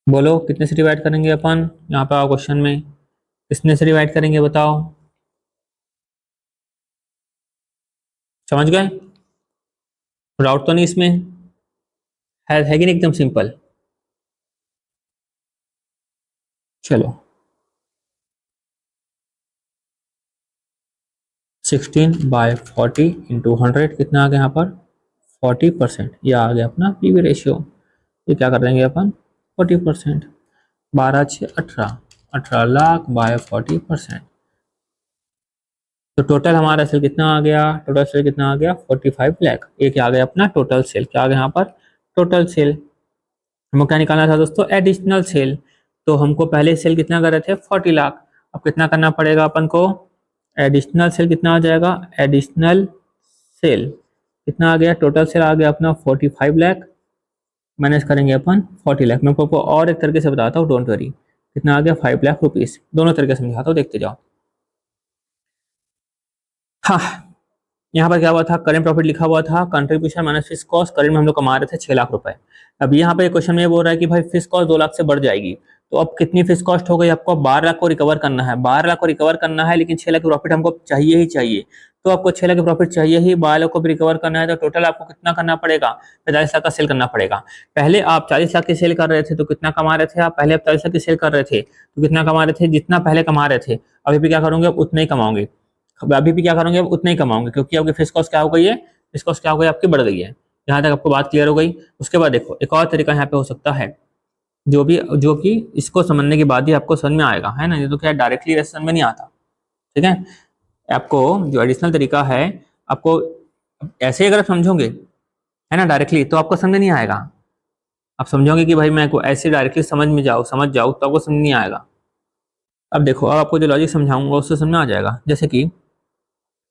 बोलो कितने से डिवाइड करेंगे अपन? यहाँ पर क्वेश्चन में कितने से डिवाइड करेंगे बताओ? समझ गए? डाउट तो नहीं इसमें? है कि नहीं? एकदम सिंपल। चलो 16/40 इंटू 100 कितना आ गया यहाँ पर? 40%। यह आ गया अपना पीवी रेशियो। ये क्या कर देंगे अपन? 40%। 12 6 18, 18 लाख बाय 40%। तो टोटल हमारा सेल कितना आ गया? टोटल सेल कितना आ गया? 45 लाख। ये क्या आ गया अपना? Total sale. क्या आ गया यहाँ पर? Total sale. हमको क्या निकालना था दोस्तों? Additional sale. तो हमको पहले सेल कितना कर रहे थे? 40 लाख। अब कितना करना पड़ेगा अपन को? एडिशनल सेल कितना आ जाएगा? एडिशनल सेल कितना आ गया? टोटल सेल आ गया अपना 45 लाख, माइनस करेंगे अपन 40 लाख। मैं आपको और एक तरीके से बताता हूँ, डोंट वरी। कितना आ गया? 5 लाख रुपीस। दोनों तरीके से समझाता हूँ, देखते जाओ। हाँ, यहाँ पर क्या हुआ था? करेंट प्रॉफिट लिखा हुआ था contribution minus fix cost. Current में हम लोग कमा रहे थे 6 लाख रुपए। अब यहाँ पे क्वेश्चन में बोल रहा है कि भाई फिक्स कॉस्ट 2 लाख से बढ़ जाएगी, तो अब कितनी फिक्स कॉस्ट हो गई? आपको 12 लाख को रिकवर करना है। 12 लाख को रिकवर करना है, लेकिन 6 लाख प्रॉफिट हमको चाहिए ही चाहिए। तो आपको 6 लाख का प्रॉफिट चाहिए ही, 12 लाख को भी रिकवर करना है, तो टोटल आपको कितना करना पड़ेगा? 45 लाख का सेल करना पड़ेगा। पहले आप 40 लाख की सेल कर रहे थे, तो कितना कमा रहे थे आप? पहले आप 40 लाख की सेल कर रहे थे तो कितना कमा रहे थे? जितना पहले कमा रहे थे। अभी भी क्या करोगे? आप उतना ही कमाओगे। अभी भी क्या करोगे? अब उतना ही कमाओगे, क्योंकि आपकी फिक्स कॉस्ट क्या हो गई है? फिक्स कॉस्ट क्या हो गई आपकी, बढ़ गई है। यहाँ तक आपको बात क्लियर हो गई। उसके बाद देखो एक और तरीका यहाँ पे हो सकता है, जो कि इसको समझने के बाद ही आपको समझ में आएगा, है ना, ये तो क्या डायरेक्टली लेसन में नहीं आता। ठीक है, आपको जो एडिशनल तरीका है, आपको ऐसे अगर आप समझोगे, है ना, डायरेक्टली, तो आपको समझ नहीं आएगा। आप समझोगे कि भाई मैं को ऐसे डायरेक्टली समझ जाओ तो आपको समझ नहीं आएगा। अब देखो, अब आपको जो लॉजिक समझाऊंगा उससे समझ में आ जाएगा। जैसे कि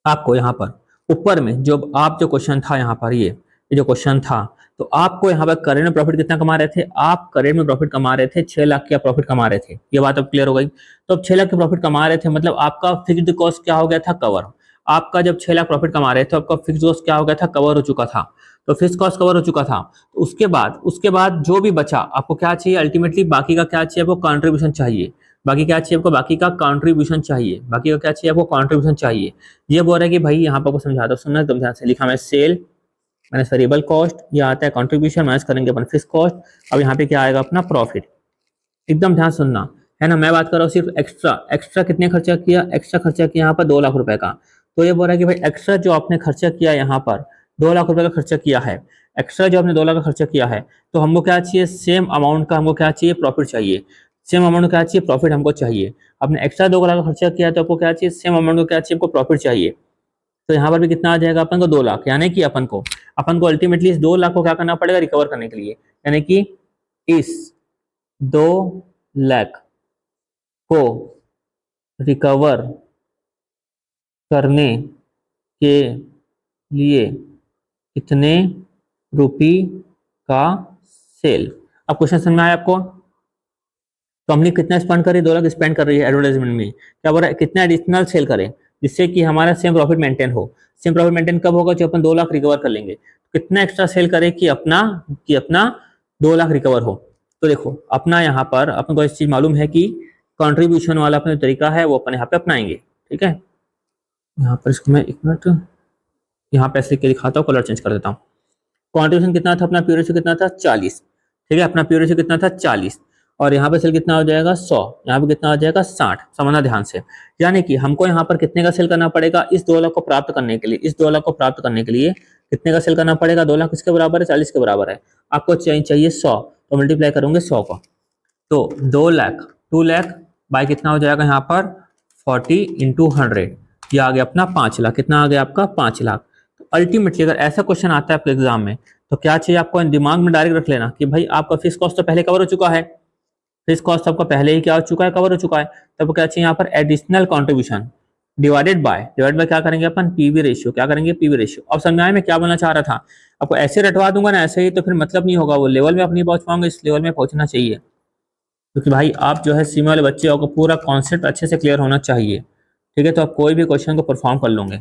आपको यहाँ पर ऊपर में जो आप जो क्वेश्चन था यहाँ पर, ये जो क्वेश्चन था, तो आपको यहाँ पर करेंट में प्रॉफिट कितना कमा रहे थे, आप करेंट में प्रॉफिट कमा रहे थे 6 लाख का प्रॉफिट कमा रहे थे। ये बात अब क्लियर हो गई। तो अब 6 लाख के प्रॉफिट कमा रहे थे, मतलब आपका फिक्स्ड कॉस्ट क्या हो गया था, कवर। आपका जब 6 लाख प्रॉफिट कमा रहे थे, आपका फिक्स्ड कॉस्ट क्या हो गया था, कवर हो चुका था। तो फिक्स्ड कॉस्ट कवर हो चुका था। तो उसके बाद जो भी बचा आपको क्या चाहिए, अल्टीमेटली बाकी का क्या चाहिए, आपको कंट्रीब्यूशन चाहिए। बाकी क्या चाहिए आपको, बाकी का कंट्रीब्यूशन चाहिए। बाकी का क्या चाहिए आपको, कंट्रीब्यूशन चाहिए। ये बोल रहा है कि भाई यहाँ पर आपको समझाता हूँ, सुनना एकदम ध्यान से। लिखा मैं सेल माइनस वेरिएबल कॉस्ट, ये आता है कंट्रीब्यूशन, माइनस करेंगे अपन फिक्स कॉस्ट। अब यहाँ पे क्या आएगा अपना प्रॉफिट। एकदम ध्यान सुनना, है ना, मैं बात कर रहा हूँ सिर्फ एक्स्ट्रा कितने खर्चा किया, एक्स्ट्रा खर्चा किया यहाँ पर 2 लाख रुपए का। तो ये बोल रहा है कि भाई एक्स्ट्रा जो आपने खर्चा किया यहाँ पर 2 लाख रुपए का खर्चा किया है, एक्स्ट्रा जो आपने 2 लाख का खर्चा किया है, तो हमको क्या चाहिए, सेम अमाउंट का हमको क्या चाहिए, प्रॉफिट चाहिए। सेम अमाउंट क्या चाहिए, प्रॉफिट हमको चाहिए। आपने एक्स्ट्रा 2 लाख का खर्चा किया तो आपको क्या चाहिए, सेम अमाउंट को क्या चाहिए, आपको प्रॉफिट चाहिए। तो यहाँ पर भी कितना आ जाएगा अपन को, 2 लाख। यानी कि अपन को अल्टीमेटली इस 2 लाख को क्या करना पड़ेगा, रिकवर करने के लिए। यानी कि इस 2 लाख को रिकवर करने के लिए कितने रुपी का सेल। अब क्वेश्चन समझ में आया आपको। कंपनी कितना स्पेंड कर रही है, 2 लाख स्पेंड कर रही है एडवर्टाइजमेंट में। क्या बोल रहा है, कितना एडिशनल सेल करें जिससे कि हमारा सेम प्रॉफिट मेंटेन हो। सेम प्रॉफिट मेंटेन कब होगा, जब अपन 2 लाख रिकवर कर लेंगे। कितना एक्स्ट्रा सेल करें कि अपना 2 लाख रिकवर हो। तो देखो अपना यहाँ पर अपन को इस चीज मालूम है कि कंट्रीब्यूशन वाला अपना तरीका है वो अपन यहाँ पे अपनाएंगे। ठीक है, यहाँ पर इसको मैं 1 मिनट यहाँ पे ऐसे लिख के दिखाता हूँ, कलर चेंज कर देता हूँ। कंट्रीब्यूशन कितना था अपना, प्योर रेशियो कितना था 40। ठीक है, अपना प्योर रेशियो कितना था 40, और यहाँ पे सेल कितना हो जाएगा 100, यहाँ पे कितना हो जाएगा 60। समझना ध्यान से। यानी कि हमको यहाँ पर कितने का सेल करना पड़ेगा, इस 2 लाख को प्राप्त करने के लिए, इस 2 लाख को प्राप्त करने के लिए कितने का सेल करना पड़ेगा, 2 लाख किसके बराबर है, 40 के बराबर है। आपको चाहिए 100, तो मल्टीप्लाई करोगे 100 को, तो 2 लाख 2 लाख बाय कितना हो जाएगा यहाँ पर 40 इंटू 100, ये आ गया अपना 5 लाख। कितना आ गया आपका 5 लाख। तो अल्टीमेटली अगर ऐसा क्वेश्चन आता है आपके एग्जाम में, तो क्या चाहिए आपको दिमाग में डायरेक्ट रख लेना कि भाई आपका फिक्स कॉस्ट तो पहले कवर हो चुका है, फिक्स कॉस्ट आपका पहले ही क्या हो चुका है, कवर हो चुका है। तब क्या चाहिए यहाँ पर एडिशनल कंट्रीब्यूशन डिवाइडेड बाय क्या करेंगे अपन, पीवी रेशियो। क्या करेंगे, पीवी रेशियो। अब समझ में आया मैं क्या बोलना चाह रहा था। आपको ऐसे रटवा दूंगा ना ऐसे ही, तो फिर मतलब नहीं होगा, वो लेवल में आप नहीं पहुंच पाओगे। इस लेवल में पहुंचना चाहिए, क्योंकि भाई आप जो है सीमा वाले बच्चे हो, आपको पूरा कॉन्सेप्ट अच्छे से क्लियर होना चाहिए। ठीक है, तो आप कोई भी क्वेश्चन को परफॉर्म कर लोगे।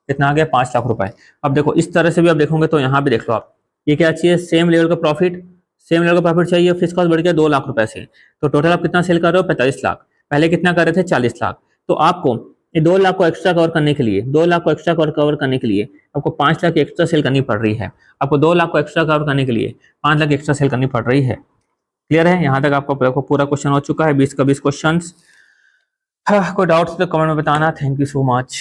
कितना आ गया 5 लाख रुपए। अब देखो इस तरह से भी आप देखोगे तो यहाँ भी देख लो आप, ये क्या चाहिए, सेम लेवल का प्रॉफिट, सेम लेवल का प्रॉफिट चाहिए। फिक्स कॉस्ट बढ़ गया 2 लाख रुपए से, तो टोटल आप कितना सेल कर रहे हो, 45 लाख। पहले कितना कर रहे थे, 40 लाख। तो आपको ये 2 लाख को एक्स्ट्रा कवर करने के लिए, 2 लाख को एक्स्ट्रा कवर करने के लिए आपको 5 लाख एक्स्ट्रा सेल करनी पड़ रही है। आपको 2 लाख को एक्स्ट्रा कवर करने के लिए 5 लाख एक्स्ट्रा सेल करनी पड़ रही है। क्लियर है, यहाँ तक आपको पूरा क्वेश्चन हो चुका है, 20 का 20 क्वेश्चन। कोई डाउट्स तो कमेंट में बताना। Thank you so much.